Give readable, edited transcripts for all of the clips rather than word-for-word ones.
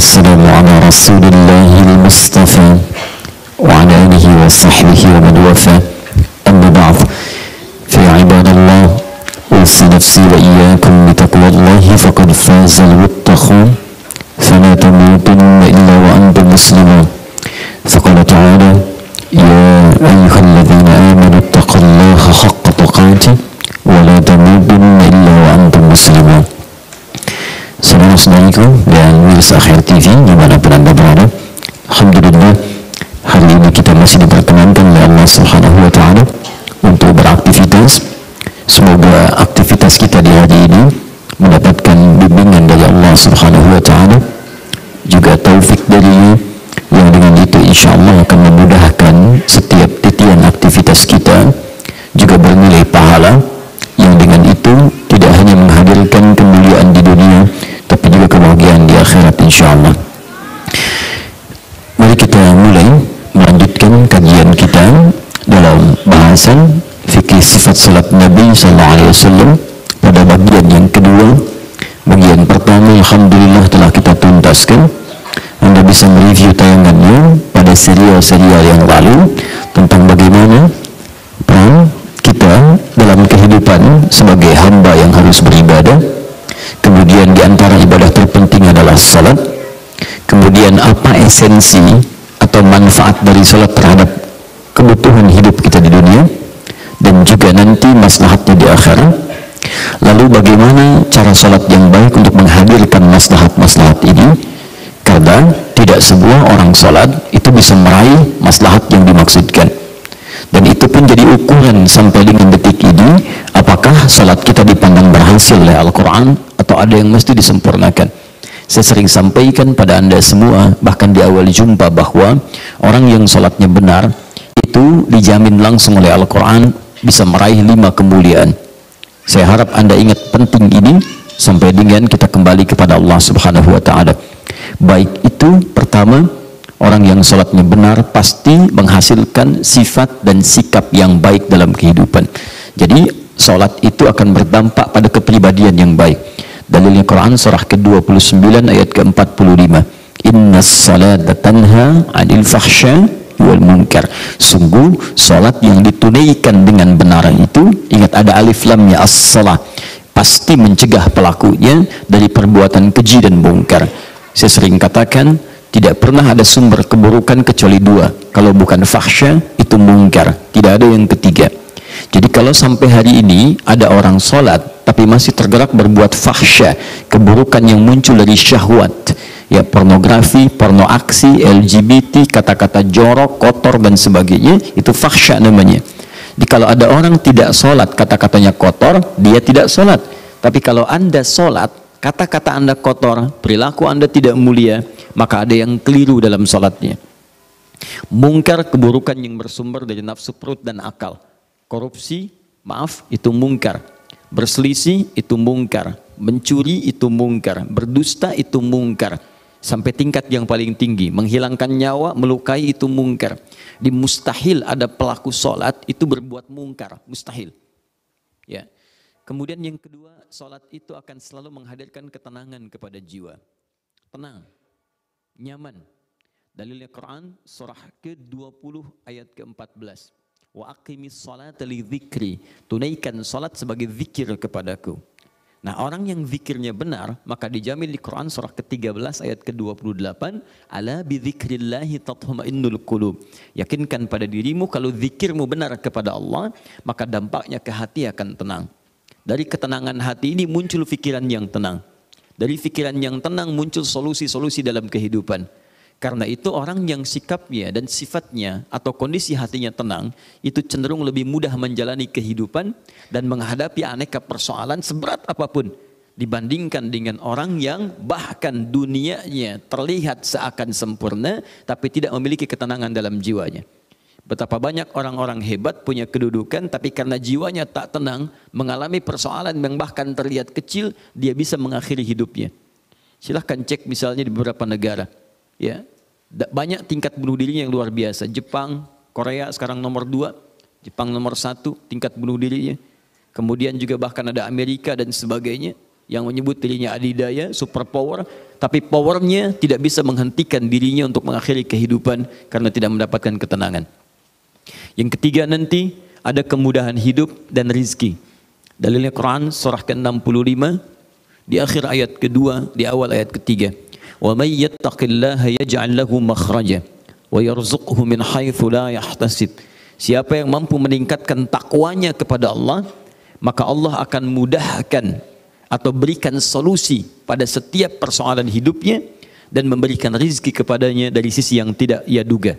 والسلام على رسول الله المصطفى وعلى آله وصحبه ومن وفى. أما بعد، فيا عباد الله، أوصي نفسي وإياكم بتقوى الله فقد فاز المتقون فلا تموتن إلا وأنتم مسلمون. فقال تعالى: يا أيها الذين آمنوا اتقوا الله حق تقاته ولا تموتن إلا وأنتم مسلمون. Saudara-saudariku dan pemirsa Akhir TV dimanapun Anda berada, alhamdulillah hari ini kita masih diperkenankan oleh Allah Subhanahu wa Ta'ala untuk beraktivitas. Semoga aktivitas kita di hari ini mendapatkan bimbingan dari Allah Subhanahu wa Ta'ala, juga taufik darinya, yang dengan itu insya Allah akan memudahkan setiap titian aktivitas kita, juga bernilai pahala yang dengan itu tidak hanya menghadirkan kemuliaan di dunia tapi juga kebahagiaan di akhirat insya Allah. Mari kita mulai melanjutkan kajian kita dalam bahasan fikih sifat salat Nabi SAW pada bagian yang kedua. Bagian pertama alhamdulillah telah kita tuntaskan. Anda bisa mereview tayangannya pada serial-serial yang lalu tentang bagaimana peran kita dalam kehidupan sebagai hamba yang harus beribadah. Kemudian di antara ibadah terpenting adalah salat. Kemudian apa esensi atau manfaat dari salat terhadap kebutuhan hidup kita di dunia, dan juga nanti maslahatnya di akhirat. Lalu bagaimana cara salat yang baik untuk menghadirkan maslahat-maslahat ini, karena tidak semua orang salat itu bisa meraih maslahat yang dimaksudkan. Dan itu pun jadi ukuran sampai dengan detik ini, apakah salat kita dipandang berhasil oleh Al-Quran atau ada yang mesti disempurnakan. Saya sering sampaikan pada Anda semua, bahkan di awal jumpa, bahwa orang yang salatnya benar itu dijamin langsung oleh Al-Quran bisa meraih 5 kemuliaan. Saya harap Anda ingat penting ini sampai dengan kita kembali kepada Allah Subhanahu wa Ta'ala. Baik itu pertama, orang yang salatnya benar pasti menghasilkan sifat dan sikap yang baik dalam kehidupan. Jadi salat itu akan berdampak pada kepribadian yang baik. Dalilnya Quran surah ke-29 ayat ke-45. Innas salata tanha 'anil fahsya wal munkar. Sungguh salat yang ditunaikan dengan benar itu, ingat ada alif lamnya as-salah, pasti mencegah pelakunya dari perbuatan keji dan mungkar. Saya sering katakan, tidak pernah ada sumber keburukan kecuali 2. Kalau bukan fahsya, itu mungkar. Tidak ada yang ketiga. Jadi kalau sampai hari ini ada orang sholat tapi masih tergerak berbuat fahsya, keburukan yang muncul dari syahwat, ya pornografi, porno aksi, LGBT, kata-kata jorok, kotor dan sebagainya, itu fahsya namanya. Jadi kalau ada orang tidak sholat, kata-katanya kotor, dia tidak sholat. Tapi kalau Anda sholat, kata-kata Anda kotor, perilaku Anda tidak mulia, maka ada yang keliru dalam sholatnya. Mungkar, keburukan yang bersumber dari nafsu perut dan akal. Korupsi, maaf, itu mungkar. Berselisih, itu mungkar. Mencuri, itu mungkar. Berdusta, itu mungkar. Sampai tingkat yang paling tinggi, menghilangkan nyawa, melukai, itu mungkar. Di mustahil ada pelaku sholat itu berbuat mungkar, mustahil. Ya. Kemudian yang kedua, sholat itu akan selalu menghadirkan ketenangan kepada jiwa. Tenang, nyaman. Dalilnya Quran surah ke-20 ayat ke-14. Wa aqimis sholata li dzikri. Tunaikan salat sebagai zikir kepadaku. Nah, orang yang zikirnya benar, maka dijamin di Quran surah ke-13 ayat ke-28, ala bi dzikrillahi tatma'innul qulub. Yakinkan pada dirimu kalau zikirmu benar kepada Allah, maka dampaknya ke hati akan tenang. Dari ketenangan hati ini muncul pikiran yang tenang. Dari pikiran yang tenang muncul solusi-solusi dalam kehidupan. Karena itu orang yang sikapnya dan sifatnya atau kondisi hatinya tenang, itu cenderung lebih mudah menjalani kehidupan dan menghadapi aneka persoalan seberat apapun. Dibandingkan dengan orang yang bahkan dunianya terlihat seakan sempurna, tapi tidak memiliki ketenangan dalam jiwanya. Betapa banyak orang-orang hebat punya kedudukan, tapi karena jiwanya tak tenang, mengalami persoalan yang bahkan terlihat kecil, dia bisa mengakhiri hidupnya. Silahkan cek misalnya di beberapa negara. Ya, banyak tingkat bunuh dirinya yang luar biasa. Jepang, Korea sekarang nomor 2, Jepang nomor 1 tingkat bunuh dirinya. Kemudian juga bahkan ada Amerika dan sebagainya. yang menyebut dirinya adidaya, super power, tapi powernya tidak bisa menghentikan dirinya untuk mengakhiri kehidupan karena tidak mendapatkan ketenangan. Yang ketiga nanti ada kemudahan hidup dan rizki. Dalilnya Quran surah ke-65 di akhir ayat kedua, di awal ayat ketiga. Wa may yattaqillaha yaj'al lahu makhraja wa yarzuqhu min haitsu la yahtasib. Siapa yang mampu meningkatkan takwanya kepada Allah, maka Allah akan mudahkan atau berikan solusi pada setiap persoalan hidupnya dan memberikan rizki kepadanya dari sisi yang tidak ia duga.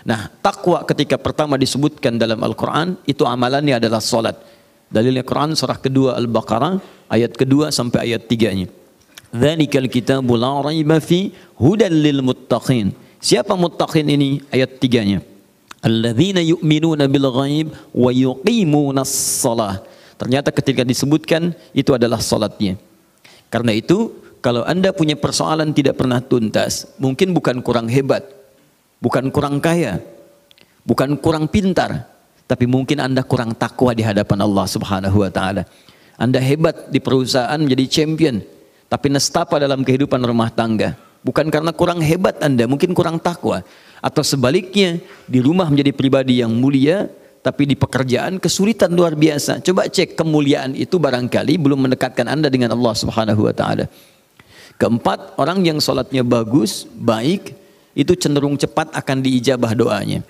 Nah, takwa ketika pertama disebutkan dalam Al-Quran, itu amalannya adalah salat. Dalilnya Quran surah kedua Al-Baqarah ayat kedua sampai ayat 3-nya. Dzalikal kitabu la raiba fi hudan lil muttaqin. Siapa muttaqin ini? Ayat 3-nya. Alladzina yu'minuna bil ghaib wa yuqimunas shalah. Ternyata ketika disebutkan itu adalah salatnya. Karena itu kalau Anda punya persoalan tidak pernah tuntas, mungkin bukan kurang hebat, bukan kurang kaya, bukan kurang pintar, tapi mungkin Anda kurang takwa di hadapan Allah Subhanahu wa taala. Anda hebat di perusahaan menjadi champion, tapi nestapa dalam kehidupan rumah tangga. Bukan karena kurang hebat Anda, mungkin kurang takwa. Atau sebaliknya, di rumah menjadi pribadi yang mulia, tapi di pekerjaan kesulitan luar biasa. Coba cek kemuliaan itu barangkali belum mendekatkan Anda dengan Allah Subhanahu wa taala. Keempat, orang yang sholatnya bagus, baik, itu cenderung cepat akan diijabah doanya.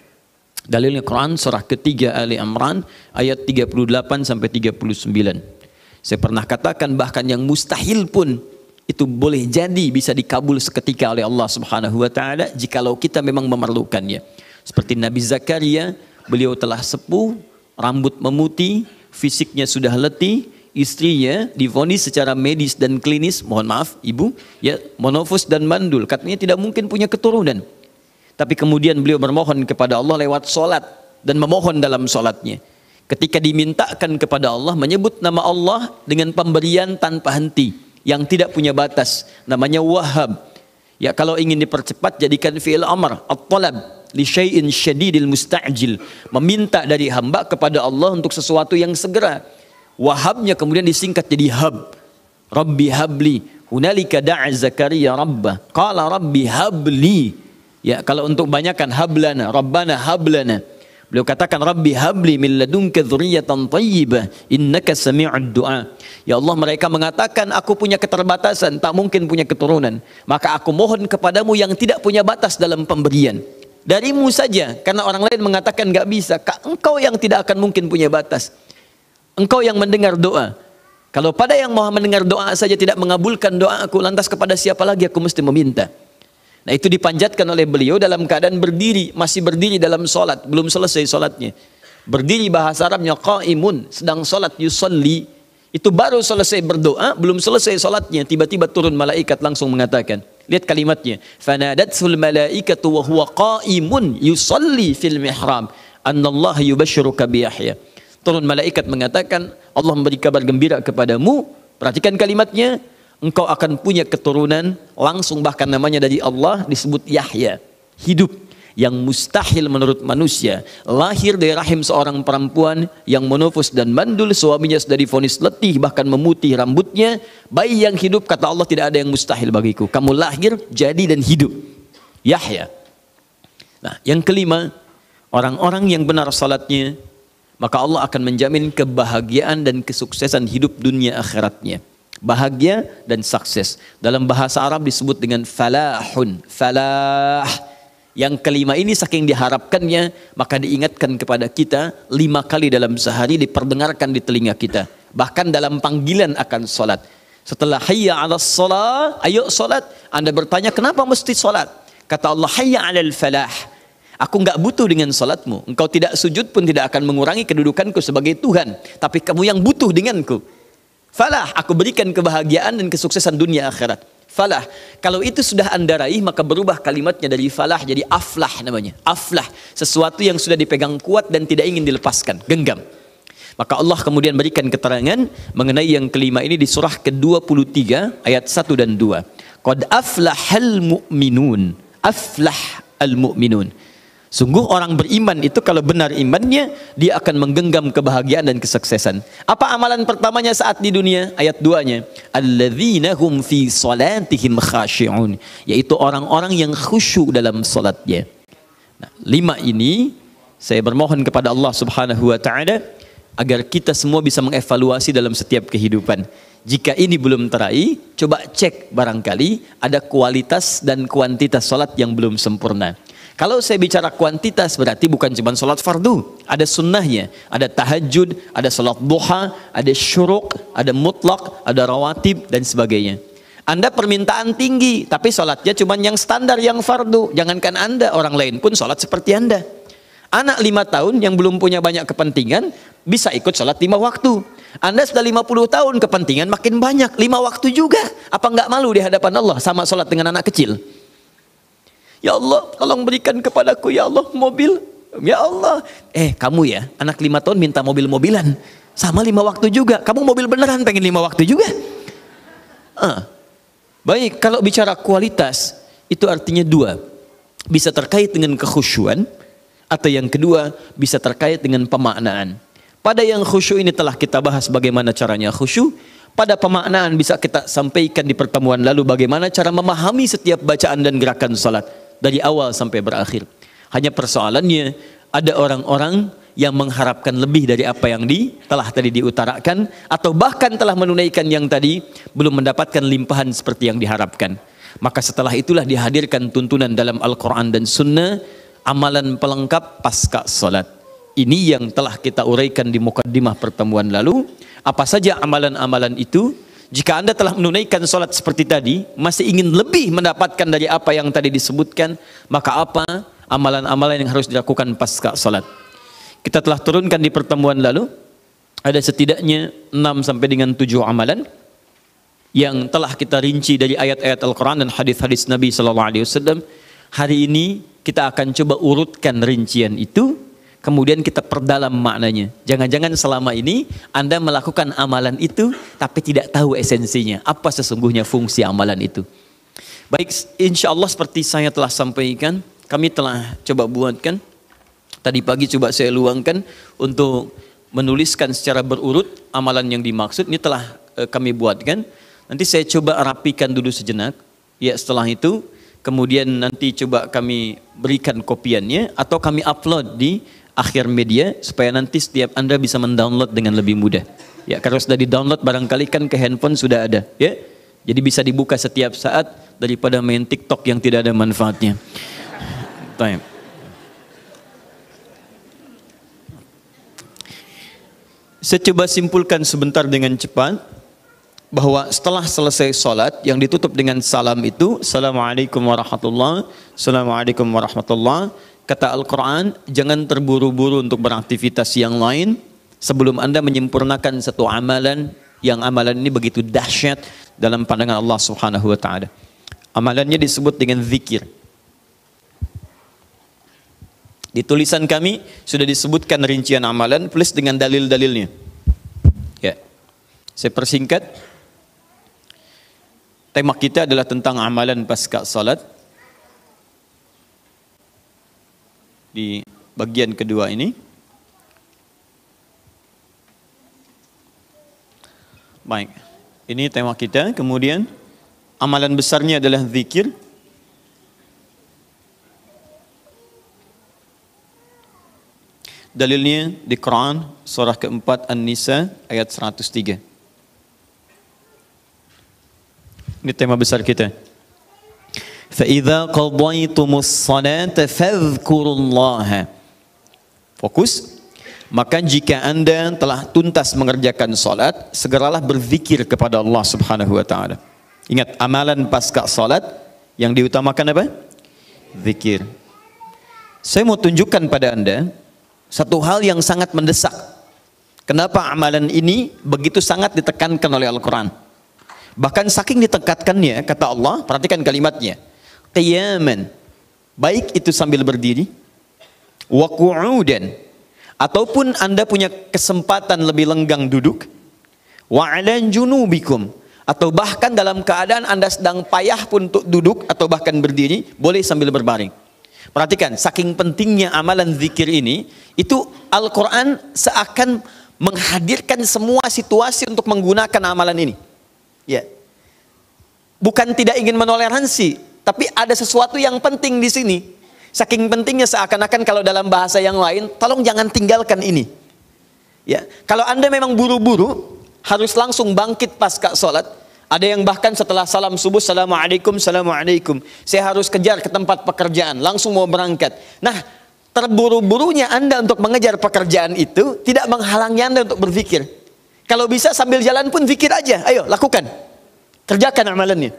Dalilnya Quran surah ketiga Ali Imran ayat 38 sampai 39. Saya pernah katakan bahkan yang mustahil pun itu boleh jadi bisa dikabul seketika oleh Allah Subhanahu wa taala jikalau kita memang memerlukannya. Seperti Nabi Zakaria, beliau telah sepuh, rambut memutih, fisiknya sudah letih, istrinya divonis secara medis dan klinis, mohon maaf ibu, ya monofus dan mandul, katanya tidak mungkin punya keturunan. Tapi kemudian beliau bermohon kepada Allah lewat solat dan memohon dalam solatnya. Ketika dimintakan kepada Allah, menyebut nama Allah dengan pemberian tanpa henti, yang tidak punya batas, namanya Wahhab. Ya kalau ingin dipercepat jadikan fi'il amr, at-talab. Li syai'in syadidil musta'jil, meminta dari hamba kepada Allah untuk sesuatu yang segera. Wahabnya kemudian disingkat jadi hab. Rabbi habli, hunalika da'a Zakaria rabbah, qala rabbi habli. Ya kalau untuk banyakan hablana, rabbana hablana. Beliau katakan rabbi habli min ladunka dzurriyyatan thayyibah innaka sami'ud du'a. Ya Allah, mereka mengatakan aku punya keterbatasan, tak mungkin punya keturunan. Maka aku mohon kepadamu yang tidak punya batas dalam pemberian. Darimu saja, karena orang lain mengatakan nggak bisa. Engkau yang tidak akan mungkin punya batas. Engkau yang mendengar doa. Kalau pada yang mau mendengar doa saja tidak mengabulkan doa aku, lantas kepada siapa lagi aku mesti meminta? Nah itu dipanjatkan oleh beliau dalam keadaan berdiri, masih berdiri dalam solat, belum selesai solatnya. Berdiri bahasa Arabnya qaimun, sedang solat yusolli. Itu baru selesai berdoa, belum selesai solatnya, tiba-tiba turun malaikat langsung mengatakan. Lihat kalimatnya. Fanadatul malaikatu wa huwa qaimun yusalli fil mihrab annallaha yubashshiruka bi Yahya. Turun malaikat mengatakan, Allah memberi kabar gembira kepadamu. Perhatikan kalimatnya, engkau akan punya keturunan, langsung bahkan namanya dari Allah disebut Yahya, hidup. Yang mustahil menurut manusia, lahir dari rahim seorang perempuan yang monofus dan mandul, suaminya sudah divonis letih bahkan memutih rambutnya. Bayi yang hidup, kata Allah, tidak ada yang mustahil bagiku. Kamu lahir, jadi dan hidup, Yahya. Nah yang kelima, orang-orang yang benar salatnya, maka Allah akan menjamin kebahagiaan dan kesuksesan hidup dunia akhiratnya. Bahagia dan sukses. Dalam bahasa Arab disebut dengan falahun, falah. Yang kelima ini saking diharapkannya, maka diingatkan kepada kita 5 kali dalam sehari, diperdengarkan di telinga kita. Bahkan dalam panggilan akan solat. Setelah hayya ala sholat, ayo solat. Anda bertanya kenapa mesti solat? Kata Allah, hayya alal falah. Aku nggak butuh dengan solatmu. Engkau tidak sujud pun tidak akan mengurangi kedudukanku sebagai Tuhan. Tapi kamu yang butuh denganku. Falah, aku berikan kebahagiaan dan kesuksesan dunia akhirat. Falah, kalau itu sudah Anda raih, maka berubah kalimatnya dari falah jadi aflah namanya. Aflah, sesuatu yang sudah dipegang kuat dan tidak ingin dilepaskan, genggam. Maka Allah kemudian berikan keterangan mengenai yang kelima ini di surah ke-23 ayat 1 dan 2. Qad aflahal mu'minun. Aflah al-mu'minun. Sungguh orang beriman itu kalau benar imannya, dia akan menggenggam kebahagiaan dan kesuksesan. Apa amalan pertamanya saat di dunia? Ayat 2-nya. Alladzina hum fi salatihim khashi'un. Yaitu orang-orang yang khusyuk dalam salatnya. Nah, 5 ini saya bermohon kepada Allah Subhanahu wa taala agar kita semua bisa mengevaluasi dalam setiap kehidupan. Jika ini belum teraih, coba cek barangkali ada kualitas dan kuantitas salat yang belum sempurna. Kalau saya bicara kuantitas berarti bukan cuma sholat fardu, ada sunnahnya, ada tahajud, ada sholat duha, ada syuruk, ada mutlak, ada rawatib dan sebagainya. Anda permintaan tinggi, tapi sholatnya cuma yang standar, yang fardu. Jangankan Anda, orang lain pun sholat seperti Anda. Anak 5 tahun yang belum punya banyak kepentingan bisa ikut sholat 5 waktu. Anda sudah 50 tahun, kepentingan makin banyak, 5 waktu juga. Apa nggak malu di hadapan Allah sama sholat dengan anak kecil? Ya Allah, tolong berikan kepadaku ya Allah mobil. Ya Allah, kamu ya anak 5 tahun minta mobil-mobilan sama 5 waktu juga. Kamu mobil beneran pengen 5 waktu juga. Baik, kalau bicara kualitas itu artinya 2. Bisa terkait dengan kekhusyuan, atau yang kedua bisa terkait dengan pemaknaan. Pada yang khusyuk ini telah kita bahas bagaimana caranya khusyuk. Pada pemaknaan bisa kita sampaikan di pertemuan lalu bagaimana cara memahami setiap bacaan dan gerakan salat dari awal sampai berakhir. Hanya persoalannya ada orang-orang yang mengharapkan lebih dari apa yang telah tadi diutarakan, atau bahkan telah menunaikan yang tadi belum mendapatkan limpahan seperti yang diharapkan. Maka setelah itulah dihadirkan tuntunan dalam Al-Quran dan Sunnah, amalan pelengkap pasca salat. Ini yang telah kita uraikan di mukaddimah pertemuan lalu. Apa saja amalan-amalan itu? Jika Anda telah menunaikan salat seperti tadi, masih ingin lebih mendapatkan dari apa yang tadi disebutkan, maka apa amalan-amalan yang harus dilakukan pasca salat? Kita telah turunkan di pertemuan lalu, ada setidaknya 6 sampai dengan 7 amalan yang telah kita rinci dari ayat-ayat Al-Quran dan hadis-hadis Nabi SAW. Hari ini kita akan coba urutkan rincian itu, kemudian kita perdalam maknanya. Jangan-jangan selama ini Anda melakukan amalan itu tapi tidak tahu esensinya, apa sesungguhnya fungsi amalan itu. Baik, insya Allah seperti saya telah sampaikan, kami telah coba buatkan, tadi pagi coba saya luangkan untuk menuliskan secara berurut amalan yang dimaksud. Ini telah kami buatkan. Nanti saya coba rapikan dulu sejenak. Ya, setelah itu kemudian nanti coba kami berikan kopiannya atau kami upload di akhir media supaya nanti setiap Anda bisa mendownload dengan lebih mudah. Ya, kalau sudah di-download barangkali kan ke handphone sudah ada, ya. Jadi bisa dibuka setiap saat daripada main TikTok yang tidak ada manfaatnya. Baik. Saya coba simpulkan sebentar dengan cepat bahwa setelah selesai sholat yang ditutup dengan salam itu, Assalamualaikum warahmatullahi wabarakatuh, Assalamualaikum warahmatullahi wabarakatuh. Kata Al-Quran, jangan terburu-buru untuk beraktivitas yang lain sebelum Anda menyempurnakan satu amalan yang amalan ini begitu dahsyat dalam pandangan Allah Subhanahu wa taala. Amalannya disebut dengan zikir. Di tulisan kami sudah disebutkan rincian amalan plus dengan dalil-dalilnya. Ya. Saya persingkat. Tema kita adalah tentang amalan pasca salat. Di bagian kedua ini. Baik, ini tema kita. Kemudian amalan besarnya adalah zikir. Dalilnya di Quran surah keempat An-Nisa ayat 103. Ini tema besar kita. فَإِذَا قَضَيْتُمُ الصَّلَاةَ فَاذْكُرُوا اللَّهَ. Fokus. Maka jika Anda telah tuntas mengerjakan salat, segeralah berzikir kepada Allah Subhanahu wa taala. Ingat, amalan pasca salat yang diutamakan apa? Zikir. Saya mau tunjukkan pada Anda satu hal yang sangat mendesak. Kenapa amalan ini begitu sangat ditekankan oleh Al-Quran? Bahkan saking ditekatkannya, kata Allah, perhatikan kalimatnya, qiyaman, baik itu sambil berdiri, wa qu'udan, ataupun Anda punya kesempatan lebih lenggang duduk, wa 'ala junubikum, atau bahkan dalam keadaan Anda sedang payah pun untuk duduk atau bahkan berdiri, boleh sambil berbaring. Perhatikan, saking pentingnya amalan zikir ini, itu Al-Quran seakan menghadirkan semua situasi untuk menggunakan amalan ini. Ya. Bukan tidak ingin menoleransi, tapi ada sesuatu yang penting di sini. Saking pentingnya seakan-akan kalau dalam bahasa yang lain, tolong jangan tinggalkan ini. Ya. Kalau Anda memang buru-buru, harus langsung bangkit pasca sholat. Ada yang bahkan setelah salam subuh, Assalamualaikum, Assalamualaikum. Saya harus kejar ke tempat pekerjaan, langsung mau berangkat. Nah, terburu-burunya Anda untuk mengejar pekerjaan itu, tidak menghalangi Anda untuk berpikir. Kalau bisa sambil jalan pun pikir aja, ayo lakukan. Kerjakan amalannya.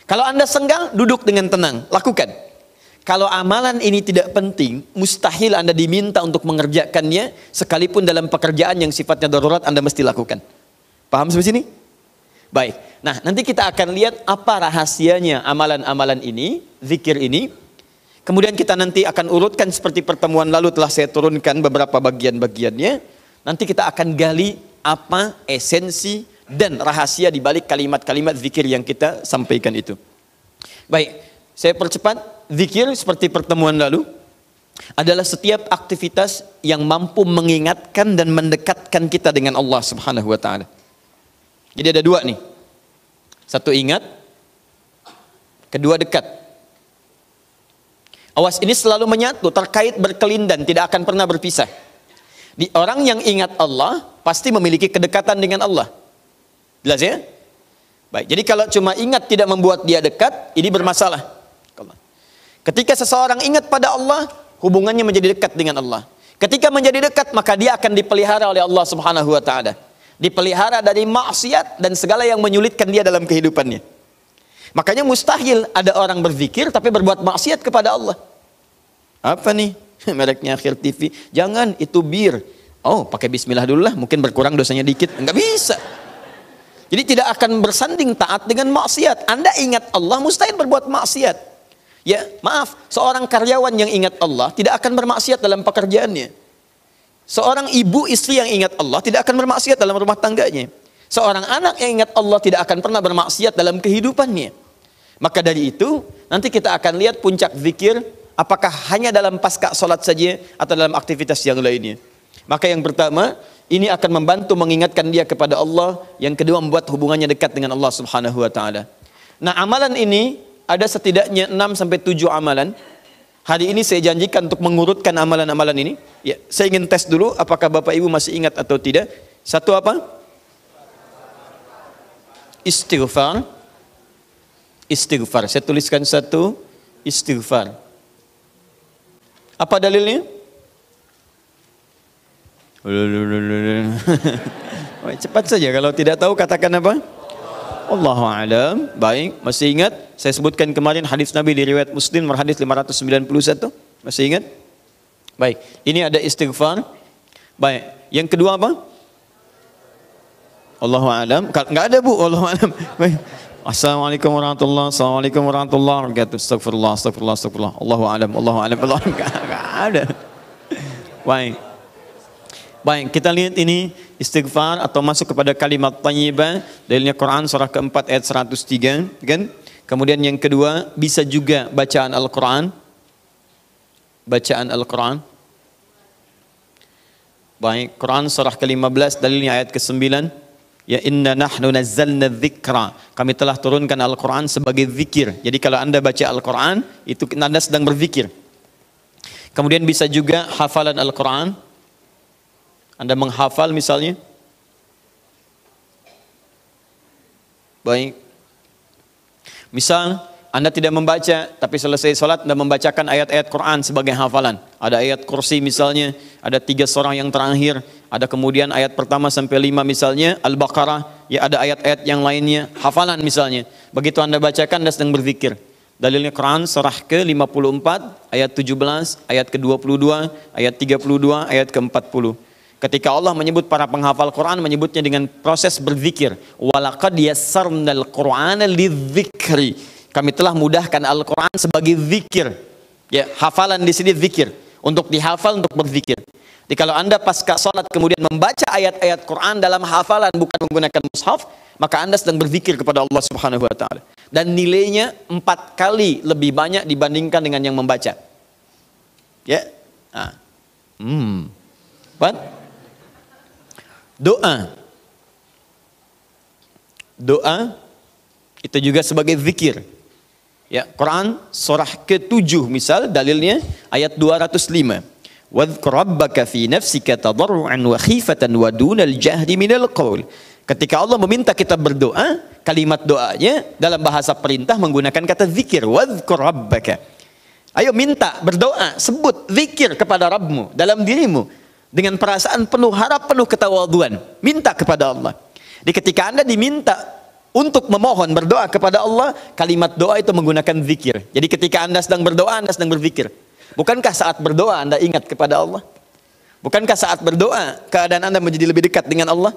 Kalau Anda senggang, duduk dengan tenang, lakukan. Kalau amalan ini tidak penting, mustahil Anda diminta untuk mengerjakannya, sekalipun dalam pekerjaan yang sifatnya darurat Anda mesti lakukan. Paham sampai sini? Baik, nah nanti kita akan lihat apa rahasianya amalan-amalan ini, zikir ini. Kemudian kita nanti akan urutkan seperti pertemuan lalu telah saya turunkan beberapa bagian-bagiannya. Nanti kita akan gali apa esensi dan rahasia di balik kalimat-kalimat zikir yang kita sampaikan itu. Baik, saya percepat. Zikir seperti pertemuan lalu adalah setiap aktivitas yang mampu mengingatkan dan mendekatkan kita dengan Allah Subhanahu wa taala. Jadi ada dua nih. Satu ingat, kedua dekat. Awas, ini selalu menyatu, terkait berkelindan, tidak akan pernah berpisah. Di orang yang ingat Allah pasti memiliki kedekatan dengan Allah. Jelas ya? Baik, jadi kalau cuma ingat tidak membuat dia dekat, ini bermasalah. Ketika seseorang ingat pada Allah, hubungannya menjadi dekat dengan Allah. Ketika menjadi dekat, maka dia akan dipelihara oleh Allah Subhanahu wa taala. Dipelihara dari maksiat dan segala yang menyulitkan dia dalam kehidupannya. Makanya mustahil ada orang berzikir tapi berbuat maksiat kepada Allah. Apa nih? Mereknya Akhir TV. Jangan, itu bir. Oh, pakai bismillah dulu lah, mungkin berkurang dosanya dikit. Enggak bisa. Jadi tidak akan bersanding taat dengan maksiat. Anda ingat Allah, mustahil berbuat maksiat. Ya, maaf, seorang karyawan yang ingat Allah tidak akan bermaksiat dalam pekerjaannya. Seorang ibu istri yang ingat Allah tidak akan bermaksiat dalam rumah tangganya. Seorang anak yang ingat Allah tidak akan pernah bermaksiat dalam kehidupannya. Maka dari itu, nanti kita akan lihat puncak zikir, apakah hanya dalam pasca sholat saja atau dalam aktivitas yang lainnya. Maka yang pertama, ini akan membantu mengingatkan dia kepada Allah. Yang kedua, membuat hubungannya dekat dengan Allah Subhanahu wa taala. Nah, amalan ini ada setidaknya 6-7 amalan. Hari ini saya janjikan untuk mengurutkan amalan-amalan ini. Ya, saya ingin tes dulu apakah Bapak Ibu masih ingat atau tidak. Satu apa? Istighfar. Istighfar. Saya tuliskan satu, istighfar. Apa dalilnya? Cepat saja, kalau tidak tahu katakan apa? Allahu a'lam. Baik, masih ingat? Saya sebutkan kemarin hadis Nabi di riwayat Muslim hadis 591. Masih ingat? Baik, ini ada istighfar. Baik, yang kedua apa? Allahu a'lam. Enggak ada, Bu, Allahu a'lam. Baik. Assalamualaikum warahmatullahi wabarakatuh. Assalamualaikum warahmatullahi wabarakatuh. Astagfirullah, astagfirullah, astagfirullah. Allahu a'lam, Allahu a'lam. Enggak ada. Baik. Baik, kita lihat ini istighfar atau masuk kepada kalimat thayyibah. Dalilnya Quran surah keempat ayat 103, kan? Kemudian yang kedua, bisa juga bacaan Al-Quran. Bacaan Al-Quran. Baik, Quran surah ke-15, dalilnya ayat ke-9. Ya inna nahnu nazzalna dzikra. Kami telah turunkan Al-Quran sebagai zikir. Jadi kalau Anda baca Al-Quran, itu Anda sedang berzikir. Kemudian bisa juga hafalan Al-Quran. Anda menghafal misalnya. Baik. Misal Anda tidak membaca, tapi selesai sholat Anda membacakan ayat-ayat Quran sebagai hafalan. Ada ayat kursi misalnya, ada 3 surah yang terakhir, ada kemudian ayat pertama sampai 5 misalnya, Al-Baqarah, ya ada ayat-ayat yang lainnya, hafalan misalnya. Begitu Anda bacakan, Anda sedang berzikir. Dalilnya Quran surah ke-54, ayat 17, ayat ke-22, ayat 32, ayat ke-40. Ketika Allah menyebut para penghafal Quran, menyebutnya dengan proses berzikir. Walaqad yassarnal Qur'ana lidzikri. Kami telah mudahkan Al-Quran sebagai zikir. Ya, hafalan di sini zikir. Untuk dihafal, untuk berzikir. Jadi kalau Anda pasca sholat kemudian membaca ayat-ayat Quran dalam hafalan bukan menggunakan mushaf, maka Anda sedang berzikir kepada Allah Subhanahu wa taala. Dan nilainya 4 kali lebih banyak dibandingkan dengan yang membaca. Ya. Nah. Apa? Doa. Doa itu juga sebagai zikir. Ya, Quran surah ke-7 misal dalilnya ayat 205. Wadhkur rabbaka fi nafsika tadarruan wa khifatan wa dunal jahri minal qaul. Ketika Allah meminta kita berdoa, kalimat doanya dalam bahasa perintah menggunakan kata zikir. Wadhkur rabbaka. Ayo minta, berdoa, sebut zikir kepada Rabbmu dalam dirimu dengan perasaan penuh harap, penuh ketawaduan. Minta kepada Allah. Di ketika Anda diminta untuk memohon berdoa kepada Allah, kalimat doa itu menggunakan zikir. Jadi ketika Anda sedang berdoa, Anda sedang berzikir. Bukankah saat berdoa Anda ingat kepada Allah? Bukankah saat berdoa keadaan Anda menjadi lebih dekat dengan Allah?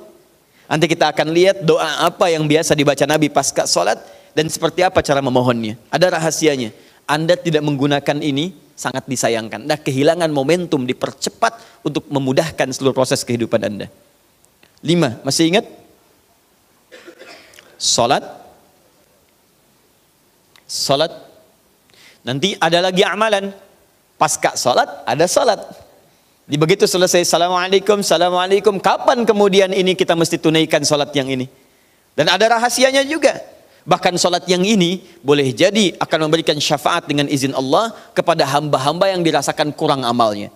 Nanti kita akan lihat doa apa yang biasa dibaca Nabi pasca sholat dan seperti apa cara memohonnya. Ada rahasianya. Anda tidak menggunakan ini sangat disayangkan. Anda kehilangan momentum, dipercepat untuk memudahkan seluruh proses kehidupan Anda. 5, masih ingat? Salat. Nanti ada lagi amalan. Pasca salat ada salat. Di begitu selesai assalamualaikum, assalamualaikum. Kapan kemudian ini kita mesti tunaikan salat yang ini? Dan ada rahasianya juga. Bahkan salat yang ini boleh jadi akan memberikan syafaat dengan izin Allah kepada hamba-hamba yang dirasakan kurang amalnya.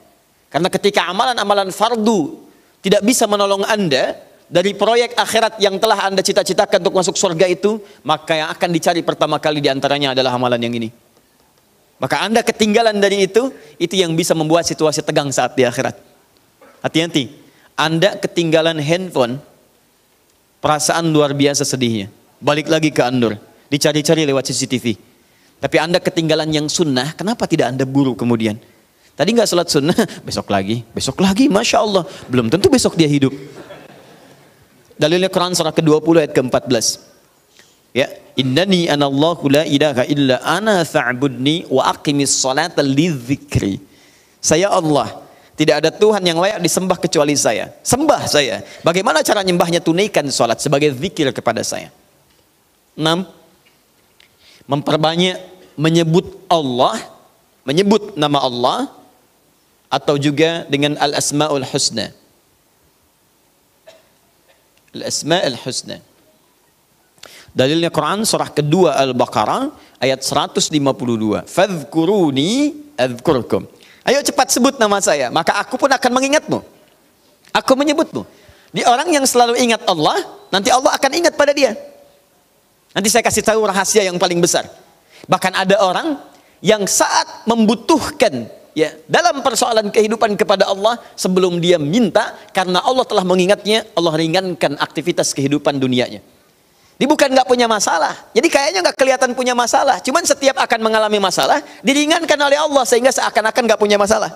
Karena ketika amalan-amalan fardu tidak bisa menolong Anda dari proyek akhirat yang telah Anda cita-citakan untuk masuk surga itu, maka yang akan dicari pertama kali diantaranya adalah amalan yang ini. Maka Anda ketinggalan dari itu yang bisa membuat situasi tegang saat di akhirat. Hati-hati, Anda ketinggalan handphone, perasaan luar biasa sedihnya. Balik lagi ke Andur, dicari-cari lewat CCTV. Tapi Anda ketinggalan yang sunnah, kenapa tidak Anda buru kemudian? Tadi nggak sholat sunnah, besok lagi, Masya Allah. Belum tentu besok dia hidup. Dalilnya Quran surah ke-20 ayat ke-14. Ya, innani anallahu la ilaha illa ana fa'budni wa aqimis salata lidzikri. Saya Allah, tidak ada Tuhan yang layak disembah kecuali saya. Sembah saya. Bagaimana cara nyembahnya? Tunaikan salat sebagai zikir kepada saya. 6. Memperbanyak menyebut Allah, menyebut nama Allah atau juga dengan al-asmaul husna. Al-asmaul husna. Dalilnya Quran surah kedua Al-Baqarah ayat 152. Fadhkuruni adzkurkum. Ayo cepat sebut nama saya, maka aku pun akan mengingatmu. Aku menyebutmu. Di orang yang selalu ingat Allah, nanti Allah akan ingat pada dia. Nanti saya kasih tahu rahasia yang paling besar. Bahkan ada orang yang saat membutuhkan ya dalam persoalan kehidupan kepada Allah, sebelum dia minta, karena Allah telah mengingatnya, Allah ringankan aktivitas kehidupan dunianya. Dia bukan nggak punya masalah, jadi kayaknya nggak kelihatan punya masalah. Cuman setiap akan mengalami masalah, diringankan oleh Allah sehingga seakan-akan nggak punya masalah.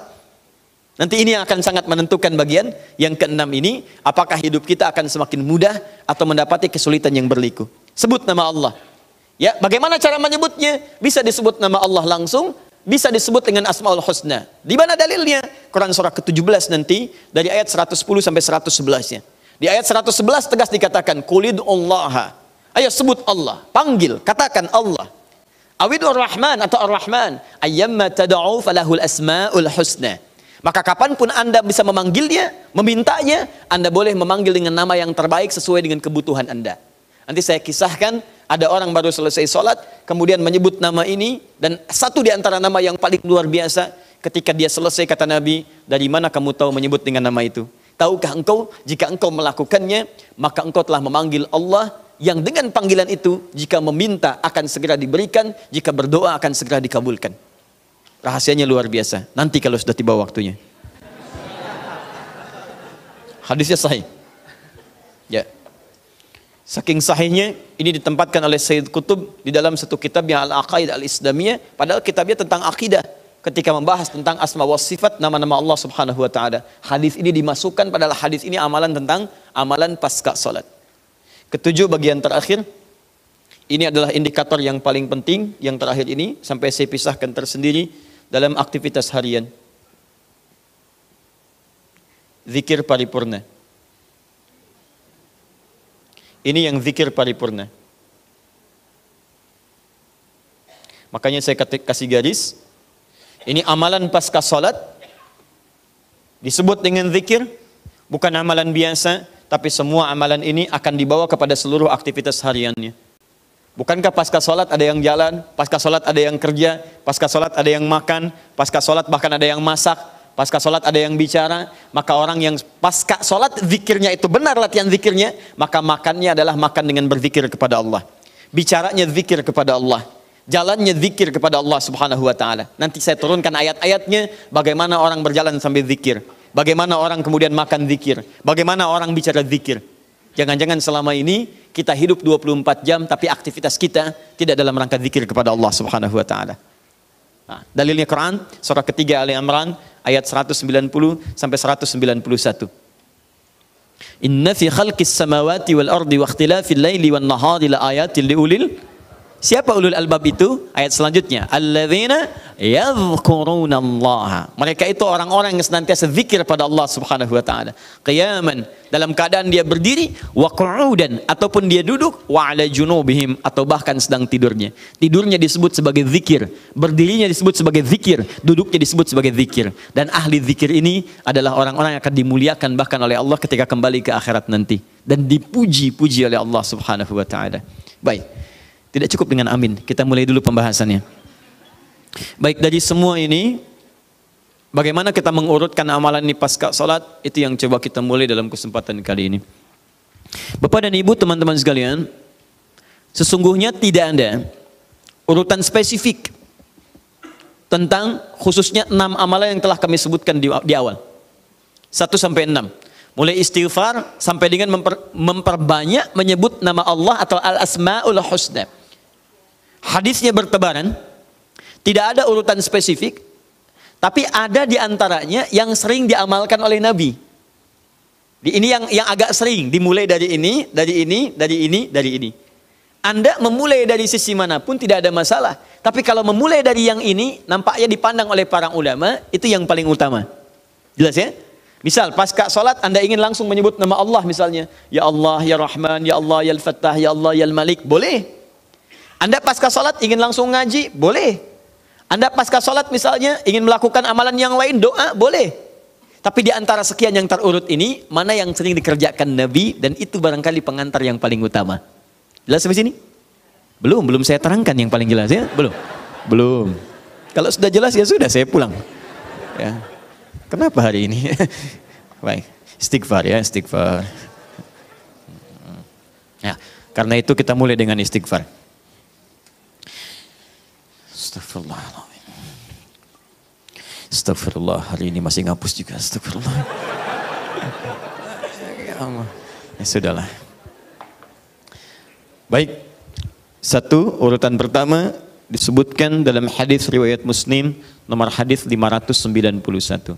Nanti ini yang akan sangat menentukan bagian yang keenam ini, apakah hidup kita akan semakin mudah atau mendapati kesulitan yang berliku. Sebut nama Allah. Ya, bagaimana cara menyebutnya? Bisa disebut nama Allah langsung, bisa disebut dengan Asmaul Husna. Di mana dalilnya? Quran surah ke-17 nanti dari ayat 110 sampai 111-nya. Di ayat 111 tegas dikatakan, Qulidullaha. Ayo sebut Allah, panggil, katakan Allah. Awidur Rahman atau Ar-Rahman, ayyamma tad'u falahul asmaul husna. Maka kapanpun Anda bisa memanggilnya, memintanya, Anda boleh memanggil dengan nama yang terbaik sesuai dengan kebutuhan Anda. Nanti saya kisahkan, ada orang baru selesai sholat, kemudian menyebut nama ini, dan satu di antara nama yang paling luar biasa, ketika dia selesai kata Nabi, dari mana kamu tahu menyebut dengan nama itu? Tahukah engkau, jika engkau melakukannya, maka engkau telah memanggil Allah, yang dengan panggilan itu, jika meminta akan segera diberikan, jika berdoa akan segera dikabulkan. Rahasianya luar biasa, nanti kalau sudah tiba waktunya. Hadisnya sahih. Ya. Saking sahihnya, ini ditempatkan oleh Sayyid Qutb di dalam satu kitab yang Al-Aqaid Al-Islamiyah, padahal kitabnya tentang akidah, ketika membahas tentang asma wa sifat, nama-nama Allah Subhanahu wa taala. Hadis ini dimasukkan, padahal hadis ini amalan tentang amalan pasca salat. Ketujuh, bagian terakhir. Ini adalah indikator yang paling penting, yang terakhir ini sampai saya pisahkan tersendiri dalam aktivitas harian. Zikir paripurna. Ini yang zikir paripurna. Makanya saya kasih garis. Ini amalan pasca salat disebut dengan zikir, bukan amalan biasa, tapi semua amalan ini akan dibawa kepada seluruh aktivitas hariannya. Bukankah pasca salat ada yang jalan, pasca salat ada yang kerja, pasca salat ada yang makan, pasca salat bahkan ada yang masak, pasca salat ada yang bicara? Maka orang yang pasca salat zikirnya itu benar latihan zikirnya, maka makannya adalah makan dengan berzikir kepada Allah. Bicaranya zikir kepada Allah. Jalannya zikir kepada Allah Subhanahu wa taala. Nanti saya turunkan ayat-ayatnya bagaimana orang berjalan sambil zikir, bagaimana orang kemudian makan zikir, bagaimana orang bicara zikir. Jangan-jangan selama ini kita hidup 24 jam tapi aktivitas kita tidak dalam rangka zikir kepada Allah Subhanahu wa taala. Nah, dalilnya Quran surah ketiga Ali Imran ayat 190 sampai 191. Inna fi khalqis samawati wal ardi wa ikhtilafil laili wan nahari la ayatin liulil. Siapa ulul albab itu? Ayat selanjutnya, alladzina yadhkurunallaha. Mereka itu orang-orang yang senantiasa zikir pada Allah Subhanahu wa taala. Qiyaman, dalam keadaan dia berdiri, wa qu'udan, ataupun dia duduk, wa 'ala junubihim, atau bahkan sedang tidurnya. Tidurnya disebut sebagai zikir, berdirinya disebut sebagai zikir, duduknya disebut sebagai zikir. Dan ahli zikir ini adalah orang-orang yang akan dimuliakan bahkan oleh Allah ketika kembali ke akhirat nanti dan dipuji-puji oleh Allah Subhanahu wa taala. Baik. Tidak cukup dengan amin, kita mulai dulu pembahasannya. Baik, dari semua ini, bagaimana kita mengurutkan amalan ini pasca salat, itu yang coba kita mulai dalam kesempatan kali ini. Bapak dan Ibu, teman-teman sekalian, sesungguhnya tidak ada urutan spesifik tentang khususnya 6 amalan yang telah kami sebutkan di awal. 1 sampai 6. Mulai istighfar sampai dengan memperbanyak menyebut nama Allah atau al-asma'ul husna. Hadisnya bertebaran, tidak ada urutan spesifik, tapi ada di antaranya yang sering diamalkan oleh Nabi. Ini yang agak sering dimulai dari ini, dari ini, dari ini, dari ini. Anda memulai dari sisi manapun tidak ada masalah. Tapi kalau memulai dari yang ini, nampaknya dipandang oleh para ulama itu yang paling utama. Jelas ya? Misal pasca salat Anda ingin langsung menyebut nama Allah misalnya, ya Allah, ya Rahman, ya Allah, ya Al-Fattah, ya Allah, ya Al-Malik, boleh. Anda pasca salat ingin langsung ngaji, boleh. Anda pasca salat misalnya ingin melakukan amalan yang lain, doa, boleh. Tapi di antara sekian yang terurut ini, mana yang sering dikerjakan Nabi dan itu barangkali pengantar yang paling utama. Jelas sampai sini? Belum saya terangkan yang paling jelas ya? Belum. Kalau sudah jelas ya sudah, saya pulang. Ya. Kenapa hari ini? Baik, istighfar ya, istighfar. Ya, karena itu kita mulai dengan istighfar. Astagfirullahaladzim. Astagfirullah, hari ini masih ngapus juga, astagfirullah. Ya Allah, ya sudahlah. Baik, 1 urutan pertama disebutkan dalam hadis riwayat Muslim nomor hadis 591.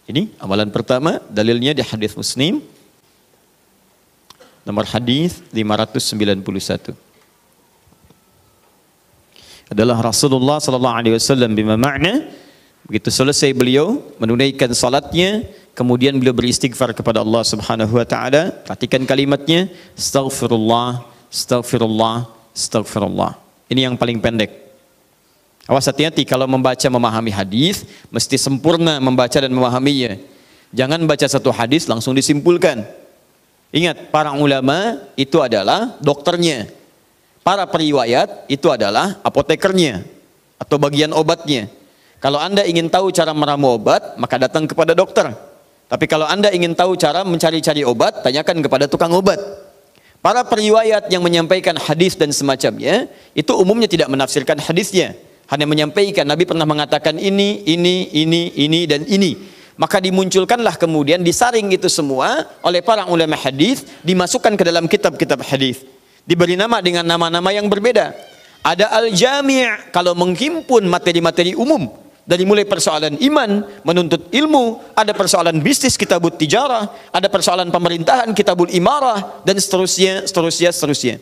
Ini amalan pertama, dalilnya di hadis Muslim nomor hadis 591. Adalah Rasulullah sallallahu alaihi wasallam bima makna, begitu selesai beliau menunaikan salatnya, kemudian beliau beristighfar kepada Allah Subhanahu wa taala. Perhatikan kalimatnya, astaghfirullah, astaghfirullah, astaghfirullah. Ini yang paling pendek. Awas hati-hati kalau membaca memahami hadis, mesti sempurna membaca dan memahaminya. Jangan baca satu hadis langsung disimpulkan. Ingat, para ulama itu adalah dokternya. Para periwayat itu adalah apotekernya atau bagian obatnya. Kalau Anda ingin tahu cara meramu obat, maka datang kepada dokter. Tapi kalau Anda ingin tahu cara mencari-cari obat, tanyakan kepada tukang obat. Para periwayat yang menyampaikan hadis dan semacamnya, itu umumnya tidak menafsirkan hadisnya. Hanya menyampaikan, Nabi pernah mengatakan ini, dan ini. Maka dimunculkanlah kemudian, disaring itu semua oleh para ulama hadis, dimasukkan ke dalam kitab-kitab hadis. Diberi nama dengan nama-nama yang berbeda. Ada al-jami' kalau menghimpun materi-materi umum. Dari mulai persoalan iman, menuntut ilmu, ada persoalan bisnis, kitabut tijarah, ada persoalan pemerintahan, kitabul imarah, dan seterusnya.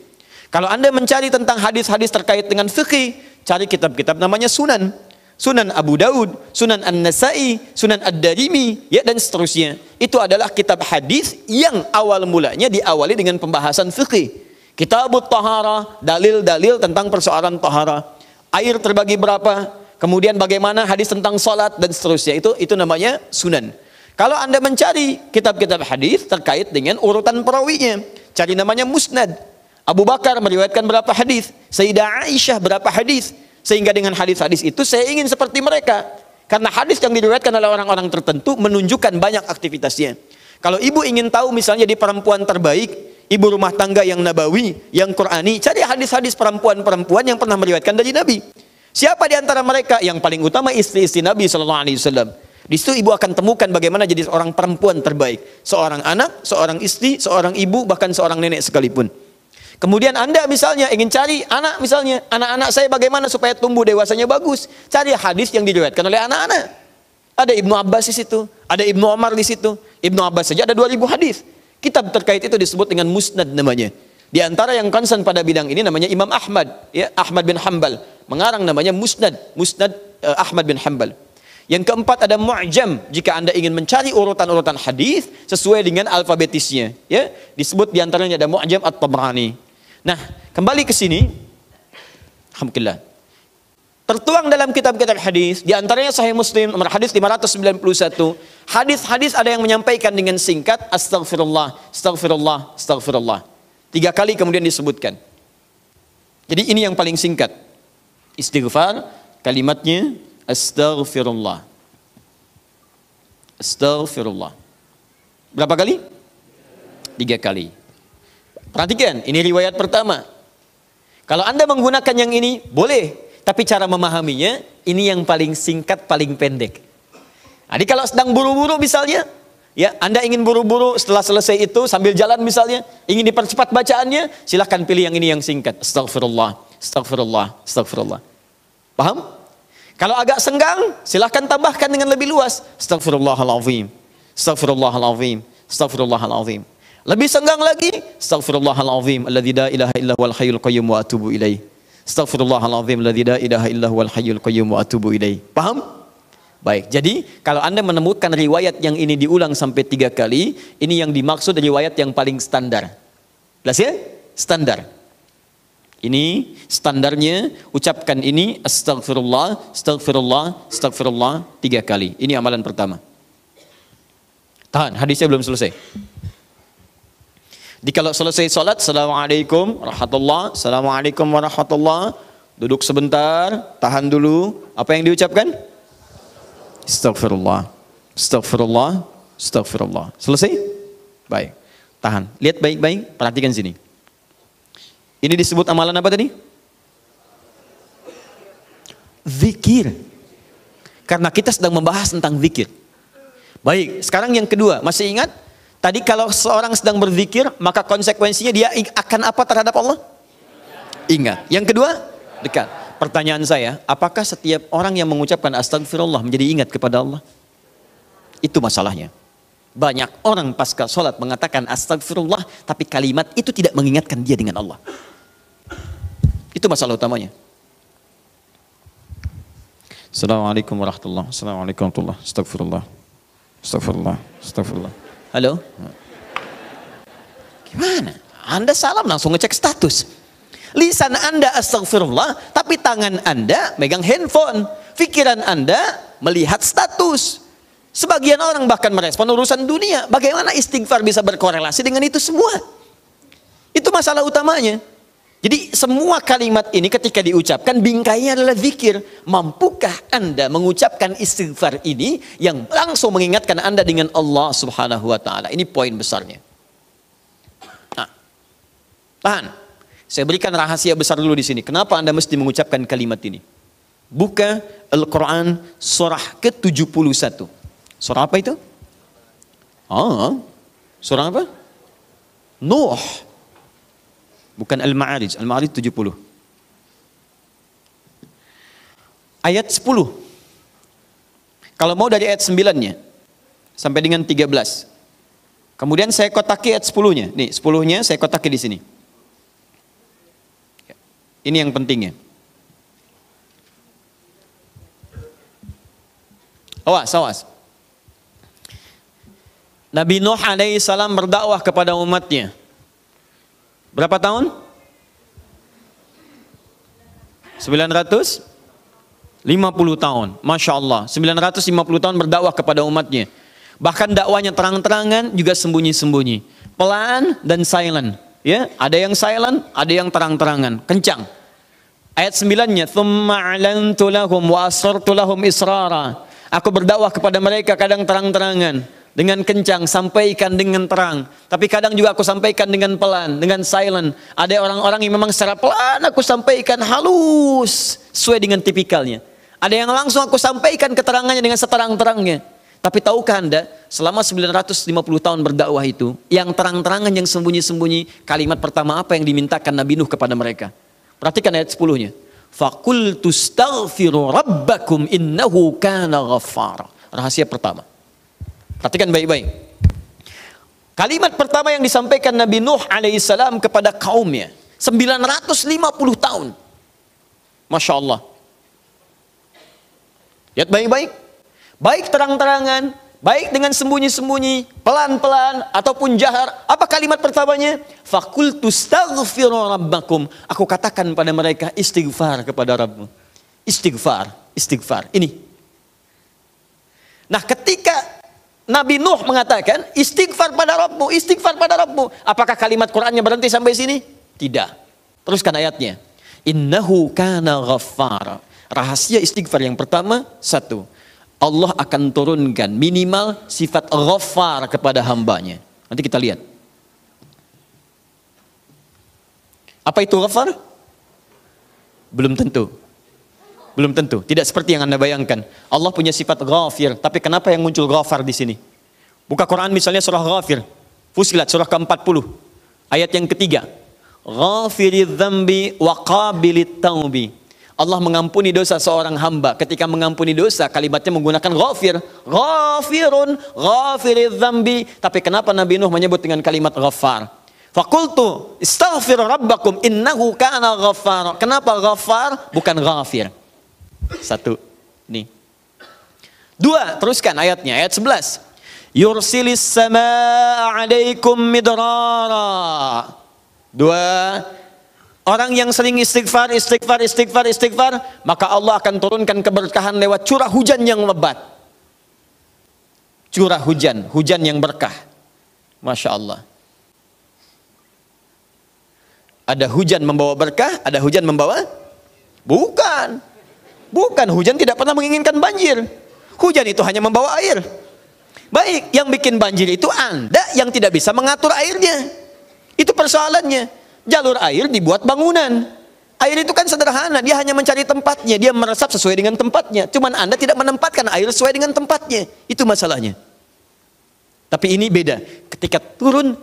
Kalau Anda mencari tentang hadis-hadis terkait dengan fikih, cari kitab-kitab namanya sunan. Sunan Abu Daud, Sunan An-Nasai, Sunan Ad-Darimi, ya, dan seterusnya. Itu adalah kitab hadis yang awal mulanya diawali dengan pembahasan fikih. Kitabut Taharah, dalil-dalil tentang persoalan taharah. Air terbagi berapa? kemudian bagaimana hadis tentang salat dan seterusnya. Itu namanya sunan. Kalau Anda mencari kitab-kitab hadis terkait dengan urutan perawinya, cari namanya musnad. Abu Bakar meriwayatkan berapa hadis, Sayyidah Aisyah berapa hadis, sehingga dengan hadis-hadis itu saya ingin seperti mereka. Karena hadis yang diriwayatkan oleh orang-orang tertentu menunjukkan banyak aktivitasnya. Kalau ibu ingin tahu misalnya di perempuan terbaik, ibu rumah tangga yang nabawi, yang Qurani, cari hadis-hadis perempuan-perempuan yang pernah meriwayatkan dari Nabi. Siapa di antara mereka? Yang paling utama istri-istri Nabi SAW. Di situ ibu akan temukan bagaimana jadi seorang perempuan terbaik. Seorang anak, seorang istri, seorang ibu, bahkan seorang nenek sekalipun. Kemudian Anda misalnya ingin cari anak misalnya, anak-anak saya bagaimana supaya tumbuh dewasanya bagus. Cari hadis yang diriwayatkan oleh anak-anak. Ada Ibnu Abbas di situ, ada Ibnu Umar di situ. Ibnu Abbas saja ada 2000 hadis. Kitab terkait itu disebut dengan musnad namanya. Di antara yang concern pada bidang ini namanya Imam Ahmad, ya, Ahmad bin Hanbal. Mengarang namanya musnad Ahmad bin Hanbal. Yang keempat ada mu'jam, jika Anda ingin mencari urutan-urutan hadis sesuai dengan alfabetisnya, ya. Disebut di antaranya ada mu'jam At-Tabrani. Nah, kembali ke sini. Alhamdulillah. Tertuang dalam kitab-kitab hadis, di antaranya Sahih Muslim nomor hadis 591. Hadis-hadis ada yang menyampaikan dengan singkat astagfirullah, astagfirullah, astagfirullah. 3 kali kemudian disebutkan. Jadi ini yang paling singkat. Istighfar, kalimatnya astagfirullah. Astagfirullah. Berapa kali? 3 kali. Perhatikan, ini riwayat pertama. Kalau Anda menggunakan yang ini, boleh. Tapi cara memahaminya, ini yang paling singkat, paling pendek. Jadi kalau sedang buru-buru misalnya, ya Anda ingin buru-buru setelah selesai itu, sambil jalan misalnya, ingin dipercepat bacaannya, silahkan pilih yang ini yang singkat. Astagfirullah, astagfirullah, astagfirullah. Paham? Kalau agak senggang, silahkan tambahkan dengan lebih luas. Astagfirullahaladzim, astagfirullahaladzim, astagfirullahaladzim. Lebih senggang lagi, astagfirullahaladzim alladzi la ilaha illa huwal hayyul qayyum wa atubu ilaih. Astagfirullahaladzim alladzi la ilaha illa huwal hayyul qayyum wa atubu ilaih. Paham? Baik, jadi kalau Anda menemukan riwayat yang ini diulang sampai 3 kali, ini yang dimaksud riwayat yang paling standar. Jelas ya? Standar. Ini standarnya, ucapkan ini astagfirullah, astagfirullah, astagfirullah 3 kali. Ini amalan pertama. Tahan, hadisnya belum selesai. Jadi kalau selesai salat, assalamualaikum warahmatullah, assalamualaikum warahmatullah, duduk sebentar, tahan dulu. Apa yang diucapkan? Astagfirullah, astagfirullah, astagfirullah. Selesai? Baik, tahan. Lihat baik-baik, perhatikan sini. Ini disebut amalan apa tadi? Zikir. Karena kita sedang membahas tentang zikir. Baik, sekarang yang kedua, masih ingat? Tadi kalau seorang sedang berzikir, maka konsekuensinya dia akan apa terhadap Allah? Ingat. Yang kedua, dekat. Pertanyaan saya, apakah setiap orang yang mengucapkan astagfirullah menjadi ingat kepada Allah? Itu masalahnya. Banyak orang pasca sholat mengatakan astagfirullah, tapi kalimat itu tidak mengingatkan dia dengan Allah. Itu masalah utamanya. Assalamualaikum warahmatullahi wabarakatuh. Assalamualaikum warahmatullahi wabarakatuh. Astagfirullah. Astagfirullah. Astagfirullah. Halo? Gimana? Anda salam langsung ngecek status. Lisan Anda astagfirullah, tapi tangan Anda megang handphone. Pikiran Anda melihat status. Sebagian orang bahkan merespon urusan dunia. Bagaimana istighfar bisa berkorelasi dengan itu semua? Itu masalah utamanya. Jadi semua kalimat ini ketika diucapkan bingkainya adalah zikir. Mampukah Anda mengucapkan istighfar ini yang langsung mengingatkan Anda dengan Allah Subhanahu wa taala? Ini poin besarnya. Nah, tahan. Saya berikan rahasia besar dulu di sini. Kenapa Anda mesti mengucapkan kalimat ini? Buka Al-Quran surah ke-71. Surah apa itu? Surah apa? Nuh. Bukan Al-Ma'arij. Al-Ma'arij 70. Ayat 10. Kalau mau dari ayat 9-nya sampai dengan 13. Kemudian saya kotaki ayat 10-nya. Nih, 10-nya saya kotaki di sini. Ini yang pentingnya. Awas, awas. Nabi Nuh alaihissalam berdakwah kepada umatnya. Berapa tahun? 900? 50 tahun. Masya Allah. 950 tahun berdakwah kepada umatnya. Bahkan dakwanya terang-terangan juga sembunyi-sembunyi. Pelan dan silent. Ya, ada yang silent, ada yang terang-terangan. Kencang. Ayat 9-nya, "Tsumma a'lantu lahum wa asrartu lahum israra." Aku berdakwah kepada mereka kadang terang-terangan, dengan kencang, sampaikan dengan terang. Tapi kadang juga aku sampaikan dengan pelan, dengan silent. Ada orang-orang yang memang secara pelan aku sampaikan halus, sesuai dengan tipikalnya. Ada yang langsung aku sampaikan keterangannya dengan seterang-terangnya. Tapi tahukah Anda, selama 950 tahun berdakwah itu, yang terang-terangan, yang sembunyi-sembunyi, kalimat pertama apa yang dimintakan Nabi Nuh kepada mereka? Perhatikan ayat 10-nya. "Faqultu astaghfiru rabbakum innahu kana ghaffara." Rahasia pertama. Perhatikan baik-baik. Kalimat pertama yang disampaikan Nabi Nuh alaihissalam kepada kaumnya. 950 tahun. Masya Allah. Lihat baik-baik. Baik terang-terangan, baik dengan sembunyi-sembunyi, pelan-pelan, ataupun jahar. Apa kalimat pertamanya? "Faqultu astaghfiru rabbakum." Aku katakan pada mereka, istighfar kepada Rabbmu. Istighfar, istighfar. Ini. Nah, ketika Nabi Nuh mengatakan, istighfar pada Rabbmu, istighfar pada Rabbmu. Apakah kalimat Qur'annya berhenti sampai sini? Tidak. Teruskan ayatnya. "Innahu kana ghaffara." Rahasia istighfar yang pertama, satu, Allah akan turunkan minimal sifat ghaffar kepada hambanya. Nanti kita lihat. Apa itu ghaffar? Belum tentu. Belum tentu. Tidak seperti yang Anda bayangkan. Allah punya sifat ghafir. Tapi kenapa yang muncul ghafar di sini? Buka Quran misalnya surah Ghafir. Fusilat surah ke-40. Ayat yang ketiga. Ghafiriz dzambi wa qabilit taubi. Allah mengampuni dosa seorang hamba. Ketika mengampuni dosa, kalimatnya menggunakan ghafir. Ghafirun, ghafiriz dzambi. Tapi kenapa Nabi Nuh menyebut dengan kalimat ghaffar? Faqultu istaghfir rabbakum innahu kana ghaffar. Kenapa ghaffar bukan ghafir? Satu. Nih. Dua, teruskan ayatnya, ayat 11. Yursilis samaa 'alaikum midrara. Dua. Orang yang sering istighfar, maka Allah akan turunkan keberkahan lewat curah hujan yang lebat. Curah hujan, hujan yang berkah. Masya Allah. Ada hujan membawa berkah, ada hujan membawa? Bukan. Bukan, hujan tidak pernah menginginkan banjir. Hujan itu hanya membawa air. Baik, yang bikin banjir itu Anda yang tidak bisa mengatur airnya. Itu persoalannya. Jalur air dibuat bangunan. Air itu kan sederhana, dia hanya mencari tempatnya, dia meresap sesuai dengan tempatnya. Cuman Anda tidak menempatkan air sesuai dengan tempatnya. Itu masalahnya. Tapi ini beda. Ketika turun,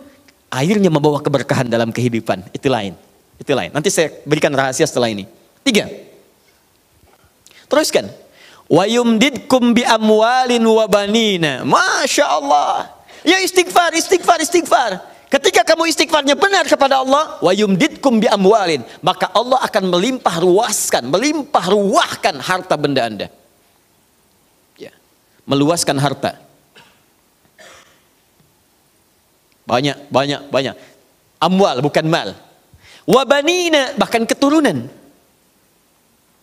airnya membawa keberkahan dalam kehidupan. Itu lain. Itu lain. Nanti saya berikan rahasia setelah ini. 3. Teruskan. Wa yumdidkum bi amwalin wa banina. Masya Allah. Ya istighfar, istighfar, istighfar. Ketika kamu istighfarnya benar kepada Allah, wa yumdidkum bi amwalin, maka Allah akan melimpah ruahkan harta benda Anda. Ya. Meluaskan harta. Banyak. Amwal bukan mal. Wa banina, bahkan keturunan.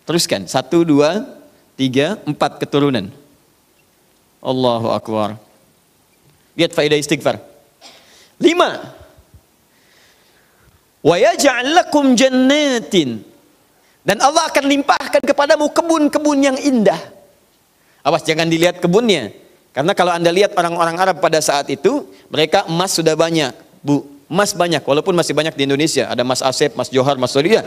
Teruskan. 1, 2, 3, 4 keturunan. Allahu Akbar. Lihat faedah istighfar. 5. Wa yaj'al lakum jannatin. Dan Allah akan limpahkan kepadamu kebun-kebun yang indah. Awas jangan dilihat kebunnya. Karena kalau Anda lihat orang-orang Arab pada saat itu, mereka emas sudah banyak, Bu. Emas banyak, walaupun masih banyak di Indonesia. Ada Mas Asep, Mas Johar, Mas Sodia.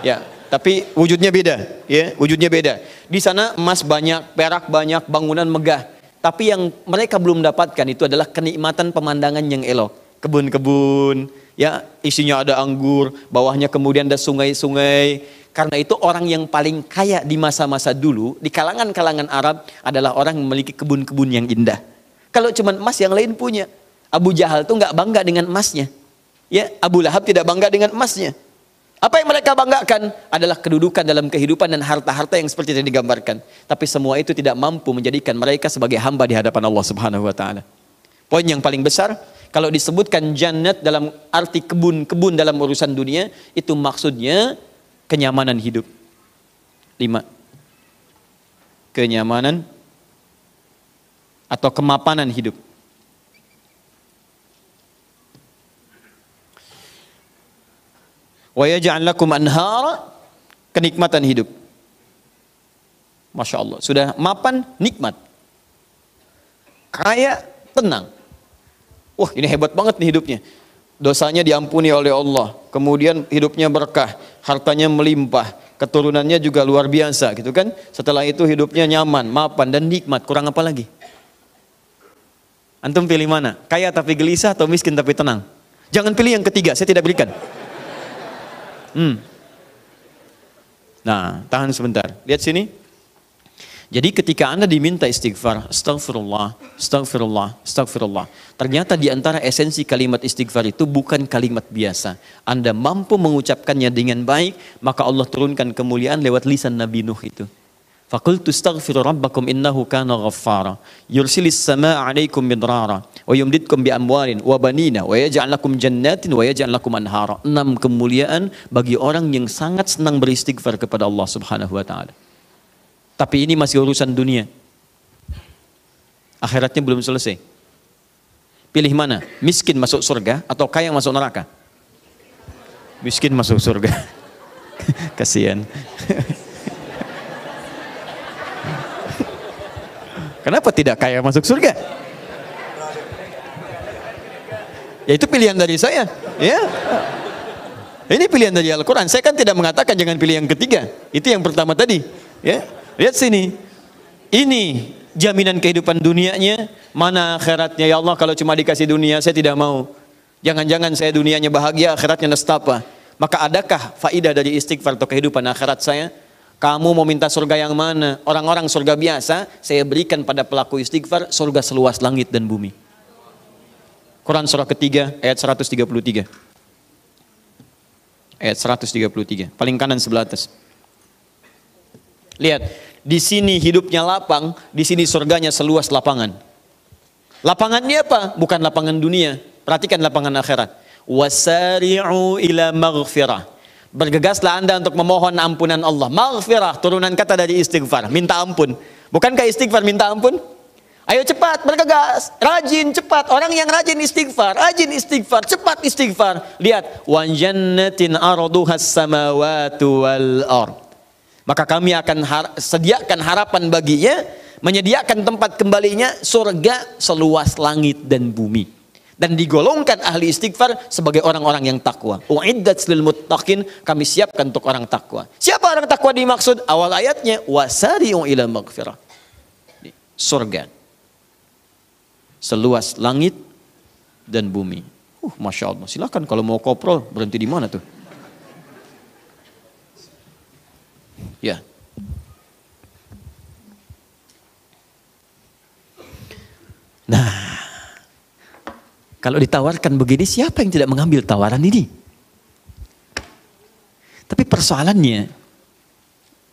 Ya, tapi wujudnya beda, ya, wujudnya beda. Di sana emas banyak, perak banyak, bangunan megah. Tapi yang mereka belum dapatkan itu adalah kenikmatan pemandangan yang elok. Kebun-kebun, ya, isinya ada anggur, bawahnya kemudian ada sungai-sungai. Karena itu orang yang paling kaya di masa-masa dulu, di kalangan-kalangan Arab adalah orang yang memiliki kebun-kebun yang indah. Kalau cuma emas yang lain punya. Abu Jahal tuh nggak bangga dengan emasnya. Ya, Abu Lahab tidak bangga dengan emasnya. Apa yang mereka banggakan adalah kedudukan dalam kehidupan dan harta-harta yang seperti yang digambarkan. Tapi semua itu tidak mampu menjadikan mereka sebagai hamba di hadapan Allah Subhanahu wa taala. Poin yang paling besar, kalau disebutkan jannat dalam arti kebun-kebun dalam urusan dunia, itu maksudnya kenyamanan hidup. 5. kenyamanan atau kemapanan hidup. Wa yaj'al lakum anhara, kenikmatan hidup. Masya Allah, sudah mapan, nikmat. Kaya, tenang. Wah, ini hebat banget nih hidupnya. Dosanya diampuni oleh Allah, kemudian hidupnya berkah, hartanya melimpah, keturunannya juga luar biasa gitu kan. Setelah itu hidupnya nyaman, mapan dan nikmat. Kurang apa lagi? Antum pilih mana? Kaya tapi gelisah atau miskin tapi tenang? Jangan pilih yang ketiga, saya tidak berikan. Nah, tahan sebentar. Lihat sini. Jadi ketika Anda diminta istighfar, astagfirullah, astagfirullah, astagfirullah. Ternyata di antara esensi kalimat istighfar itu bukan kalimat biasa. Anda mampu mengucapkannya dengan baik, maka Allah turunkan kemuliaan lewat lisan Nabi Nuh itu. Faqultu astaghfiru rabbakum innahu kana ghaffara yursilis samaa 'alaikum midrara wa yumdidkum bi amwalin wa banina wa yaj'al lakum jannatin wa yaj'al lakum anhara. 6 kemuliaan bagi orang yang sangat senang beristighfar kepada Allah Subhanahu wa taala. Tapi ini masih urusan dunia. Akhiratnya belum selesai. Pilih mana? Miskin masuk surga atau kaya masuk neraka? Miskin masuk surga. Kasihan. Kenapa tidak kaya masuk surga? Ya itu pilihan dari saya. Ya. Ini pilihan dari Al-Quran. Saya kan tidak mengatakan jangan pilih yang ketiga. Itu yang pertama tadi. Ya. Lihat sini. Ini jaminan kehidupan dunianya. Mana akhiratnya? Ya Allah, kalau cuma dikasih dunia saya tidak mau. Jangan-jangan saya dunianya bahagia, akhiratnya nestapa. Maka adakah faidah dari istighfar atau kehidupan akhirat saya? Kamu mau minta surga yang mana? Orang-orang surga biasa, saya berikan pada pelaku istighfar surga seluas langit dan bumi. Quran surah ketiga ayat 133. Ayat 133, paling kanan sebelah atas. Lihat, di sini hidupnya lapang, di sini surganya seluas lapangan. Lapangannya apa? Bukan lapangan dunia. Perhatikan lapangan akhirat. Wasari'u ila maghfirah. Bergegaslah Anda untuk memohon ampunan Allah. Maghfirah, turunan kata dari istighfar, minta ampun. Bukankah istighfar minta ampun? Ayo cepat, bergegas, rajin, cepat. Orang yang rajin istighfar, cepat istighfar. Lihat, wa jannatin arduhas samawati wal ard. Maka kami akan sediakan harapan baginya, menyediakan tempat kembalinya surga seluas langit dan bumi. Dan digolongkan ahli istighfar sebagai orang-orang yang takwa. Uiddat lil muttaqin, kami siapkan untuk orang takwa. Siapa orang takwa dimaksud? Awal ayatnya wasari'u ila maghfirah. Surga seluas langit dan bumi. Masya Allah. Silakan kalau mau koprol, berhenti di mana tuh? Ya. Nah, kalau ditawarkan begini, siapa yang tidak mengambil tawaran ini? Tapi persoalannya,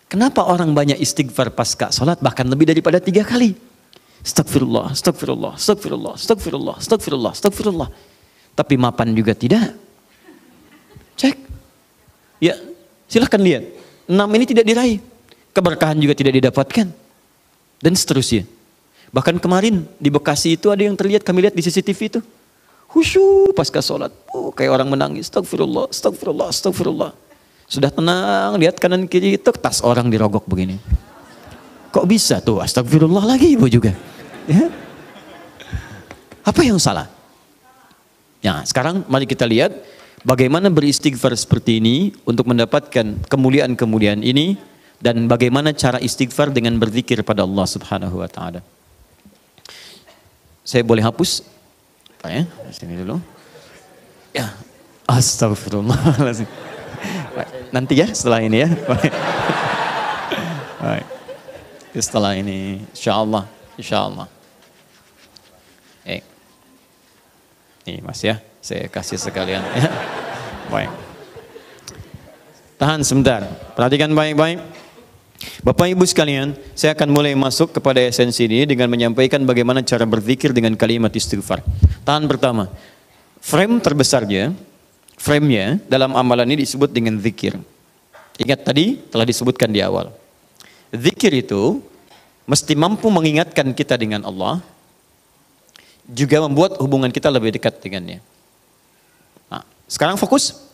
kenapa orang banyak istighfar pasca sholat bahkan lebih daripada 3 kali? Astagfirullah, astagfirullah, astagfirullah, astagfirullah, astagfirullah, astagfirullah. Tapi mapan juga tidak. Cek. Ya, silahkan lihat. 6 ini tidak diraih. Keberkahan juga tidak didapatkan. Dan seterusnya. Bahkan kemarin di Bekasi itu ada yang terlihat, kami lihat di CCTV itu. Khusyuk pasca sholat. Kayak orang menangis. Astagfirullah, astagfirullah, astagfirullah. Sudah tenang, lihat kanan kiri itu tas orang dirogok begini. Kok bisa tuh? Astagfirullah lagi ibu juga. Ya? Apa yang salah? Ya, sekarang mari kita lihat bagaimana beristighfar seperti ini untuk mendapatkan kemuliaan-kemuliaan ini, dan bagaimana cara istighfar dengan berzikir pada Allah Subhanahu wa taala. Saya boleh hapus? Ya, sini dulu. Ya, astagfirullahaladzim. Nanti ya setelah ini ya. Baik. Setelah ini, insyaallah, insyaallah. Nih Mas ya, saya kasih sekalian. Ya. Baik. Tahan sebentar, perhatikan baik-baik. Bapak Ibu sekalian, saya akan mulai masuk kepada esensi ini dengan menyampaikan bagaimana cara berzikir dengan kalimat istighfar. Tahan pertama, frame terbesarnya, frame-nya dalam amalan ini disebut dengan zikir. Ingat tadi telah disebutkan di awal. Zikir itu mesti mampu mengingatkan kita dengan Allah, juga membuat hubungan kita lebih dekat dengannya. Nah, sekarang fokus.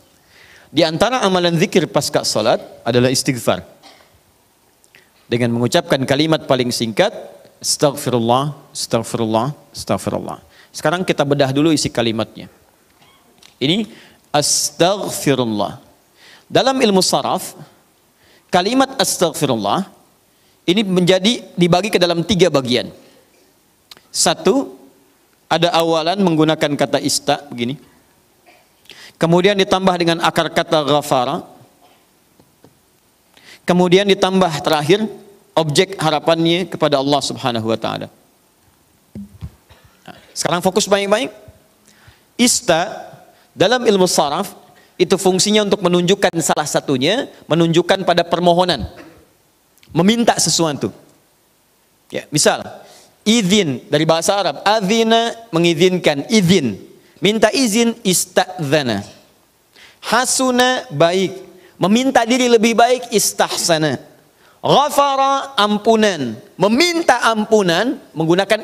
Di antara amalan zikir pasca salat adalah istighfar. Dengan mengucapkan kalimat paling singkat, Astaghfirullah, Astaghfirullah, Astaghfirullah. Sekarang kita bedah dulu isi kalimatnya. Ini Astaghfirullah. Dalam ilmu saraf, kalimat Astaghfirullah ini dibagi ke dalam 3 bagian. Satu, ada awalan menggunakan kata ista begini. Kemudian ditambah dengan akar kata ghafara. Kemudian ditambah terakhir objek harapannya kepada Allah Subhanahu wa taala. Sekarang fokus baik-baik. Ista dalam ilmu saraf itu fungsinya untuk menunjukkan salah satunya, menunjukkan pada permohonan, meminta sesuatu. Ya, misal izin dari bahasa Arab, adzina mengizinkan, izin. Minta izin, istadzana. Hasuna baik, meminta diri lebih baik, istahsana. Ghafara ampunan, meminta ampunan menggunakan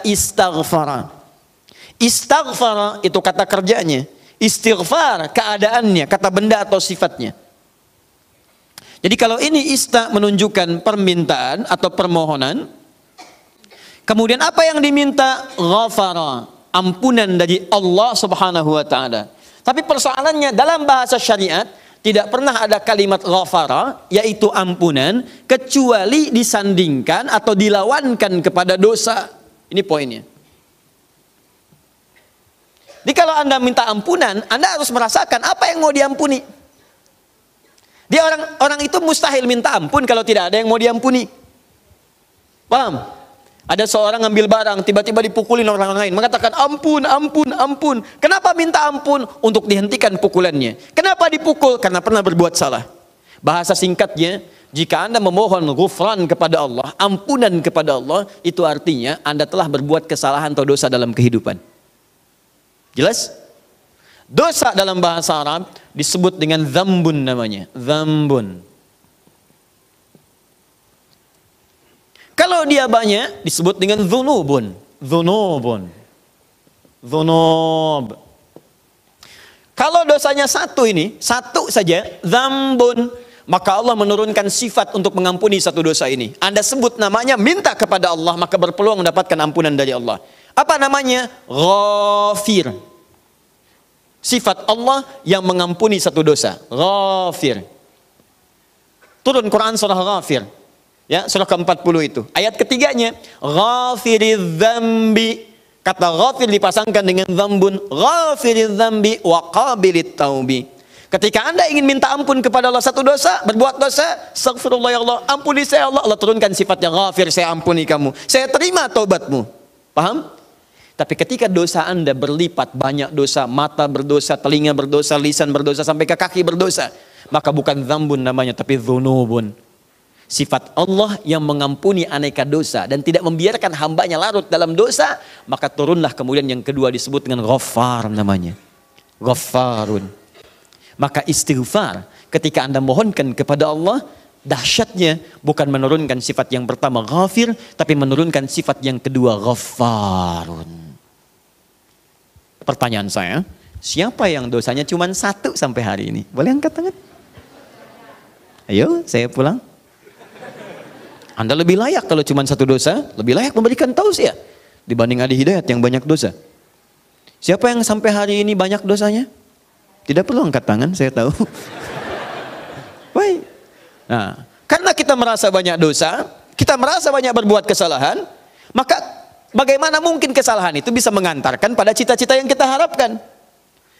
istaghfara. Istaghfara itu kata kerjanya, istighfar keadaannya, kata benda atau sifatnya. Jadi kalau ini menunjukkan permintaan atau permohonan, kemudian apa yang diminta? Ghafara, ampunan dari Allah Subhanahu wa taala. Tapi persoalannya dalam bahasa syariat tidak pernah ada kalimat ghafara, yaitu ampunan, kecuali disandingkan atau dilawankan kepada dosa. Ini poinnya. Jadi kalau Anda minta ampunan, Anda harus merasakan apa yang mau diampuni. Dia orang itu mustahil minta ampun kalau tidak ada yang mau diampuni. Paham? Ada seorang ngambil barang, tiba-tiba dipukulin orang lain, mengatakan ampun, ampun, ampun. Kenapa minta ampun? Untuk dihentikan pukulannya. Kenapa dipukul? Karena pernah berbuat salah. Bahasa singkatnya, jika Anda memohon ghufran kepada Allah, ampunan kepada Allah, itu artinya Anda telah berbuat kesalahan atau dosa dalam kehidupan. Jelas? Dosa dalam bahasa Arab disebut dengan dzambun namanya. Dzambun. Kalau dia banyak disebut dengan dzunubun. Dzunubun. Dzunub. Kalau dosanya satu saja, dzambun, maka Allah menurunkan sifat untuk mengampuni satu dosa ini. Anda sebut namanya, minta kepada Allah, maka berpeluang mendapatkan ampunan dari Allah. Apa namanya? Ghafir. Sifat Allah yang mengampuni satu dosa. Ghafir. Turun Quran surah Ghafir. Ya, surah ke-40 itu. Ayat ketiganya, Ghafiridz dzambi. Kata ghafir dipasangkan dengan dzambun. Ghafiridz dzambi wa qabilit taubi. Ketika Anda ingin minta ampun kepada Allah satu dosa, berbuat dosa, astaghfirullah ya Allah, ampuni saya Allah. Allah turunkan sifatnya ghafir, saya ampuni kamu. Saya terima taubatmu. Paham? Tapi ketika dosa Anda berlipat, banyak dosa, mata berdosa, telinga berdosa, lisan berdosa, sampai ke kaki berdosa, maka bukan dzambun namanya, tapi dzunubun. Sifat Allah yang mengampuni aneka dosa dan tidak membiarkan hambanya larut dalam dosa, maka turunlah kemudian yang kedua disebut dengan Ghaffar namanya. Ghaffarun. Maka istighfar ketika Anda mohonkan kepada Allah, dahsyatnya bukan menurunkan sifat yang pertama ghafir, tapi menurunkan sifat yang kedua Ghaffarun. Pertanyaan saya, siapa yang dosanya cuma satu sampai hari ini? Boleh angkat tangan? Ayo, saya pulang. Anda lebih layak kalau cuma satu dosa, lebih layak memberikan tausiah dibanding Adi Hidayat yang banyak dosa. Siapa yang sampai hari ini banyak dosanya? Tidak perlu angkat tangan, saya tahu. Baik. Nah, karena kita merasa banyak dosa, kita merasa banyak berbuat kesalahan, maka bagaimana mungkin kesalahan itu bisa mengantarkan pada cita-cita yang kita harapkan?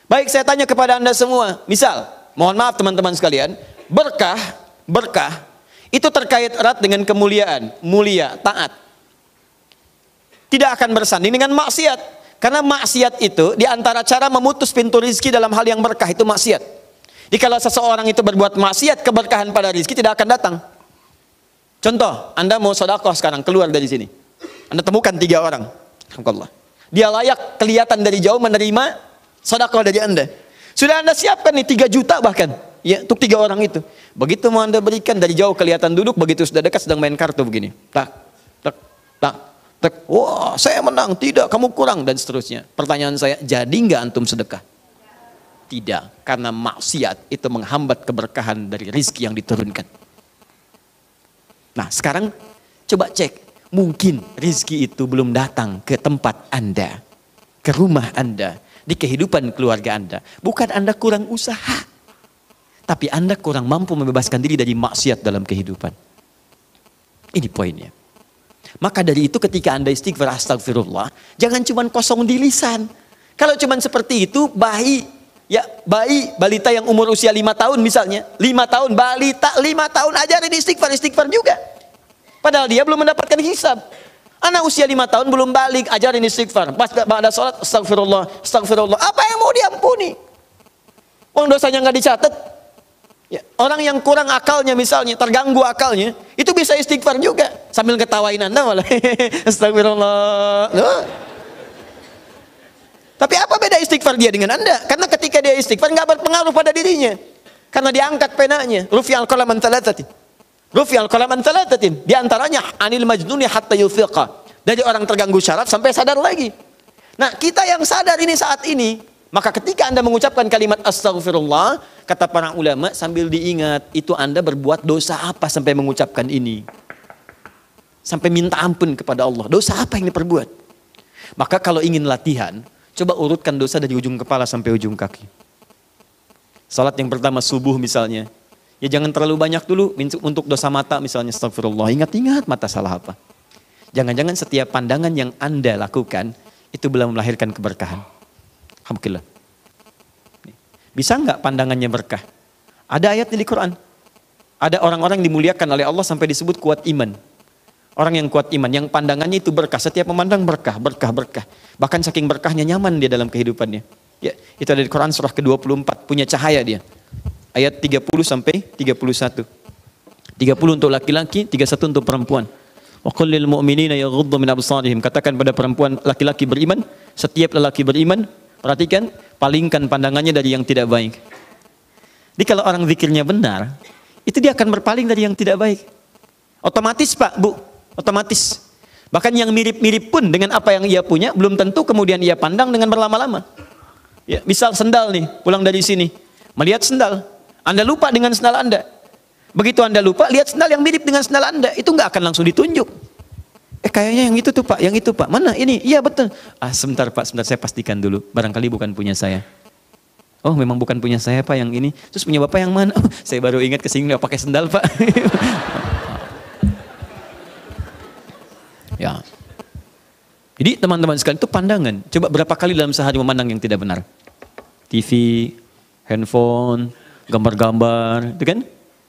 Baik, saya tanya kepada Anda semua. Misal, mohon maaf teman-teman sekalian, berkah itu terkait erat dengan kemuliaan, mulia, taat. Tidak akan bersanding dengan maksiat. Karena maksiat itu diantara cara memutus pintu rizki dalam hal yang berkah itu maksiat. Jadi kalau seseorang itu berbuat maksiat, keberkahan pada rizki tidak akan datang. Contoh, Anda mau sedekah sekarang, keluar dari sini. Anda temukan 3 orang. Alhamdulillah. Dia layak kelihatan dari jauh menerima sedekah dari Anda. Sudah Anda siapkan nih 3 juta bahkan. Ya, untuk 3 orang itu. Begitu mau Anda berikan, dari jauh kelihatan duduk, begitu sudah dekat sedang main kartu begini. Tak. Wah, saya menang, tidak, kamu kurang, dan seterusnya. Pertanyaan saya, jadi nggak antum sedekah? Tidak, karena maksiat itu menghambat keberkahan dari rizki yang diturunkan. Nah, sekarang coba cek, mungkin rizki itu belum datang ke tempat Anda, ke rumah Anda, di kehidupan keluarga Anda. Bukan Anda kurang usaha, tapi Anda kurang mampu membebaskan diri dari maksiat dalam kehidupan. Ini poinnya. Maka dari itu ketika Anda istighfar astagfirullah, jangan cuma kosong di lisan. Kalau cuma seperti itu, balita yang umur usia 5 tahun misalnya, 5 tahun, balita 5 tahun ajarin istighfar juga. Padahal dia belum mendapatkan hisab. Anak usia 5 tahun belum balik, ajarin istighfar. Pas ada sholat, astagfirullah. Apa yang mau diampuni? Uang dosanya nggak dicatat. Ya, orang yang kurang akalnya misalnya, terganggu akalnya, itu bisa istighfar juga. Sambil ketawain Anda malah, astagfirullah. Loh. Tapi apa beda istighfar dia dengan Anda? Karena ketika dia istighfar nggak berpengaruh pada dirinya. Karena diangkat penanya. Rufi'al qalam an thalathatin. Rufi'al qalam an thalathatin. Di antaranya anil majnuni hatta yufiqa. Dari orang terganggu syaraf sampai sadar lagi. Nah, kita yang sadar ini saat ini, maka ketika Anda mengucapkan kalimat astagfirullah, kata para ulama sambil diingat, itu Anda berbuat dosa apa sampai mengucapkan ini? Sampai minta ampun kepada Allah. Dosa apa yang diperbuat? Maka kalau ingin latihan, coba urutkan dosa dari ujung kepala sampai ujung kaki. Salat yang pertama subuh misalnya. Ya jangan terlalu banyak dulu untuk dosa mata misalnya astagfirullah. Ingat-ingat mata salah apa. Jangan-jangan setiap pandangan yang Anda lakukan itu belum melahirkan keberkahan. Alhamdulillah. Bisa nggak pandangannya berkah? Ada ayatnya di Quran. Ada orang-orang yang dimuliakan oleh Allah sampai disebut kuat iman. Orang yang kuat iman, yang pandangannya itu berkah. Setiap memandang berkah. Bahkan saking berkahnya nyaman dia dalam kehidupannya. Ya, itu ada di Quran surah ke-24. Punya cahaya dia. Ayat 30 sampai 31. 30 untuk laki-laki, 31 untuk perempuan. Wa qul lil mu'minina yaghuddu min absarihim. Katakan pada perempuan laki-laki beriman, setiap lelaki beriman, perhatikan, palingkan pandangannya dari yang tidak baik. Jadi kalau orang zikirnya benar, itu dia akan berpaling dari yang tidak baik. Otomatis Pak, Bu, otomatis. Bahkan yang mirip-mirip pun dengan apa yang ia punya, belum tentu kemudian ia pandang dengan berlama-lama. Ya, misal sendal nih, pulang dari sini, melihat sendal, Anda lupa dengan sendal Anda. Begitu Anda lupa, lihat sendal yang mirip dengan sendal Anda, itu nggak akan langsung ditunjuk. Kayaknya yang itu tuh Pak, yang itu Pak, mana ini? Iya betul. Sebentar Pak, sebentar saya pastikan dulu, barangkali bukan punya saya. Oh memang bukan punya saya Pak yang ini, terus punya Bapak yang mana? Oh, saya baru ingat kesini nggak pakai sendal Pak. Ya. Jadi teman-teman sekalian itu pandangan. Coba berapa kali dalam sehari memandang yang tidak benar? TV, handphone, gambar-gambar, itu kan?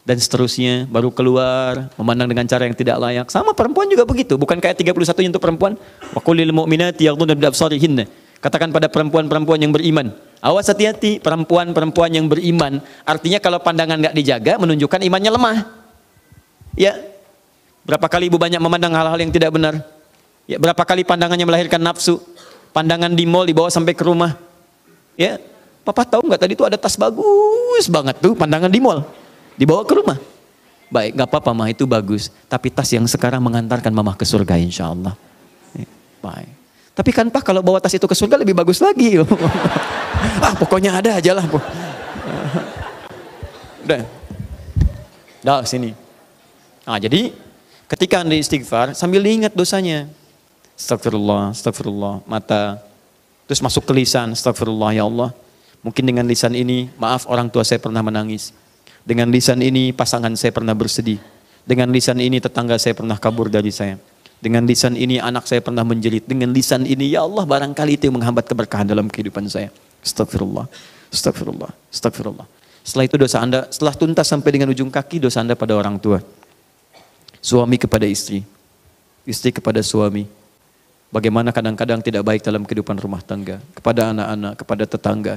Dan seterusnya, baru keluar, memandang dengan cara yang tidak layak. Sama perempuan juga begitu. Bukan kayak 31 untuk perempuan. Wa qul lil mu'minati yaghdudna min absarihinna. Katakan pada perempuan-perempuan yang beriman. Awas hati-hati, perempuan-perempuan yang beriman. Artinya kalau pandangan nggak dijaga, menunjukkan imannya lemah. Ya. Berapa kali ibu banyak memandang hal-hal yang tidak benar? Ya, berapa kali pandangannya melahirkan nafsu? Pandangan di mall dibawa sampai ke rumah. Ya, Papa tahu nggak tadi tuh ada tas bagus banget tuh, pandangan di mall, dibawa ke rumah. Baik, nggak apa-apa mah, itu bagus. Tapi tas yang sekarang mengantarkan mama ke surga insya Allah. Ya, baik. Tapi kan Pak kalau bawa tas itu ke surga lebih bagus lagi. Pokoknya ada aja lah. Udah sini. Nah jadi ketika Anda istighfar, sambil diingat dosanya. Astagfirullah, astagfirullah, mata. Terus masuk ke lisan, astagfirullah ya Allah. Mungkin dengan lisan ini, maaf orang tua saya pernah menangis. Dengan lisan ini, pasangan saya pernah bersedih. Dengan lisan ini, tetangga saya pernah kabur dari saya. Dengan lisan ini, anak saya pernah menjerit. Dengan lisan ini, ya Allah barangkali itu yang menghambat keberkahan dalam kehidupan saya. Astagfirullah, astagfirullah, astagfirullah. Setelah itu dosa Anda, setelah tuntas sampai dengan ujung kaki, dosa Anda pada orang tua. Suami kepada istri, istri kepada suami. Bagaimana kadang-kadang tidak baik dalam kehidupan rumah tangga, kepada anak-anak, kepada tetangga.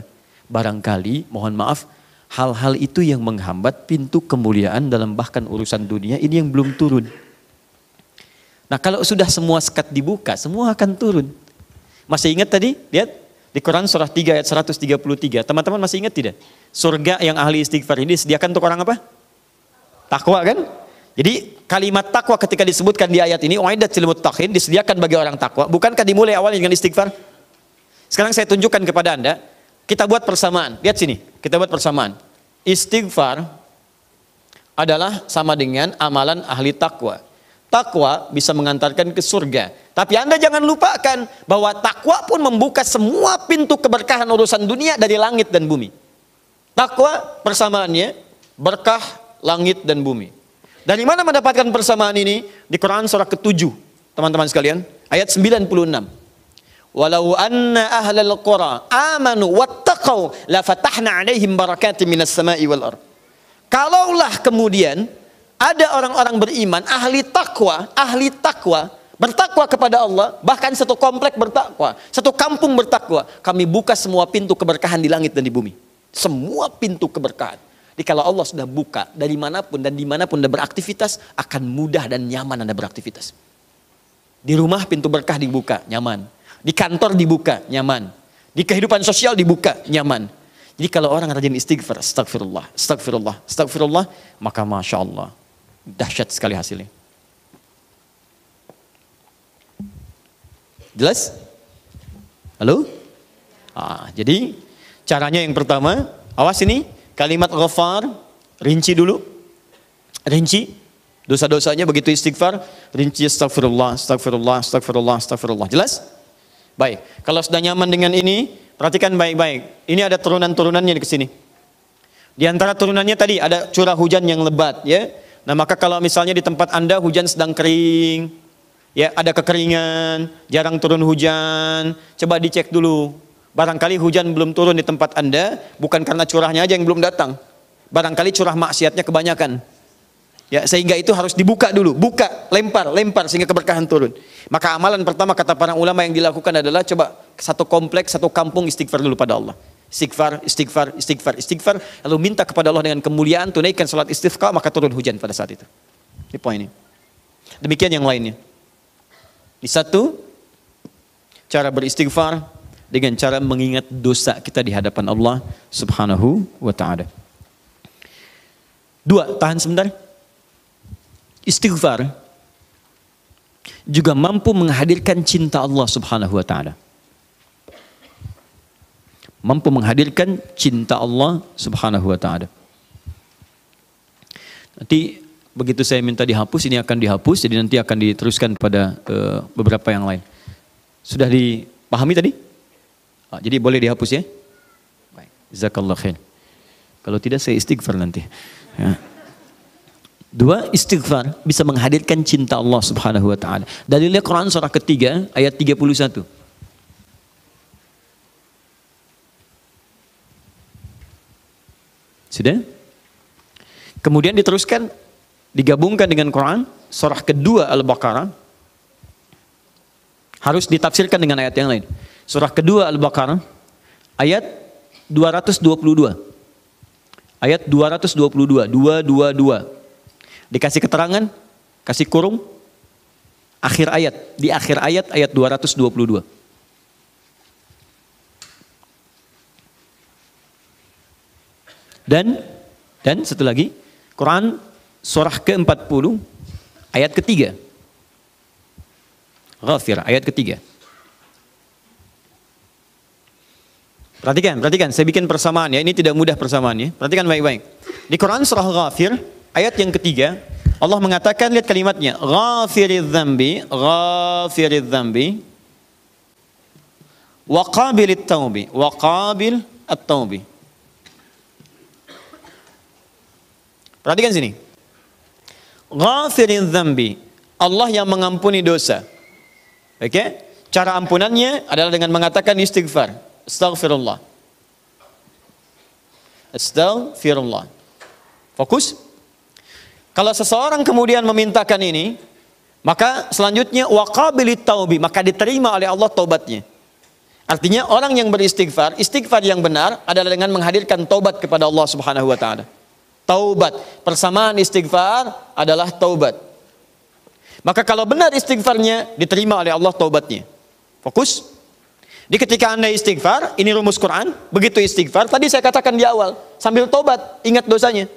Barangkali, mohon maaf, hal-hal itu yang menghambat pintu kemuliaan dalam bahkan urusan dunia ini yang belum turun. Nah kalau sudah semua sekat dibuka, semua akan turun. Masih ingat tadi? Lihat di Quran surah 3 ayat 133. Teman-teman masih ingat tidak? Surga yang ahli istighfar ini disediakan untuk orang apa? Takwa kan? Jadi kalimat takwa ketika disebutkan di ayat ini, uiddat lil muttaqin, disediakan bagi orang takwa. Bukankah dimulai awalnya dengan istighfar? Sekarang saya tunjukkan kepada Anda, kita buat persamaan. Lihat sini, kita buat persamaan. Istighfar adalah sama dengan amalan ahli takwa. Takwa bisa mengantarkan ke surga. Tapi Anda jangan lupakan bahwa takwa pun membuka semua pintu keberkahan urusan dunia dari langit dan bumi. Takwa persamaannya berkah langit dan bumi. Dari mana mendapatkan persamaan ini? Di Quran surah ke-7, teman-teman sekalian, ayat 96. Walau anna ahlal qura amanu wattaqau la fatahna alaihim barakatin minas sama'i wal ardh. Kalaulah kemudian ada orang-orang beriman, ahli takwa, bertakwa kepada Allah, bahkan satu komplek bertakwa, satu kampung bertakwa, kami buka semua pintu keberkahan di langit dan di bumi. Semua pintu keberkahan. Jadi kalau Allah sudah buka dari manapun dan dimanapun Anda beraktivitas, akan mudah dan nyaman Anda beraktivitas. Di rumah pintu berkah dibuka, nyaman. Di kantor dibuka, nyaman. Di kehidupan sosial dibuka, nyaman. Jadi kalau orang rajin istighfar, astagfirullah, astagfirullah, astagfirullah, maka Masya Allah, dahsyat sekali hasilnya. Jelas? Halo? Jadi caranya yang pertama, awas ini, kalimat ghafar, rinci dulu. Rinci dosa-dosanya, begitu istighfar, rinci astagfirullah, astagfirullah, astagfirullah, astagfirullah. Jelas? Baik, kalau sudah nyaman dengan ini, perhatikan baik-baik. Ini ada turunan-turunannya di sini. Di antara turunannya tadi ada curah hujan yang lebat, ya. Nah, maka kalau misalnya di tempat Anda hujan sedang kering, ya, ada kekeringan, jarang turun hujan, coba dicek dulu. Barangkali hujan belum turun di tempat Anda, bukan karena curahnya aja yang belum datang. Barangkali curah maksiatnya kebanyakan. Ya, sehingga itu harus dibuka dulu, buka, lempar sehingga keberkahan turun. Maka amalan pertama kata para ulama yang dilakukan adalah coba satu kompleks, satu kampung istighfar dulu pada Allah. Istighfar, istighfar, istighfar, istighfar, lalu minta kepada Allah dengan kemuliaan, tunaikan salat istisqa, maka turun hujan pada saat itu. Ini poin ini. Demikian yang lainnya. Di satu, cara beristighfar dengan cara mengingat dosa kita di hadapan Allah Subhanahu wa ta'ala. Dua, tahan sebentar. Istighfar juga mampu menghadirkan cinta Allah Subhanahu wa ta'ala. Mampu menghadirkan cinta Allah Subhanahu wa ta'ala. Nanti begitu saya minta dihapus, ini akan dihapus, jadi nanti akan diteruskan pada beberapa yang lain. Sudah dipahami tadi? Jadi boleh dihapus ya? Baik. Jazakallah khair. Kalau tidak saya istighfar nanti. Ya. Dua, istighfar bisa menghadirkan cinta Allah Subhanahu wa ta'ala. Dalilnya Quran surah ketiga ayat 31. Sudah? Kemudian diteruskan, digabungkan dengan Quran surah kedua Al-Baqarah. Harus ditafsirkan dengan ayat yang lain. Surah kedua Al-Baqarah ayat 222. Ayat 222, 222. Dikasih keterangan, kasih kurung, akhir ayat, di akhir ayat, ayat 222. Dan satu lagi, Quran surah ke-40, ayat ketiga. Ghafir, ayat ketiga. Perhatikan, saya bikin persamaan ya, ini tidak mudah persamaannya. Perhatikan baik-baik. Di Quran surah Ghafir, ayat yang ketiga, Allah mengatakan, lihat kalimatnya, ghafiriz dzambi, wa qabilit taubi, wa qabil at-taubi. Perhatikan sini. Ghafiriz dzambi, Allah yang mengampuni dosa. Oke? Cara ampunannya adalah dengan mengatakan istighfar. Astaghfirullah. Astaghfirullah. Fokus. Kalau seseorang kemudian memintakan ini, maka selanjutnya waqabilit taubi, maka diterima oleh Allah taubatnya. Artinya orang yang beristighfar, istighfar yang benar adalah dengan menghadirkan taubat kepada Allah Subhanahu wa ta'ala. Taubat, persamaan istighfar adalah taubat. Maka kalau benar istighfarnya, diterima oleh Allah taubatnya. Fokus. Di ketika Anda istighfar, ini rumus Quran, begitu istighfar, tadi saya katakan di awal, sambil taubat, ingat dosanya.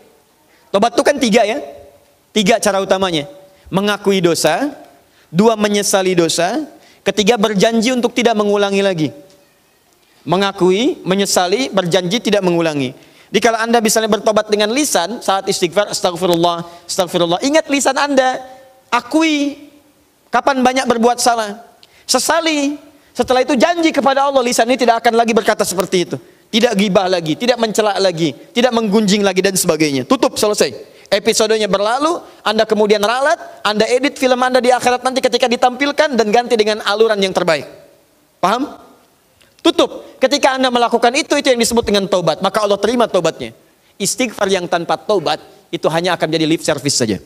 Taubat itu kan tiga ya. 3 cara utamanya. Mengakui dosa, 2 menyesali dosa, ketiga berjanji untuk tidak mengulangi lagi. Mengakui, menyesali, berjanji tidak mengulangi. Jadi kalau Anda misalnya bertobat dengan lisan saat istighfar, astagfirullah, astagfirullah, ingat lisan Anda, akui kapan banyak berbuat salah, sesali, setelah itu janji kepada Allah, lisan ini tidak akan lagi berkata seperti itu, tidak gibah lagi, tidak mencela lagi, tidak menggunjing lagi dan sebagainya. Tutup, selesai. Episodenya berlalu, Anda kemudian ralat, Anda edit film Anda di akhirat nanti ketika ditampilkan dan ganti dengan aluran yang terbaik. Paham? Tutup. Ketika Anda melakukan itu yang disebut dengan taubat, maka Allah terima taubatnya. Istighfar yang tanpa taubat itu hanya akan jadi lip service saja.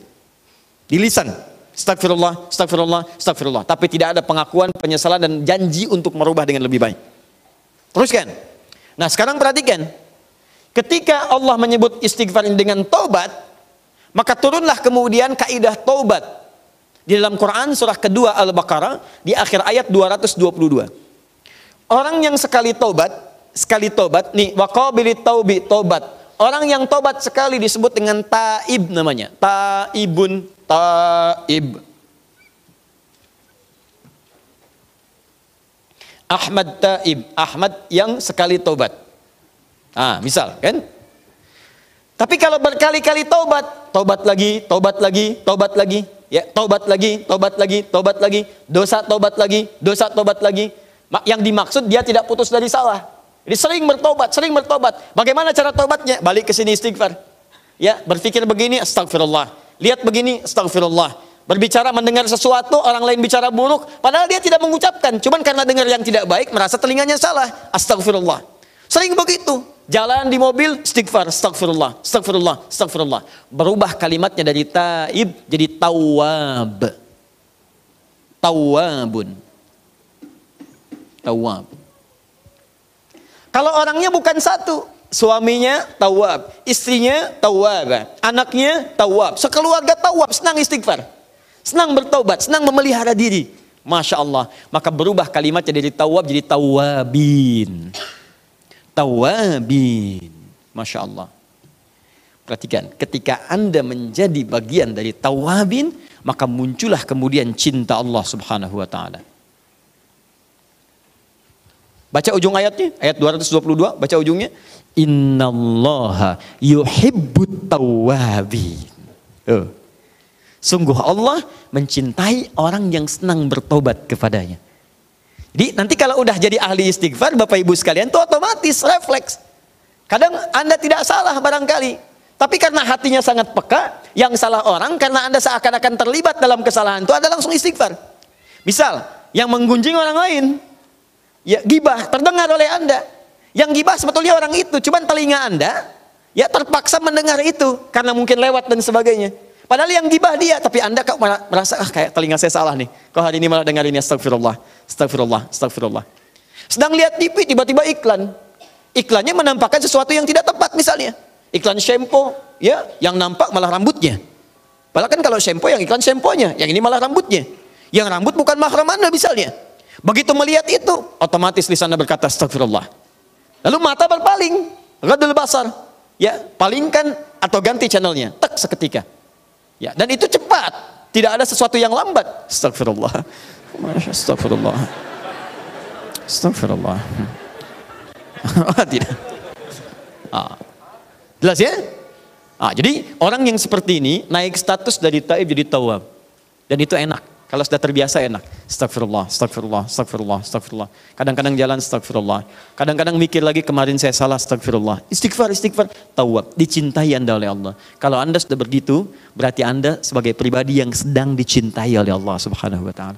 Di lisan, astagfirullah, astagfirullah, astagfirullah, tapi tidak ada pengakuan, penyesalan dan janji untuk merubah dengan lebih baik. Teruskan. Nah, sekarang perhatikan. Ketika Allah menyebut istighfar ini dengan taubat, maka turunlah kemudian kaidah taubat di dalam Quran surah kedua Al-Baqarah di akhir ayat 222. Orang yang sekali taubat, nih, waqabilit taubi, taubat. Orang yang taubat sekali disebut dengan taib namanya. Taibun, taib. Ahmad taib, Ahmad yang sekali taubat. Misal kan? Tapi kalau berkali-kali taubat, taubat lagi, taubat lagi, taubat lagi, ya, taubat lagi, taubat lagi, taubat lagi, dosa taubat lagi, dosa taubat lagi. Yang dimaksud dia tidak putus dari salah. Jadi sering bertobat, sering bertobat. Bagaimana cara taubatnya? Balik ke sini istighfar. Ya, berpikir begini, astagfirullah. Lihat begini, astagfirullah. Berbicara mendengar sesuatu, orang lain bicara buruk, padahal dia tidak mengucapkan. Cuman karena dengar yang tidak baik, merasa telinganya salah. Astagfirullah. Sering begitu. Jalan di mobil, istighfar, astagfirullah, astagfirullah, astagfirullah. Berubah kalimatnya dari taib jadi tawwab. Tawwabun. Tawwab. Kalau orangnya bukan satu, suaminya tawwab, istrinya tawwab, anaknya tawwab, sekeluarga tawwab, senang istighfar, senang bertaubat, senang memelihara diri. Masya Allah. Maka berubah kalimatnya dari tawwab jadi tawwabin. Tawabin, Masya Allah. Perhatikan, ketika Anda menjadi bagian dari tawabin, maka muncullah kemudian cinta Allah Subhanahu wa Ta'ala. Baca ujung ayatnya, ayat 222, baca ujungnya. Innallaha yuhibbut tawabin. Sungguh Allah mencintai orang yang senang bertobat kepadanya. Jadi nanti kalau udah jadi ahli istighfar, Bapak Ibu sekalian, itu otomatis refleks. Kadang Anda tidak salah barangkali, tapi karena hatinya sangat peka, yang salah orang karena Anda seakan-akan terlibat dalam kesalahan itu, Anda langsung istighfar. Misal, yang menggunjing orang lain, ya gibah terdengar oleh Anda. Yang gibah sebetulnya orang itu, cuman telinga Anda ya terpaksa mendengar itu karena mungkin lewat dan sebagainya. Padahal yang gibah dia, tapi Anda kok merasa kayak telinga saya salah nih. Kok hari ini malah dengar ini, astagfirullah, astagfirullah, astagfirullah. Sedang lihat TV, tiba-tiba iklan. Iklannya menampakkan sesuatu yang tidak tepat misalnya. Iklan shampoo, ya, yang nampak malah rambutnya. Padahal kan kalau shampoo yang iklan shampoo-nya, yang ini malah rambutnya. Yang rambut bukan mahram Anda misalnya. Begitu melihat itu, otomatis lisan Anda berkata astagfirullah. Lalu mata berpaling, ghadul basar. Ya, palingkan atau ganti channelnya, tek seketika. Ya, dan itu cepat, tidak ada sesuatu yang lambat. Astagfirullah, astagfirullah, astagfirullah. Tidak. Jelas ya? Jadi orang yang seperti ini naik status dari taib jadi tawab, dan itu enak. Kalau sudah terbiasa enak. Astagfirullah, astagfirullah, astagfirullah, astagfirullah. Kadang-kadang jalan astagfirullah. Kadang-kadang mikir lagi kemarin saya salah, astagfirullah. Istighfar, istighfar. Tawab, dicintai Anda oleh Allah. Kalau Anda sudah begitu, berarti Anda sebagai pribadi yang sedang dicintai oleh Allah Subhanahu wa Ta'ala.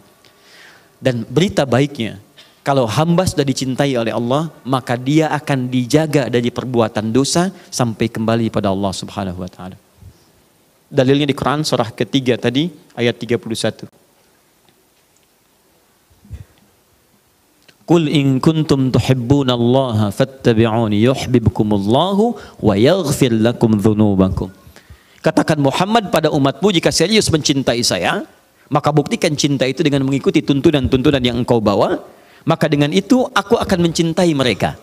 Dan berita baiknya, kalau hamba sudah dicintai oleh Allah, maka dia akan dijaga dari perbuatan dosa sampai kembali pada Allah Subhanahu wa Ta'ala. Dalilnya di Quran surah ketiga tadi, ayat 31. Qul in kuntum tuhibbunallaha fattabi'uni yuhibbukumullahu wa yaghfir lakum dzunubakum. Katakan Muhammad pada umatmu, jika serius mencintai saya, maka buktikan cinta itu dengan mengikuti tuntunan-tuntunan yang engkau bawa, maka dengan itu aku akan mencintai mereka.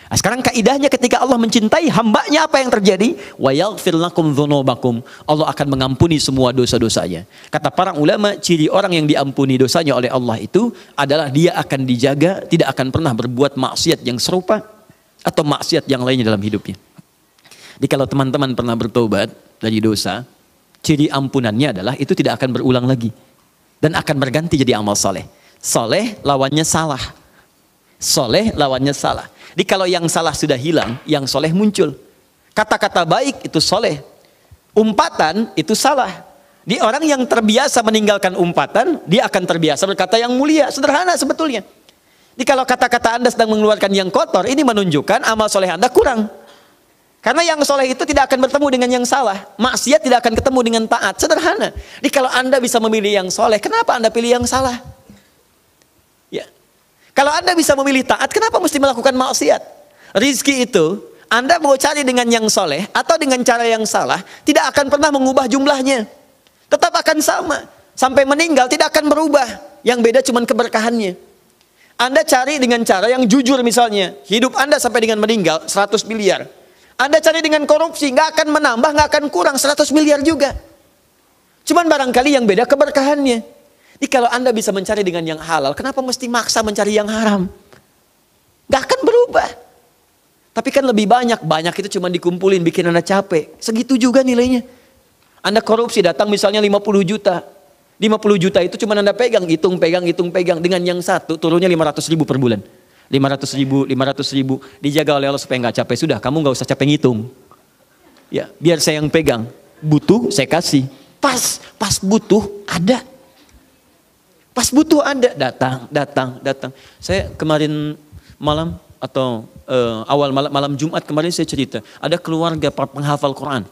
Nah, sekarang kaidahnya ketika Allah mencintai hambanya apa yang terjadi? Wa yaghfir lakum dzunubakum. Allah akan mengampuni semua dosa-dosanya. Kata para ulama, ciri orang yang diampuni dosanya oleh Allah itu adalah dia akan dijaga, tidak akan pernah berbuat maksiat yang serupa atau maksiat yang lainnya dalam hidupnya. Jadi kalau teman-teman pernah bertobat dari dosa, ciri ampunannya adalah itu tidak akan berulang lagi dan akan berganti jadi amal soleh. Soleh lawannya salah. Soleh lawannya salah. Jadi kalau yang salah sudah hilang, yang soleh muncul. Kata-kata baik itu soleh. Umpatan itu salah. Di orang yang terbiasa meninggalkan umpatan, dia akan terbiasa berkata yang mulia. Sederhana sebetulnya. Jadi kalau kata-kata Anda sedang mengeluarkan yang kotor, ini menunjukkan amal soleh Anda kurang. Karena yang soleh itu tidak akan bertemu dengan yang salah. Maksiat tidak akan ketemu dengan taat. Sederhana. Jadi kalau Anda bisa memilih yang soleh, kenapa Anda pilih yang salah? Ya. Kalau Anda bisa memilih taat, kenapa mesti melakukan maksiat? Rizki itu, Anda mau cari dengan yang soleh atau dengan cara yang salah, tidak akan pernah mengubah jumlahnya. Tetap akan sama. Sampai meninggal tidak akan berubah. Yang beda cuma keberkahannya. Anda cari dengan cara yang jujur misalnya. Hidup Anda sampai dengan meninggal 100 miliar. Anda cari dengan korupsi, nggak akan menambah, nggak akan kurang 100 miliar juga. Cuman barangkali yang beda keberkahannya. Jadi kalau Anda bisa mencari dengan yang halal, kenapa mesti maksa mencari yang haram? Gak akan berubah. Tapi kan lebih banyak itu cuma dikumpulin, bikin Anda capek. Segitu juga nilainya. Anda korupsi datang misalnya 50 juta. 50 juta itu cuma Anda pegang, hitung pegang. Dengan yang satu turunnya 500 ribu per bulan. 500 ribu. Dijaga oleh Allah supaya nggak capek. Sudah, kamu nggak usah capek ngitung. Ya, biar saya yang pegang. Butuh, saya kasih. Pas butuh, ada. Pas butuh ada, datang. Saya kemarin malam atau awal malam Jumat kemarin saya cerita, ada keluarga penghafal Quran,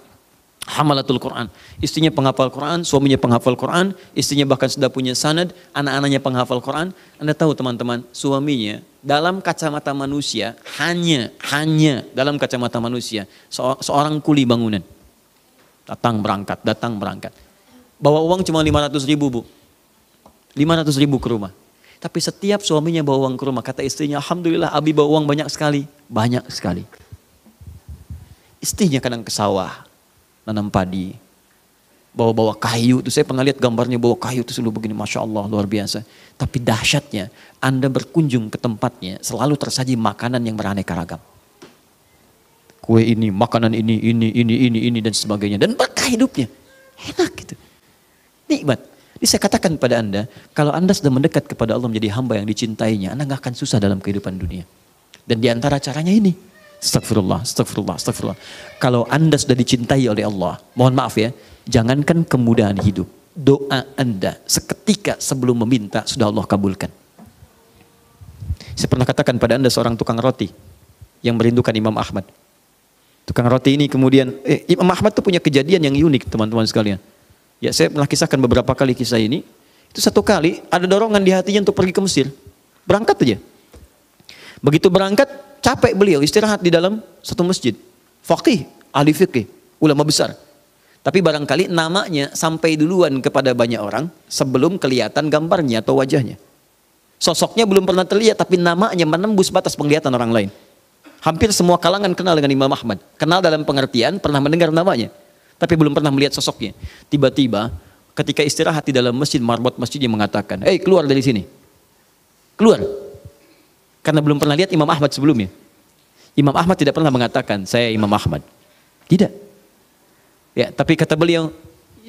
hamalatul Quran. Istrinya penghafal Quran, suaminya penghafal Quran, istrinya bahkan sudah punya sanad, anak-anaknya penghafal Quran. Anda tahu teman-teman, suaminya dalam kacamata manusia, hanya dalam kacamata manusia, seorang kuli bangunan. Datang berangkat. Bawa uang cuma 500 ribu, Bu. 500 ribu ke rumah. Tapi setiap suaminya bawa uang ke rumah, kata istrinya, alhamdulillah Abi bawa uang banyak sekali. Banyak sekali. Istrinya kadang ke sawah, nanam padi, bawa kayu. Itu saya pernah lihat gambarnya bawa kayu itu selalu begini, Masya Allah, luar biasa. Tapi dahsyatnya, Anda berkunjung ke tempatnya, selalu tersaji makanan yang beraneka ragam. Kue ini, makanan ini, dan sebagainya. Dan berkah hidupnya. Enak gitu. Nikmat. Jadi saya katakan pada Anda, kalau Anda sudah mendekat kepada Allah menjadi hamba yang dicintainya, Anda nggak akan susah dalam kehidupan dunia. Dan diantara caranya ini, astagfirullah. Kalau Anda sudah dicintai oleh Allah, mohon maaf ya, jangankan kemudahan hidup, doa Anda seketika sebelum meminta sudah Allah kabulkan. Saya pernah katakan pada Anda seorang tukang roti yang merindukan Imam Ahmad. Tukang roti ini kemudian, Imam Ahmad itu punya kejadian yang unik teman-teman sekalian. Ya, saya pernah kisahkan beberapa kali kisah ini. Itu satu kali ada dorongan di hatinya untuk pergi ke Mesir. Berangkat aja. Begitu berangkat, capek beliau istirahat di dalam satu masjid. Faqih, ahli fikih, ulama besar. Tapi barangkali namanya sampai duluan kepada banyak orang sebelum kelihatan gambarnya atau wajahnya. Sosoknya belum pernah terlihat, tapi namanya menembus batas penglihatan orang lain. Hampir semua kalangan kenal dengan Imam Ahmad. Kenal dalam pengertian, pernah mendengar namanya. Tapi belum pernah melihat sosoknya. Tiba-tiba ketika istirahat di dalam masjid, marbot masjidnya mengatakan, keluar dari sini. Keluar. Karena belum pernah lihat Imam Ahmad sebelumnya. Imam Ahmad tidak pernah mengatakan, saya Imam Ahmad. Tidak. Ya, tapi kata beliau,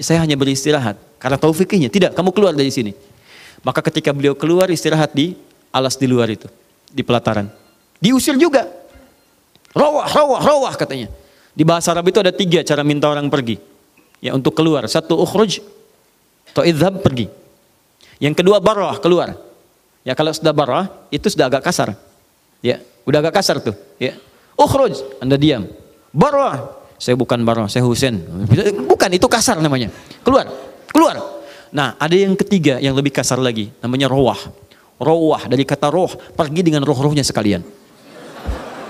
saya hanya beristirahat. Karena tahu fikihnya. Tidak, kamu keluar dari sini. Maka ketika beliau keluar istirahat di alas di luar itu. Di pelataran. Diusir juga. Rawah katanya. Di bahasa Arab itu ada 3 cara minta orang pergi. Ya, untuk keluar. 1 ukhruj atau idhab, pergi. Yang kedua barah, keluar. Ya, kalau sudah barah itu sudah agak kasar. Ya, udah agak kasar tuh. Ya. Ukhruj, Anda diam. Barah, saya bukan barah, saya Husain. Bukan, itu kasar namanya. Keluar. Nah, ada yang ketiga yang lebih kasar lagi, namanya rawah. Rawah dari kata roh, pergi dengan roh-rohnya sekalian.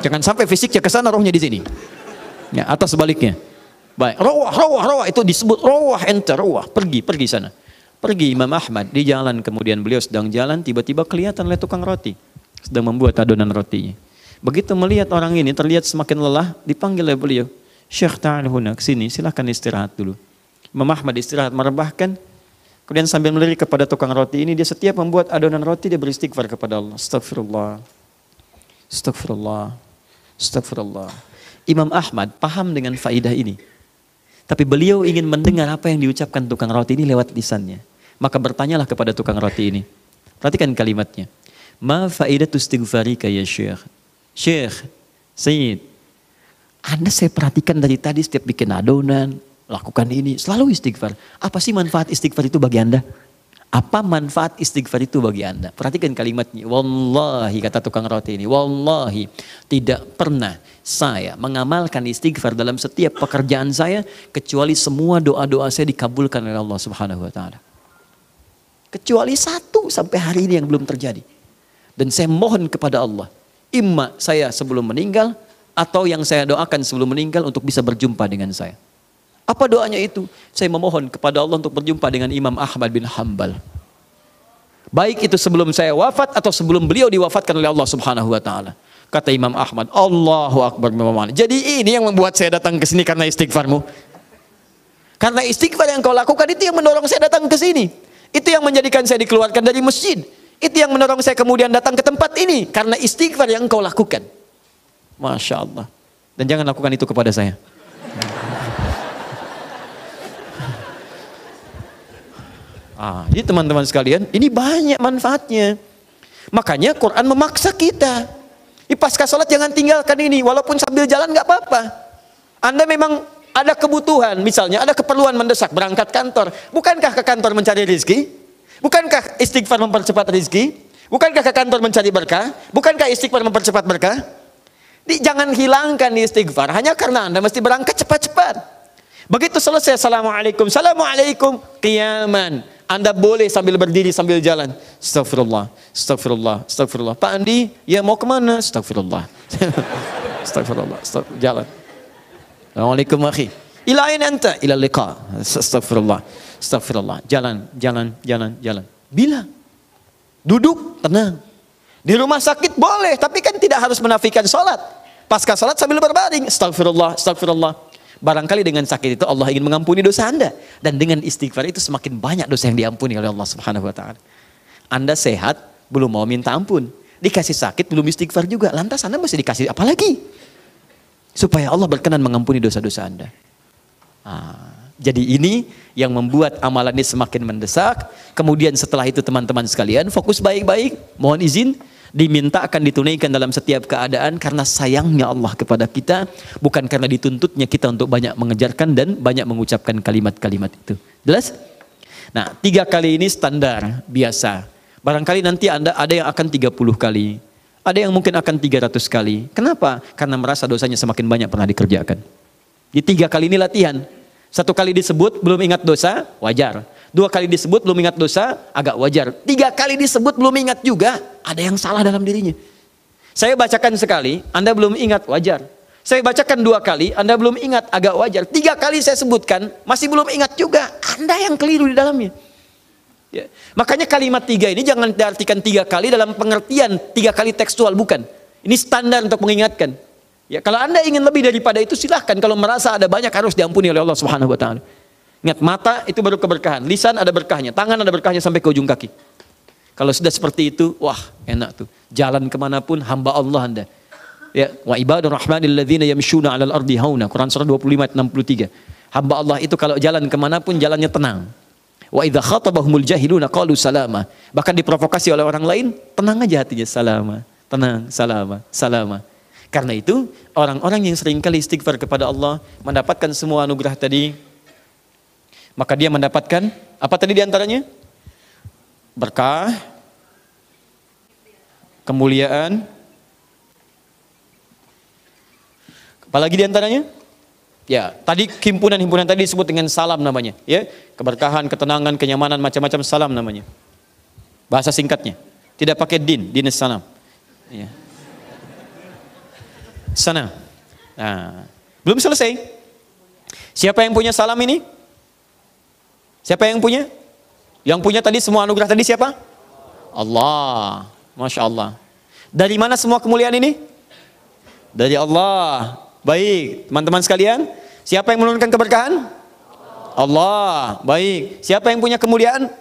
Jangan sampai fisiknya ke sana, rohnya di sini. Ya, atau sebaliknya. Baik, rawah itu disebut rawah pergi sana. Pergi Imam Ahmad di jalan, kemudian beliau sedang jalan, tiba-tiba kelihatan oleh tukang roti sedang membuat adonan rotinya. Begitu melihat orang ini terlihat semakin lelah, dipanggil oleh beliau, Syekh ta'al huna, kesini, silahkan istirahat dulu. Imam Ahmad istirahat merebahkan, kemudian sambil melirik kepada tukang roti ini, dia setiap membuat adonan roti, dia beristighfar kepada Allah. Astagfirullah, astagfirullah, astagfirullah. Imam Ahmad paham dengan faidah ini. Tapi beliau ingin mendengar apa yang diucapkan tukang roti ini lewat lisannya. Maka bertanyalah kepada tukang roti ini. Perhatikan kalimatnya. Ma faidatu istighfarika ya Syekh. Syekh, Sayyid, Anda saya perhatikan dari tadi setiap bikin adonan, lakukan ini, selalu istighfar. Apa sih manfaat istighfar itu bagi Anda? Apa manfaat istighfar itu bagi Anda? Perhatikan kalimatnya. Wallahi, kata tukang roti ini, wallahi tidak pernah saya mengamalkan istighfar dalam setiap pekerjaan saya kecuali semua doa-doa saya dikabulkan oleh Allah Subhanahu wa taala. Kecuali satu sampai hari ini yang belum terjadi. Dan saya mohon kepada Allah, imma saya sebelum meninggal atau yang saya doakan sebelum meninggal untuk bisa berjumpa dengan saya. Apa doanya itu? Saya memohon kepada Allah untuk berjumpa dengan Imam Ahmad bin Hanbal. Baik itu sebelum saya wafat atau sebelum beliau diwafatkan oleh Allah Subhanahu wa taala. Kata Imam Ahmad, Allahu Akbar. Jadi ini yang membuat saya datang ke sini karena istighfarmu. Karena istighfar yang kau lakukan itu yang mendorong saya datang ke sini. Itu yang menjadikan saya dikeluarkan dari masjid. Itu yang mendorong saya kemudian datang ke tempat ini karena istighfar yang kau lakukan. Masya Allah. Dan jangan lakukan itu kepada saya. Jadi teman-teman sekalian, ini banyak manfaatnya. Makanya Quran memaksa kita. Di pasca sholat jangan tinggalkan ini, walaupun sambil jalan nggak apa-apa. Anda memang ada kebutuhan, misalnya ada keperluan mendesak berangkat kantor. Bukankah ke kantor mencari rezeki? Bukankah istighfar mempercepat rezeki? Bukankah ke kantor mencari berkah? Bukankah istighfar mempercepat berkah? Jangan hilangkan istighfar hanya karena Anda mesti berangkat cepat-cepat. Begitu selesai, Assalamualaikum, Assalamualaikum, qiyaman. Anda boleh sambil berdiri, sambil jalan. Astagfirullah, astagfirullah, astagfirullah. Pak Andi, ya mau kemana? Astagfirullah. Astagfirullah, jalan. Assalamualaikum akhi. Ila aina anta? Ila liqa. Astagfirullah, astagfirullah. Jalan, jalan, jalan, jalan. Bila? Duduk, tenang. Di rumah sakit boleh, tapi kan tidak harus menafikan sholat. Pasca sholat sambil berbaring. Astagfirullah, astagfirullah. Barangkali dengan sakit itu Allah ingin mengampuni dosa Anda. Dan dengan istighfar itu semakin banyak dosa yang diampuni oleh Allah Subhanahu wa ta'ala. Anda sehat, belum mau minta ampun. Dikasih sakit, belum istighfar juga. Lantas Anda mesti dikasih apa lagi? Supaya Allah berkenan mengampuni dosa-dosa Anda. Jadi ini yang membuat amalan ini semakin mendesak. Kemudian setelah itu teman-teman sekalian, fokus baik-baik. Mohon izin, diminta akan ditunaikan dalam setiap keadaan karena sayangnya Allah kepada kita, bukan karena dituntutnya kita untuk banyak mengejarkan dan banyak mengucapkan kalimat-kalimat itu. Jelas? Nah, 3 kali ini standar biasa. Barangkali nanti Anda ada yang akan 30 kali, ada yang mungkin akan 300 kali. Kenapa? Karena merasa dosanya semakin banyak pernah dikerjakan. Di 3 kali ini latihan. 1 kali disebut belum ingat dosa, wajar. 2 kali disebut belum ingat dosa, agak wajar. 3 kali disebut belum ingat juga, ada yang salah dalam dirinya. Saya bacakan sekali, Anda belum ingat, wajar. Saya bacakan 2 kali, Anda belum ingat, agak wajar. 3 kali saya sebutkan, masih belum ingat juga, Anda yang keliru di dalamnya. Ya. Makanya kalimat 3 ini jangan diartikan 3 kali dalam pengertian 3 kali tekstual, bukan. Ini standar untuk mengingatkan. Ya, kalau Anda ingin lebih daripada itu silahkan. Kalau merasa ada banyak harus diampuni oleh Allah Subhanahu wa ta'ala. Ingat, mata itu baru keberkahan, lisan ada berkahnya, tangan ada berkahnya sampai ke ujung kaki. Kalau sudah seperti itu, wah enak tuh. Jalan kemanapun hamba Allah Anda. Ya, wa ibadur rahmanil ladzina yamshuna 'alal ardi hauna. Quran surah 25 ayat 63. Hamba Allah itu kalau jalan kemanapun jalannya tenang. Wa idza khatabahumul jahiluna qalu salama. Bahkan diprovokasi oleh orang lain, tenang aja hatinya, salama, tenang, salama, salama. Karena itu orang-orang yang seringkali istighfar kepada Allah mendapatkan semua anugerah tadi. Maka dia mendapatkan, apa tadi diantaranya? Berkah, kemuliaan, apalagi diantaranya? Ya, tadi himpunan-himpunan tadi disebut dengan salam namanya. Ya, keberkahan, ketenangan, kenyamanan, macam-macam salam namanya. Bahasa singkatnya. Tidak pakai din salam. Ya. Sana. Nah, belum selesai. Siapa yang punya salam ini? Siapa yang punya? Yang punya tadi semua anugerah tadi siapa? Allah. Masya Allah. Dari mana semua kemuliaan ini? Dari Allah. Baik, teman-teman sekalian, siapa yang menurunkan keberkahan? Allah. Baik, siapa yang punya kemuliaan?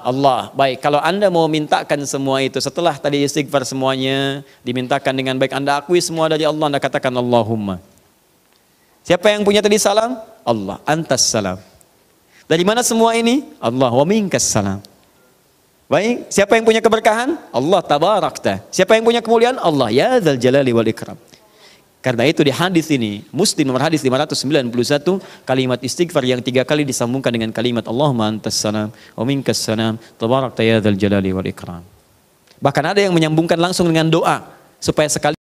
Allah. Baik, kalau Anda mau mintakan semua itu setelah tadi istighfar semuanya dimintakan dengan baik, Anda akui semua dari Allah, Anda katakan Allahumma. Siapa yang punya tadi salam? Allah. Antas salam. Dari mana semua ini? Allah. Wa minkas salam. Baik, siapa yang punya keberkahan? Allah tabarakta. Siapa yang punya kemuliaan? Allah. Ya dzal jalali wal ikram. Karena itu di hadis ini, Muslim nomor hadis 591, kalimat istighfar yang 3 kali disambungkan dengan kalimat Allahumma antas salam wa minkas salam tabarakta ya dzal jalali wal ikram. Bahkan ada yang menyambungkan langsung dengan doa supaya sekaligus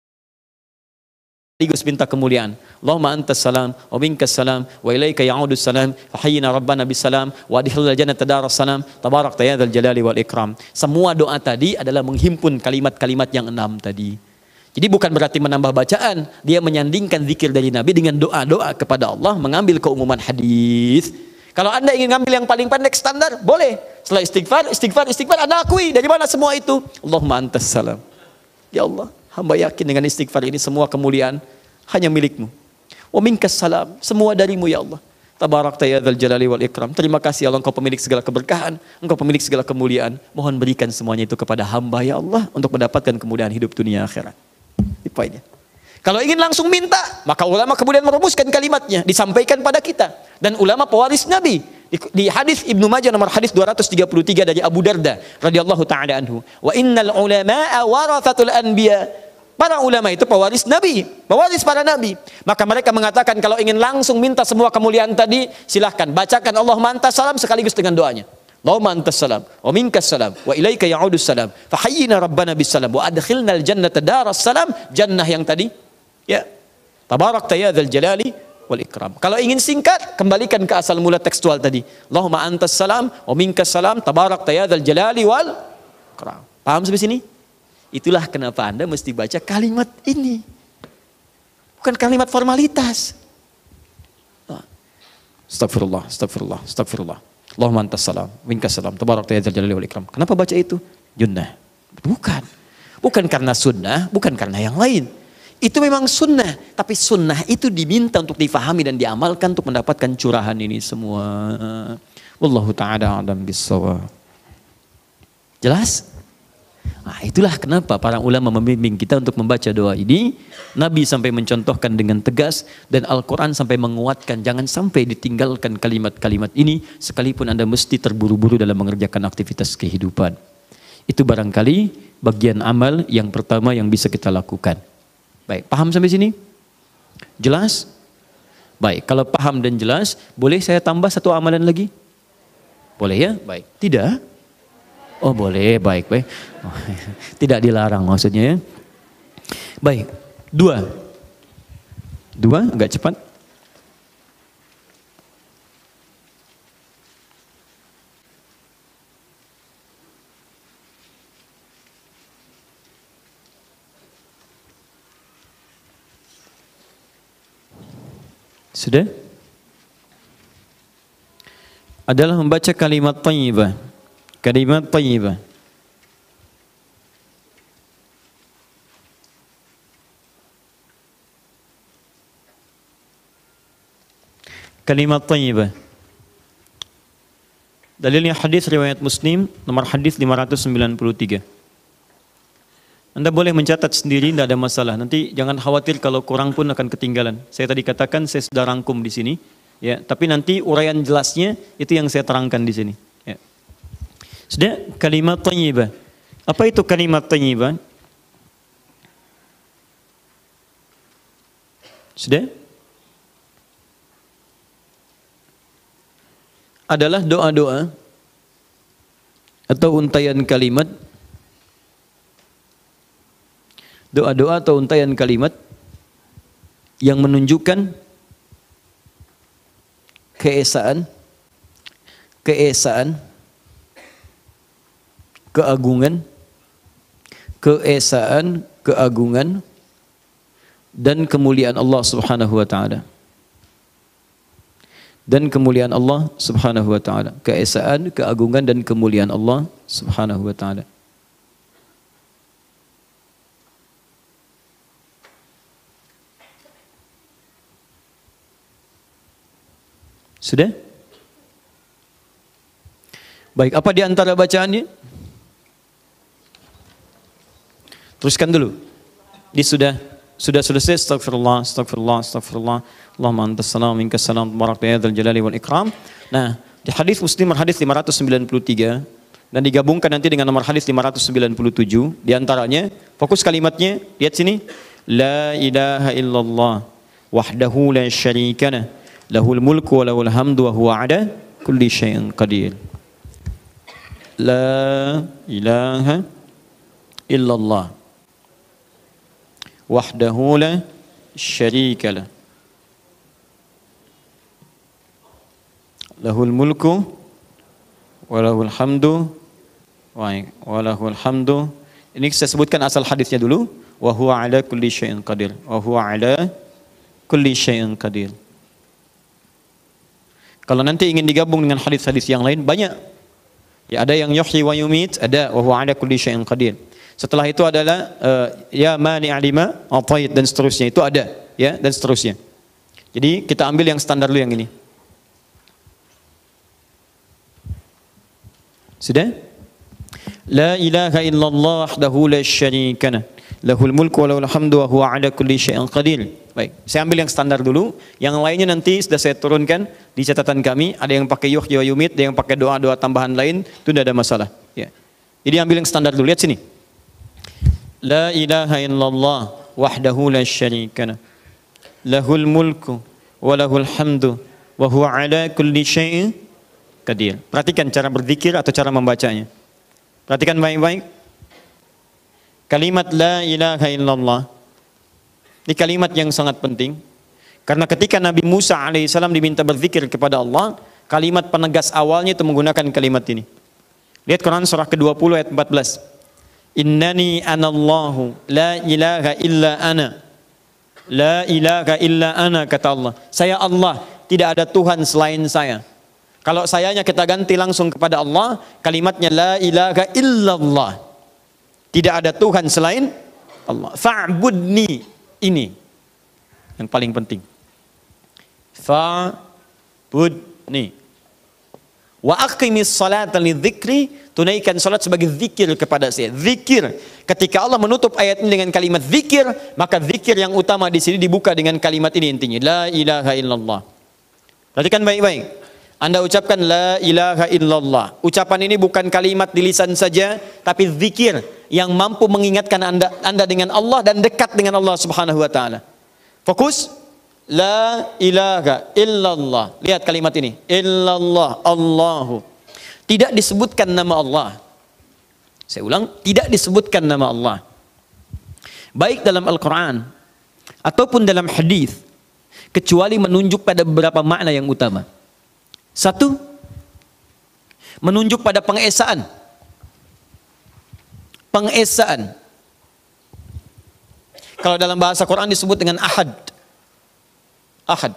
minta kemuliaan. Allahumma antas salam wa minkas salam wa ilaika ya'udus salam fa hayyina rabbana bis salam wa adkhilna jannata daras salam tabarakta ya dzal jalali wal ikram. Semua doa tadi adalah menghimpun kalimat-kalimat yang 6 tadi. Jadi bukan berarti menambah bacaan, dia menyandingkan zikir dari Nabi dengan doa-doa kepada Allah, mengambil keumuman hadis. Kalau Anda ingin ngambil yang paling pendek standar, boleh. Setelah istighfar, Anda akui dari mana semua itu. Allahumma antas salam. Ya Allah, hamba yakin dengan istighfar ini semua kemuliaan hanya milikmu. Wa minkas salam, semua darimu ya Allah. Tabarakta ya dzal jalali wal ikram. Terima kasih Allah, Engkau pemilik segala keberkahan, Engkau pemilik segala kemuliaan. Mohon berikan semuanya itu kepada hamba ya Allah untuk mendapatkan kemudahan hidup dunia akhirat. Itu poinnya. Kalau ingin langsung minta, maka ulama kemudian merumuskan kalimatnya, disampaikan pada kita. Dan ulama pewaris Nabi. Di hadis Ibnu Majah nomor hadis 233 dari Abu Darda radhiyallahu taala anhu, wa innal ulama'a warathatul anbiya. Para ulama itu pewaris Nabi, pewaris para nabi. Maka mereka mengatakan kalau ingin langsung minta semua kemuliaan tadi, silahkan bacakan Allahumma antas salam sekaligus dengan doanya. Allahumma antas salam wa minkas salam wa ilaika ya'udus salam fa hayyina rabbana bis salam wa adkhilnal jannata daras salam, jannah yang tadi ya. Tabarakta ya dzal jalali wal ikram. Kalau ingin singkat, kembalikan ke asal mula tekstual tadi. Allahumma antas salam wa minkas salam tabarakta ya dzal jalali wal ikram. Paham sampai sini? Itulah kenapa Anda mesti baca kalimat ini. Bukan kalimat formalitas. Astagfirullah, astagfirullah, astagfirullah. Allahumma antas salam, minkas salam, tabarakta ya dzal jalali wal ikram. Kenapa baca itu? Junnah. Bukan. Bukan karena sunnah, bukan karena yang lain. Itu memang sunnah, tapi sunnah itu diminta untuk difahami dan diamalkan untuk mendapatkan curahan ini semua. Wallahu ta'ala a'lam bissawab. Jelas? Nah, itulah kenapa para ulama membimbing kita untuk membaca doa ini. Nabi sampai mencontohkan dengan tegas dan Al-Quran sampai menguatkan jangan sampai ditinggalkan kalimat-kalimat ini sekalipun Anda mesti terburu-buru dalam mengerjakan aktivitas kehidupan. Itu barangkali bagian amal yang pertama yang bisa kita lakukan. Baik, paham sampai sini? Jelas? Baik, kalau paham dan jelas, boleh saya tambah satu amalan lagi? Boleh ya? Baik. Tidak? Oh boleh, baik, baik. Oh, tidak dilarang maksudnya ya. Baik, dua, agak cepat. Sudah? Adalah membaca kalimat thayyibah. Kalimat thayyibah. Kalimat thayyibah. Dalilnya hadis riwayat Muslim nomor hadis 593. Anda boleh mencatat sendiri, tidak ada masalah. Nanti jangan khawatir kalau kurang pun akan ketinggalan. Saya tadi katakan saya sudah rangkum di sini, ya. Tapi nanti uraian jelasnya itu yang saya terangkan di sini. Ya. Sudah, kalimat thayyibah. Apa itu kalimat thayyibah? Sudah? Adalah doa-doa atau untaian kalimat, doa-doa atau untaian kalimat yang menunjukkan keesaan, keagungan, dan kemuliaan Allah Subhanahu wa taala. Dan kemuliaan Allah Subhanahu wa taala, keesaan, keagungan dan kemuliaan Allah Subhanahu wa taala. Sudah? Baik, apa di antara bacaannya? Teruskan dulu. Sudah selesai. Astagfirullah, astagfirullah, astagfirullah. Allahumma antas salam, minkas salam, tabarakta ya dzal jalali wal ikram. Nah, di hadis Muslim hadis 593 dan digabungkan nanti dengan nomor hadis 597, di antaranya fokus kalimatnya, lihat sini. La ilaha illallah wahdahu la syarika lahul mulku wa lahul hamdu wa huwa ala kulli syai'in qadir. La ilaha illallah wahdahu la syarika lahul mulku wa lahul hamdu wa lahul hamdu. Ini saya sebutkan asal hadisnya dulu. Wa huwa ala kulli syai'in qadir. Wa huwa ala kulli syai'in qadir. Kalau nanti ingin digabung dengan hadis-hadis yang lain banyak. Ya, ada yang yuhyi wa yumit, ada wa huwa ala kulli syai'in qadir. Setelah itu adalah ya mani'a lima atait dan seterusnya, itu ada, ya, dan seterusnya. Jadi kita ambil yang standar dulu yang ini. Sudah? La ilaha illallah wahdahu la syarika lahul mulku wa lahul hamdu wa huwa ala kulli syai'in qadir. Baik, saya ambil yang standar dulu. Yang lainnya nanti sudah saya turunkan di catatan kami. Ada yang pakai yuhyi wa yumit, ada yang pakai doa-doa tambahan lain, itu tidak ada masalah. Ya. Jadi ambil yang standar dulu. Lihat sini. La ilaha illallah wahdahu la syarika lahul mulku wa lahul hamdu wa huwa ala kulli syai'in qadir. Perhatikan cara berzikir atau cara membacanya. Perhatikan baik-baik. Kalimat la ilaha illallah ini kalimat yang sangat penting, karena ketika Nabi Musa alaihissalam diminta berzikir kepada Allah, kalimat penegas awalnya itu menggunakan kalimat ini. Lihat Quran surah ke-20 ayat 14. Innani anallahu la ilaha illa ana. La ilaha illa ana, kata Allah. Saya Allah, tidak ada Tuhan selain saya. Kalau sayanya kita ganti langsung kepada Allah, kalimatnya la ilaha illallah. Tidak ada Tuhan selain Allah. Fa'budni, ini yang paling penting. Fa'budni. Wa aqimis salata lidzikri, tunaikan salat sebagai zikir kepada saya. Zikir. Ketika Allah menutup ayat ini dengan kalimat zikir, maka zikir yang utama di sini dibuka dengan kalimat ini intinya. La ilaha illallah. Perhatikan baik-baik. Anda ucapkan la ilaha illallah. Ucapan ini bukan kalimat di lisan saja, tapi zikir yang mampu mengingatkan Anda dengan Allah dan dekat dengan Allah Subhanahu wa taala. Fokus. La ilaha illallah. Lihat kalimat ini. Illallah, Allahu. Tidak disebutkan nama Allah. Saya ulang, tidak disebutkan nama Allah. Baik dalam Al-Quran ataupun dalam hadis, kecuali menunjuk pada beberapa makna yang utama. Satu, menunjuk pada pengesaan. Pengesaan. Kalau dalam bahasa Quran disebut dengan ahad. Ahad.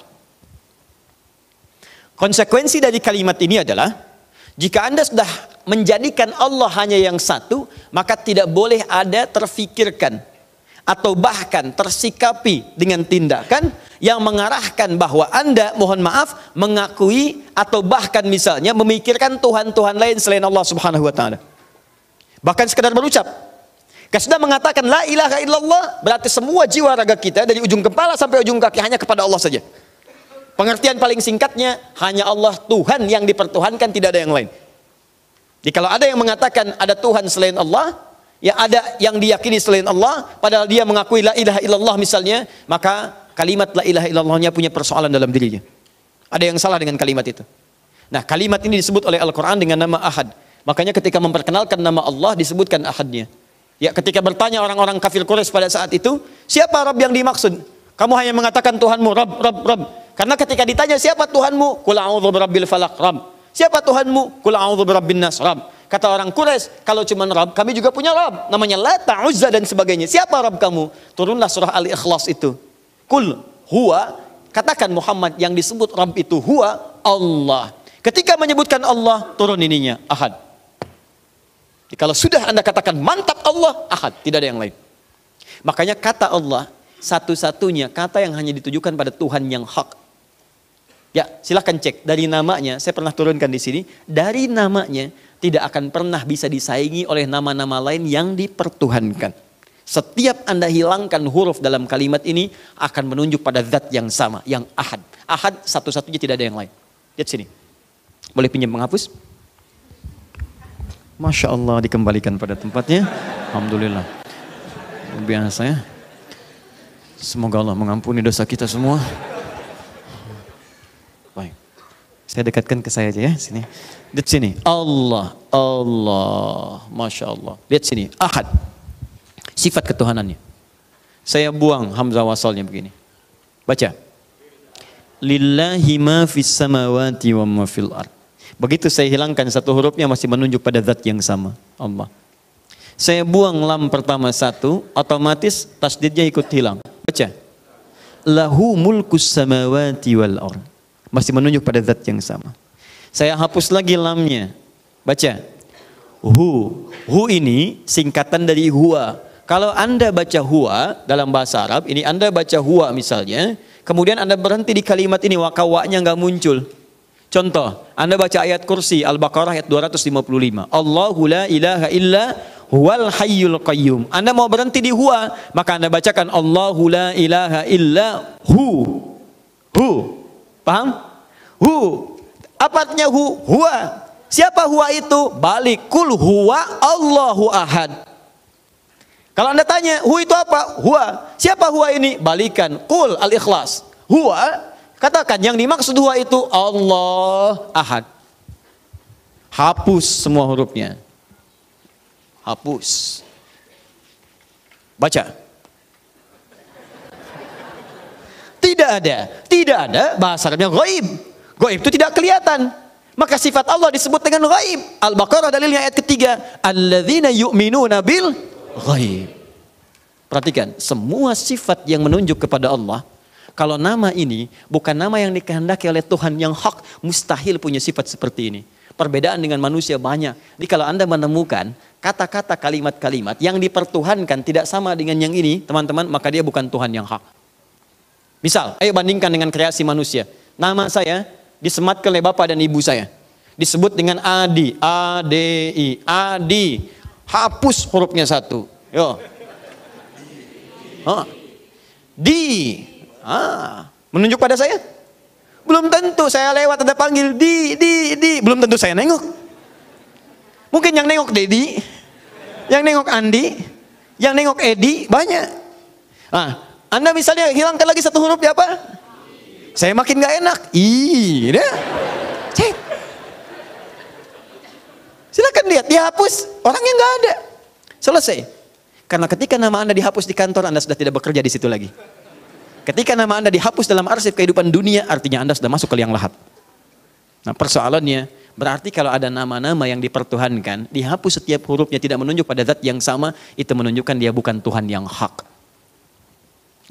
Konsekuensi dari kalimat ini adalah, jika Anda sudah menjadikan Allah hanya yang satu, maka tidak boleh ada terfikirkan atau bahkan tersikapi dengan tindakan yang mengarahkan bahwa Anda, mohon maaf, mengakui atau bahkan misalnya memikirkan Tuhan-Tuhan lain selain Allah Subhanahu wa taala. Bahkan sekadar berucap. Kalau sudah mengatakan la ilaha illallah, berarti semua jiwa raga kita dari ujung kepala sampai ujung kaki hanya kepada Allah saja. Pengertian paling singkatnya, hanya Allah Tuhan yang dipertuhankan, tidak ada yang lain. Jadi kalau ada yang mengatakan ada Tuhan selain Allah, ya ada yang diyakini selain Allah, padahal dia mengakui la ilaha illallah misalnya, maka kalimat la ilaha illallahnya punya persoalan dalam dirinya. Ada yang salah dengan kalimat itu. Nah, kalimat ini disebut oleh Al-Quran dengan nama ahad. Makanya ketika memperkenalkan nama Allah disebutkan ahadnya. Ya, ketika bertanya orang-orang kafir Quraisy pada saat itu, siapa Rabb yang dimaksud? Kamu hanya mengatakan Tuhanmu Rabb. Karena ketika ditanya siapa Tuhanmu, qul a'udzu birabbil falaq, Rabb. Siapa Tuhanmu? Qul a'udzu birabbin nas, Rabb. Kata orang Quraisy, kalau cuma Rabb, kami juga punya Rabb, namanya Lata, Uzza dan sebagainya. Siapa Rabb kamu? Turunlah surah Al-Ikhlas itu. Qul huwa, katakan Muhammad, yang disebut Rabb itu huwa Allah. Ketika menyebutkan Allah, turun ininya ahad. Jadi, kalau sudah Anda katakan mantap Allah, ahad, tidak ada yang lain. Makanya kata Allah satu-satunya kata yang hanya ditujukan pada Tuhan yang hak. Ya, silahkan cek dari namanya. Saya pernah turunkan di sini. Dari namanya tidak akan pernah bisa disaingi oleh nama-nama lain yang dipertuhankan. Setiap Anda hilangkan huruf dalam kalimat ini akan menunjuk pada zat yang sama, yang ahad. Ahad satu-satunya, tidak ada yang lain. Lihat sini. Boleh pinjam penghapus? Masya Allah, dikembalikan pada tempatnya. Alhamdulillah. Biasa ya. Semoga Allah mengampuni dosa kita semua. Baik. Saya dekatkan ke saya aja ya, sini. Lihat sini. Allah, Allah, Masya Allah. Lihat sini. Ahad. Sifat ketuhanannya. Saya buang hamzah wasalnya begini. Baca. Lillahi ma fis samawati wa ma fil ard. Begitu saya hilangkan satu hurufnya masih menunjuk pada zat yang sama, Allah. Saya buang lam pertama satu, otomatis tasdidnya ikut hilang. Baca. Lahu mulkus samawati wal ard. Masih menunjuk pada zat yang sama. Saya hapus lagi lamnya. Baca. Hu ini singkatan dari huwa. Kalau Anda baca huwa dalam bahasa Arab, ini Anda baca huwa misalnya, kemudian Anda berhenti di kalimat ini, wakawaknya nggak muncul. Contoh, Anda baca ayat kursi Al-Baqarah ayat 255. Allahu la ilaha illa huwal hayyul qayyum. Anda mau berhenti di huwa, maka Anda bacakan Allahu la ilaha illa hu. Hu. Paham? Hu. Apa artinya hu? Huwa. Siapa huwa itu? Balik. Kul huwa Allahu ahad. Kalau Anda tanya, hu itu apa? Huwa. Siapa huwa ini? Balikan. Kul al-ikhlas. Huwa. Katakan yang dimaksud huwa itu Allah ahad. Hapus semua hurufnya. Hapus. Baca. Tidak ada bahasa Arabnya ghaib. Ghaib itu tidak kelihatan. Maka sifat Allah disebut dengan ghaib. Al-Baqarah dalilnya ayat ketiga. Alladzina yu'minuna bil ghaib. Perhatikan, semua sifat yang menunjuk kepada Allah, kalau nama ini bukan nama yang dikehendaki oleh Tuhan yang hak, mustahil punya sifat seperti ini. Perbedaan dengan manusia banyak. Jadi kalau Anda menemukan kata-kata kalimat-kalimat yang dipertuhankan tidak sama dengan yang ini, teman-teman, maka dia bukan Tuhan yang hak. Misal, ayo bandingkan dengan kreasi manusia. Nama saya disematkan oleh bapak dan ibu saya. Disebut dengan Adi, A-D-I, Adi. Hapus hurufnya satu. Yo. Di. Menunjuk pada saya? Belum tentu. Saya lewat ada panggil di. Belum tentu saya nengok. Mungkin yang nengok Dedi, yang nengok Andi, yang nengok Edi, banyak. Anda misalnya hilangkan lagi satu huruf ya apa? Saya makin gak enak. Dah. Cek. Silakan lihat, dihapus, orangnya nggak ada. Selesai. Karena ketika nama Anda dihapus di kantor, Anda sudah tidak bekerja di situ lagi. Ketika nama Anda dihapus dalam arsip kehidupan dunia, artinya Anda sudah masuk ke liang lahat. Nah, persoalannya, berarti kalau ada nama-nama yang dipertuhankan, dihapus setiap hurufnya tidak menunjuk pada zat yang sama, itu menunjukkan dia bukan Tuhan yang hak.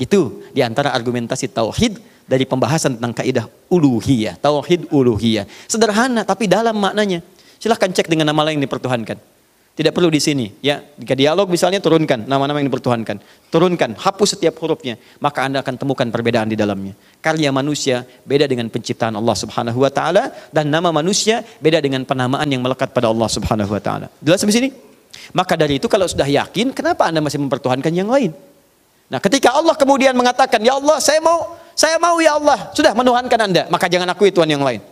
Itu diantara argumentasi tauhid dari pembahasan tentang kaidah uluhiyah, tauhid uluhiyah. Sederhana tapi dalam maknanya. Silahkan cek dengan nama lain yang dipertuhankan. Tidak perlu di sini, ya. Jika dialog misalnya turunkan nama-nama yang dipertuhankan, turunkan, hapus setiap hurufnya, maka Anda akan temukan perbedaan di dalamnya. Karya manusia beda dengan penciptaan Allah Subhanahu wa taala, dan nama manusia beda dengan penamaan yang melekat pada Allah Subhanahu wa taala. Jelas sampai sini? Maka dari itu kalau sudah yakin, kenapa Anda masih mempertuhankan yang lain? Nah, ketika Allah kemudian mengatakan, "Ya Allah, saya mau ya Allah," sudah menuhankan Anda, maka jangan akui Tuhan yang lain.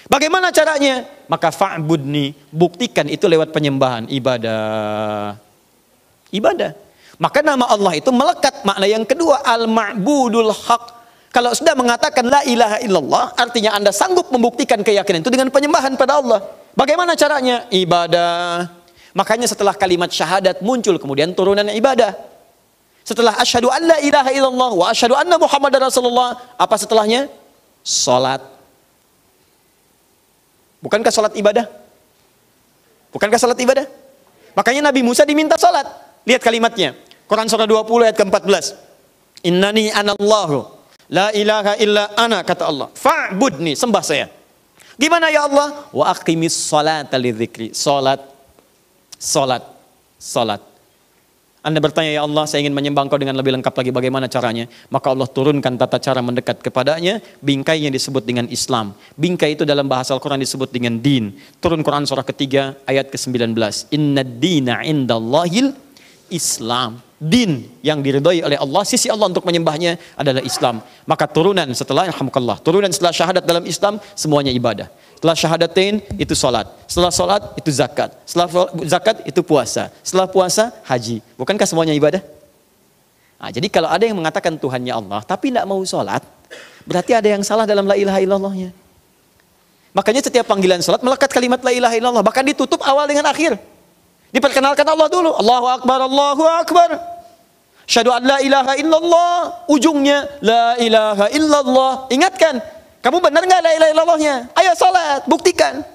Bagaimana caranya? Maka fa'budni, buktikan itu lewat penyembahan, ibadah. Ibadah. Maka nama Allah itu melekat makna yang kedua, al-ma'budul haq. Kalau sudah mengatakan la ilaha illallah, artinya Anda sanggup membuktikan keyakinan itu dengan penyembahan pada Allah. Bagaimana caranya? Ibadah. Makanya setelah kalimat syahadat muncul kemudian turunan ibadah. Setelah asyhadu an la ilaha illallah wa asyhadu anna muhammadar rasulullah, apa setelahnya? Salat. Bukankah salat ibadah? Bukankah salat ibadah? Makanya Nabi Musa diminta salat. Lihat kalimatnya. Quran surah 20 ayat ke-14. Innani anallahu la ilaha illa ana, kata Allah. Fa'budni, sembah saya. Gimana ya Allah? Wa aqimis salata lidzikri. Salat. Salat. Salat. Anda bertanya, ya Allah, saya ingin menyembah Engkau dengan lebih lengkap lagi, bagaimana caranya? Maka Allah turunkan tata cara mendekat kepadanya, bingkainya disebut dengan Islam. Bingkai itu dalam bahasa Al-Quran disebut dengan din. Turun Quran surah ketiga ayat ke-19. Inna dina indallahil Islam. Din yang diridhai oleh Allah, sisi Allah untuk menyembahnya adalah Islam. Maka turunan setelah, alhamdulillah, turunan setelah syahadat dalam Islam, semuanya ibadah. Setelah syahadatain itu salat, setelah salat itu zakat, setelah zakat itu puasa, setelah puasa haji. Bukankah semuanya ibadah? Nah, jadi kalau ada yang mengatakan Tuhannya Allah tapi tidak mau salat, berarti ada yang salah dalam la ilaha illallahnya. Makanya setiap panggilan salat melekat kalimat la ilaha illallah, bahkan ditutup awal dengan akhir. Diperkenalkan Allah dulu, Allahu Akbar, Allahu Akbar. Syahadu an la ilaha illallah, ujungnya la ilaha illallah. Ingatkan, kamu benar nggak la ilaha illallahnya? Ayo salat, buktikan.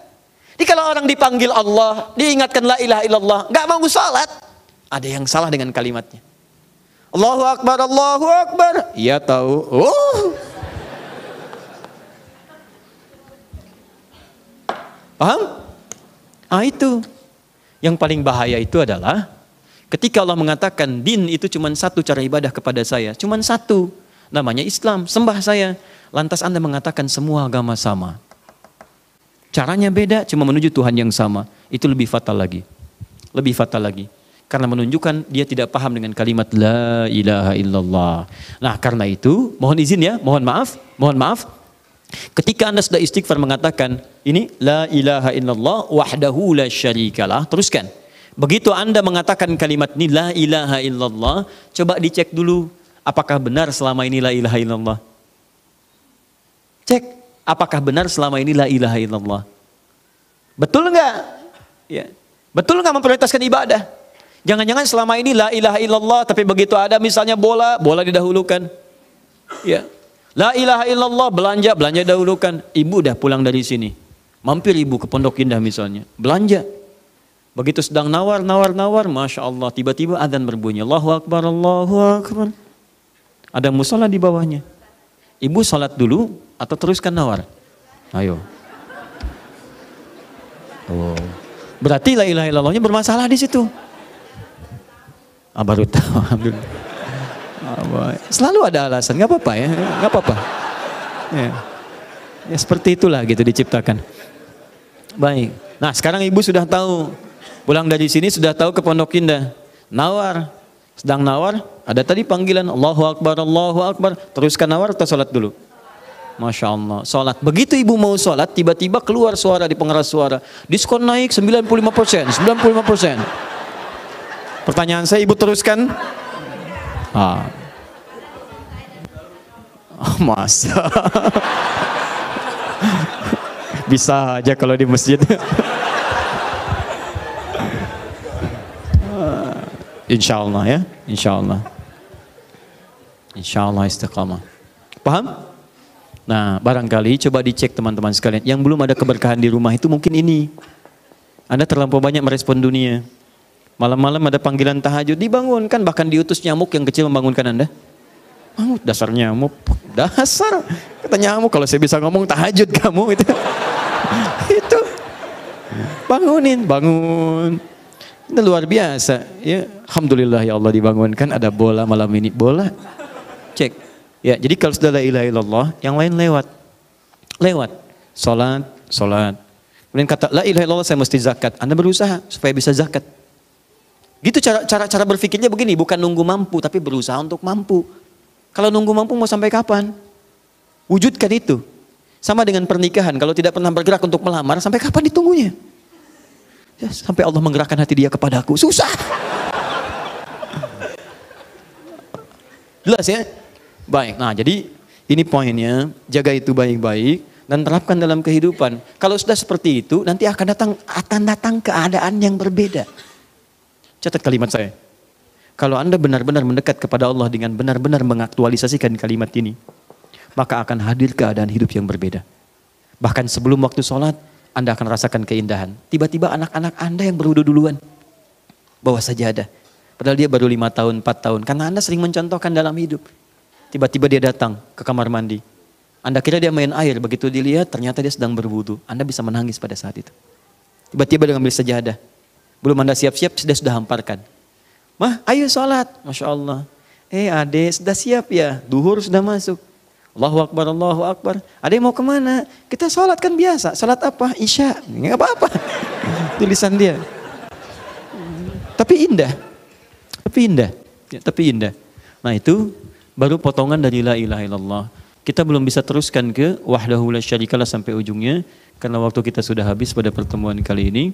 Jadi kalau orang dipanggil Allah, diingatkan la ilaha illallah, nggak mau salat, ada yang salah dengan kalimatnya. Allahu Akbar, Allahu Akbar. Iya tahu. Paham? Ah, itu. Yang paling bahaya itu adalah ketika Allah mengatakan din itu cuma satu cara ibadah kepada saya, cuma satu, namanya Islam, sembah saya. Lantas Anda mengatakan semua agama sama. Caranya beda, cuma menuju Tuhan yang sama. Itu lebih fatal lagi. Lebih fatal lagi. Karena menunjukkan dia tidak paham dengan kalimat la ilaha illallah. Nah, karena itu, mohon izin ya, mohon maaf. Ketika Anda sudah istighfar mengatakan ini la ilaha illallah wahdahu la syarikalah, teruskan. Begitu Anda mengatakan kalimat ini la ilaha illallah, coba dicek dulu apakah benar selama ini la ilaha illallah. Cek apakah benar selama ini la ilaha illallah. Betul enggak? Ya. Betul enggak memprioritaskan ibadah? Jangan-jangan selama ini la ilaha illallah tapi begitu ada misalnya bola didahulukan. Ya. La ilaha illallah, belanja dahulukan. Ibu udah pulang dari sini, mampir ibu ke Pondok Indah misalnya, belanja. Begitu sedang nawar, Masya Allah, tiba-tiba adzan berbunyi, Allahu Akbar, Allahu Akbar. Ada musola di bawahnya. Ibu salat dulu atau teruskan nawar? Ayo. Oh. Berarti la ilaha illallahnya bermasalah di situ. Baru tahu, alhamdulillah. Selalu ada alasan, nggak apa-apa ya, nggak apa-apa. Ya, seperti itulah gitu diciptakan. Baik. Nah, sekarang ibu sudah tahu, pulang dari sini sudah tahu ke Pondok Indah, nawar, sedang nawar, ada tadi panggilan Allahu Akbar, teruskan nawar atau sholat dulu? Masya Allah, sholat. Begitu ibu mau sholat, tiba-tiba keluar suara di pengeras suara, diskon naik 95%. Pertanyaan saya, ibu teruskan? Masa bisa aja kalau di masjid. Insya Allah ya, insya Allah istiqamah. Paham? Nah, barangkali coba dicek teman-teman sekalian yang belum ada keberkahan di rumah itu, mungkin ini Anda terlampau banyak merespon dunia. Malam-malam ada panggilan tahajud, dibangunkan, bahkan diutus nyamuk yang kecil membangunkan Anda. Dasar nyamuk, dasar kata nyamuk, kalau saya bisa ngomong tahajud kamu itu. Itu bangun, itu luar biasa ya. Alhamdulillah ya Allah, dibangunkan, ada bola malam ini, bola, cek ya. Jadi kalau sudah la ilaha illallah, yang lain lewat sholat, kemudian kata la ilaha illallah saya mesti zakat, Anda berusaha supaya bisa zakat. Gitu cara berpikirnya begini, bukan nunggu mampu tapi berusaha untuk mampu. Kalau nunggu mampu mau sampai kapan? Wujudkan itu. Sama dengan pernikahan, kalau tidak pernah bergerak untuk melamar, sampai kapan ditunggunya? Ya, sampai Allah menggerakkan hati dia kepadaku, susah. Jelas ya? Baik, nah jadi ini poinnya, jaga itu baik-baik dan terapkan dalam kehidupan. Kalau sudah seperti itu, nanti akan datang keadaan yang berbeda. Catat kalimat saya. Kalau Anda benar-benar mendekat kepada Allah dengan benar-benar mengaktualisasikan kalimat ini, maka akan hadir keadaan hidup yang berbeda. Bahkan sebelum waktu sholat, Anda akan rasakan keindahan. Tiba-tiba anak-anak Anda yang berwudu duluan bawa sajadah. Padahal dia baru 5 tahun, 4 tahun. Karena Anda sering mencontohkan dalam hidup. Tiba-tiba dia datang ke kamar mandi. Anda kira dia main air, begitu dilihat ternyata dia sedang berwudu. Anda bisa menangis pada saat itu. Tiba-tiba dia mengambil sajadah. Belum Anda siap-siap, sudah hamparkan. Mah, ayo sholat. Masya Allah. Adek sudah siap ya? Duhur sudah masuk. Allahu Akbar, Allahu Akbar. Adek mau kemana? Kita sholat kan biasa. Sholat apa? Isya. Nggak apa-apa. Tulisan dia. Tapi indah. Tapi indah. Nah itu baru potongan dari la ilaha illallah. Kita belum bisa teruskan ke wahdahu la syarikalah sampai ujungnya. Karena waktu kita sudah habis pada pertemuan kali ini.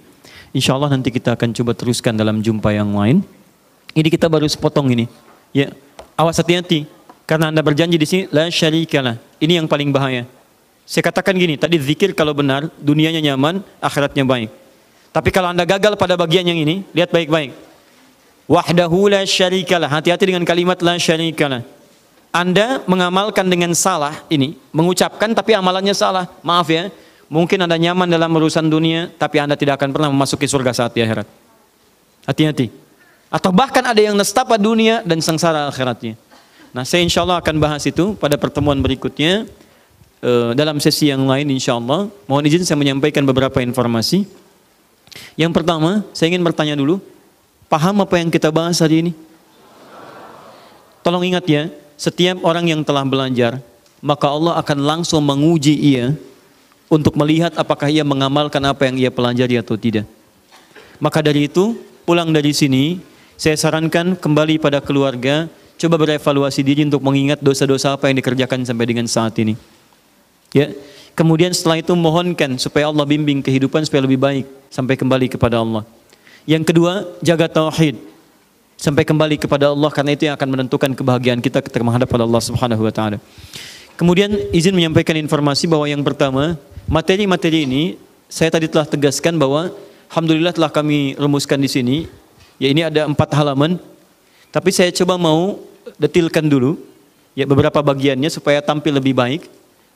Insya Allah nanti kita akan coba teruskan dalam jumpa yang lain. Ini kita baru sepotong ini. Ya, awas hati-hati. Karena Anda berjanji di sini la syarikalah. Ini yang paling bahaya. Saya katakan gini, tadi zikir kalau benar, dunianya nyaman, akhiratnya baik. Tapi kalau Anda gagal pada bagian yang ini, lihat baik-baik. Wahdahu la syarikalah. Hati-hati dengan kalimat la syarikalah. Anda mengamalkan dengan salah ini, mengucapkan tapi amalannya salah. Maaf ya, mungkin Anda nyaman dalam urusan dunia, tapi Anda tidak akan pernah memasuki surga saat di akhirat. Hati-hati. Atau bahkan ada yang nestapa dunia dan sengsara akhiratnya. Nah, saya insya Allah akan bahas itu pada pertemuan berikutnya. Dalam sesi yang lain insya Allah. Mohon izin saya menyampaikan beberapa informasi. Yang pertama, saya ingin bertanya dulu. Paham apa yang kita bahas hari ini? Tolong ingat ya, setiap orang yang telah belajar, maka Allah akan langsung menguji ia untuk melihat apakah ia mengamalkan apa yang ia pelajari atau tidak. Maka dari itu, pulang dari sini, saya sarankan kembali pada keluarga, coba berevaluasi diri untuk mengingat dosa-dosa apa yang dikerjakan sampai dengan saat ini. Ya. Kemudian setelah itu mohonkan supaya Allah bimbing kehidupan supaya lebih baik sampai kembali kepada Allah. Yang kedua, jaga tauhid sampai kembali kepada Allah, karena itu yang akan menentukan kebahagiaan kita ketika menghadap pada Allah Subhanahu wa taala. Kemudian izin menyampaikan informasi bahwa yang pertama, materi-materi ini saya tadi telah tegaskan bahwa alhamdulillah telah kami rumuskan di sini. Ya, ini ada 4 halaman. Tapi saya coba mau detilkan dulu ya beberapa bagiannya supaya tampil lebih baik.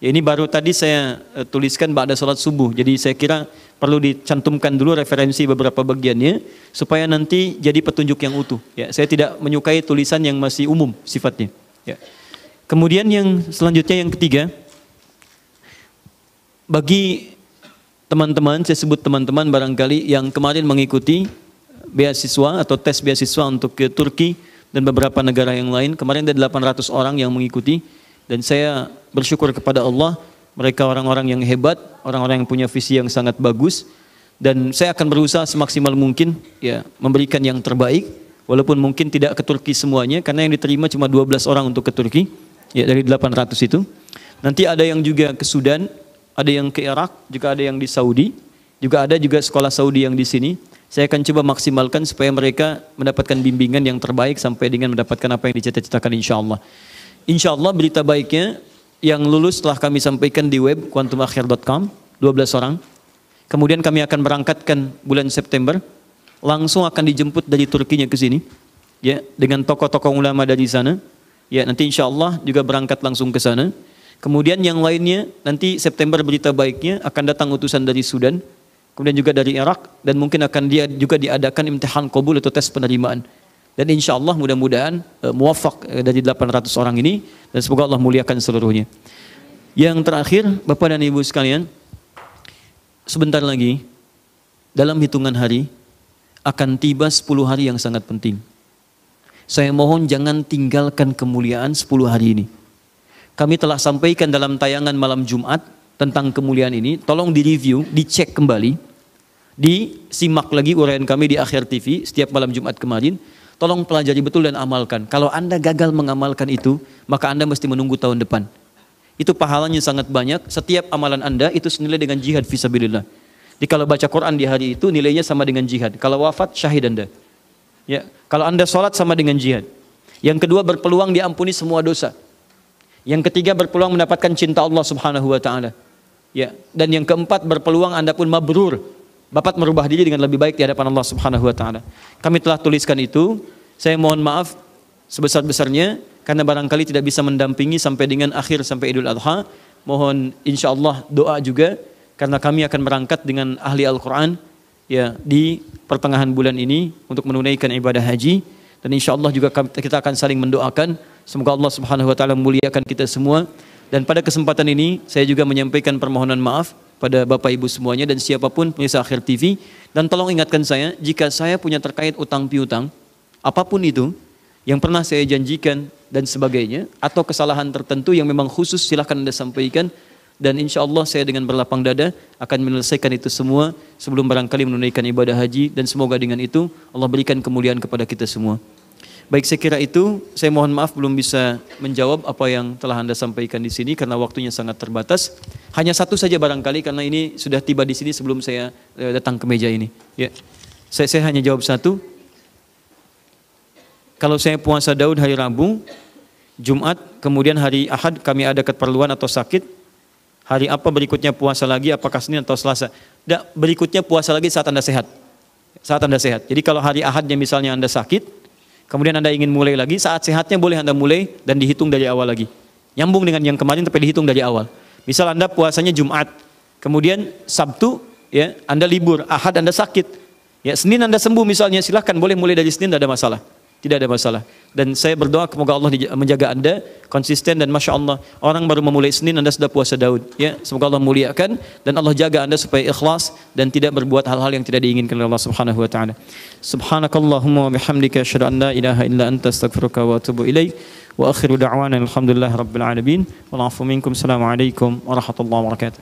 Ya, ini baru tadi saya tuliskan ba'da salat subuh. Jadi saya kira perlu dicantumkan dulu referensi beberapa bagiannya supaya nanti jadi petunjuk yang utuh. Ya, saya tidak menyukai tulisan yang masih umum sifatnya. Ya. Kemudian yang selanjutnya yang ketiga, bagi teman-teman, saya sebut teman-teman barangkali yang kemarin mengikuti beasiswa atau tes beasiswa untuk ke Turki dan beberapa negara yang lain. Kemarin ada 800 orang yang mengikuti. Dan saya bersyukur kepada Allah, mereka orang-orang yang hebat, orang-orang yang punya visi yang sangat bagus. Dan saya akan berusaha semaksimal mungkin ya memberikan yang terbaik, walaupun mungkin tidak ke Turki semuanya, karena yang diterima cuma 12 orang untuk ke Turki, ya dari 800 itu. Nanti ada yang juga ke Sudan, ada yang ke Irak, juga ada yang di Saudi, juga ada sekolah Saudi yang di sini. Saya akan coba maksimalkan supaya mereka mendapatkan bimbingan yang terbaik sampai dengan mendapatkan apa yang dicita-citakan insya Allah. Insya Allah berita baiknya yang lulus telah kami sampaikan di web quantumakhir.com, 12 orang. Kemudian kami akan berangkatkan bulan September, langsung akan dijemput dari Turkinya ke sini, ya dengan tokoh-tokoh ulama dari sana. Ya nanti insya Allah juga berangkat langsung ke sana. Kemudian yang lainnya nanti September berita baiknya akan datang utusan dari Sudan, kemudian juga dari Irak, dan mungkin akan juga diadakan imtihan qabul atau tes penerimaan. Dan insya Allah mudah-mudahan muwafaq dari 800 orang ini, dan semoga Allah muliakan seluruhnya. Yang terakhir, Bapak dan Ibu sekalian, sebentar lagi dalam hitungan hari akan tiba 10 hari yang sangat penting. Saya mohon jangan tinggalkan kemuliaan 10 hari ini. Kami telah sampaikan dalam tayangan malam Jumat tentang kemuliaan ini. Tolong direview, dicek kembali, disimak lagi uraian kami di Akhir TV setiap malam Jumat kemarin. Tolong pelajari betul dan amalkan. Kalau Anda gagal mengamalkan itu, maka Anda mesti menunggu tahun depan. Itu pahalanya sangat banyak. Setiap amalan Anda itu senilai dengan jihad fisabilillah. Jadi kalau baca Quran di hari itu nilainya sama dengan jihad. Kalau wafat syahid Anda. Ya, kalau Anda sholat sama dengan jihad. Yang kedua, berpeluang diampuni semua dosa. Yang ketiga, berpeluang mendapatkan cinta Allah Subhanahu wa taala. Ya, dan yang keempat, berpeluang Anda pun mabrur. Bapak merubah diri dengan lebih baik di hadapan Allah Subhanahu wa taala. Kami telah tuliskan itu. Saya mohon maaf sebesar-besarnya karena barangkali tidak bisa mendampingi sampai dengan akhir sampai Idul Adha. Mohon insya Allah doa juga karena kami akan berangkat dengan ahli Al-Quran ya di pertengahan bulan ini untuk menunaikan ibadah haji, dan insya Allah juga kita akan saling mendoakan semoga Allah Subhanahu wa taala memuliakan kita semua. Dan pada kesempatan ini saya juga menyampaikan permohonan maaf pada Bapak Ibu semuanya dan siapapun pemirsa Akhir TV, dan tolong ingatkan saya jika saya punya terkait utang piutang apapun itu yang pernah saya janjikan dan sebagainya, atau kesalahan tertentu yang memang khusus, silahkan Anda sampaikan, dan insya Allah saya dengan berlapang dada akan menyelesaikan itu semua sebelum barangkali menunaikan ibadah haji, dan semoga dengan itu Allah berikan kemuliaan kepada kita semua. Baik, saya kira itu. Saya mohon maaf belum bisa menjawab apa yang telah Anda sampaikan di sini karena waktunya sangat terbatas. Hanya satu saja barangkali, karena ini sudah tiba di sini sebelum saya datang ke meja ini. Ya, saya hanya jawab satu. Kalau saya puasa Daud hari Rabu, Jumat, kemudian hari Ahad kami ada keperluan atau sakit, hari apa berikutnya puasa lagi, apakah Senin atau Selasa? Berikutnya puasa lagi saat Anda sehat. Saat Anda sehat. Jadi kalau hari Ahadnya misalnya Anda sakit, kemudian Anda ingin mulai lagi, saat sehatnya boleh Anda mulai dan dihitung dari awal lagi. Nyambung dengan yang kemarin tapi dihitung dari awal. Misal Anda puasanya Jumat, kemudian Sabtu ya Anda libur, Ahad Anda sakit. Ya, Senin Anda sembuh misalnya, silahkan boleh mulai dari Senin, tidak ada masalah. Tidak ada masalah. Dan saya berdoa semoga Allah menjaga Anda konsisten, dan Masya Allah orang baru memulai Senin Anda sudah puasa Daud. Ya, semoga Allah muliakan dan Allah jaga Anda supaya ikhlas dan tidak berbuat hal-hal yang tidak diinginkan oleh Allah Subhanahu wa taala. Subhanakallahumma wa bihamdika asyhadu an la ilaha illa anta astaghfiruka wa atubu ilaik. Wa akhiru da'wana alhamdulillahi rabbil alamin. Wal 'afwu minkum. Assalamualaikum warahmatullahi wabarakatuh.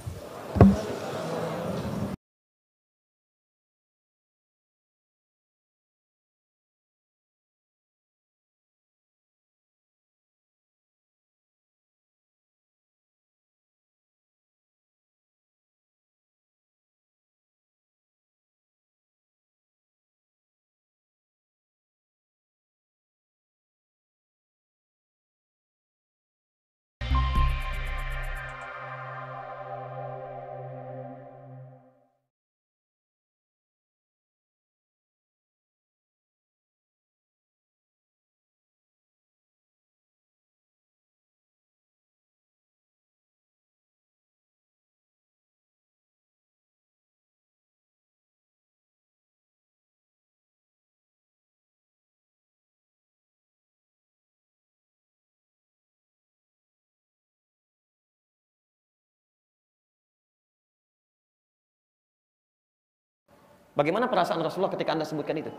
Bagaimana perasaan Rasulullah ketika Anda sebutkan itu?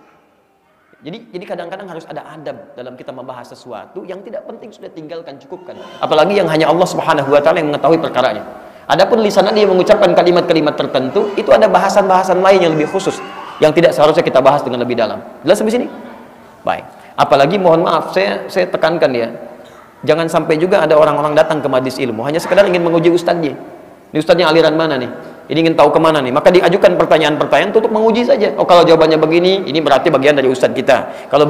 Jadi kadang-kadang harus ada adab dalam kita membahas sesuatu yang tidak penting, sudah tinggalkan, cukupkan. Apalagi yang hanya Allah Subhanahu wa taala yang mengetahui perkaranya. Adapun lisannya dia mengucapkan kalimat-kalimat tertentu, itu ada bahasan-bahasan lain yang lebih khusus yang tidak seharusnya kita bahas dengan lebih dalam. Jelas sampai sini? Baik. Apalagi mohon maaf, saya tekankan ya. Jangan sampai juga ada orang-orang datang ke majelis ilmu hanya sekedar ingin menguji ustadznya. Ini ustadznya aliran mana nih? Ini ingin tahu kemana nih, maka diajukan pertanyaan-pertanyaan untuk menguji saja. Oh, kalau jawabannya begini, ini berarti bagian dari ustadz kita. Kalau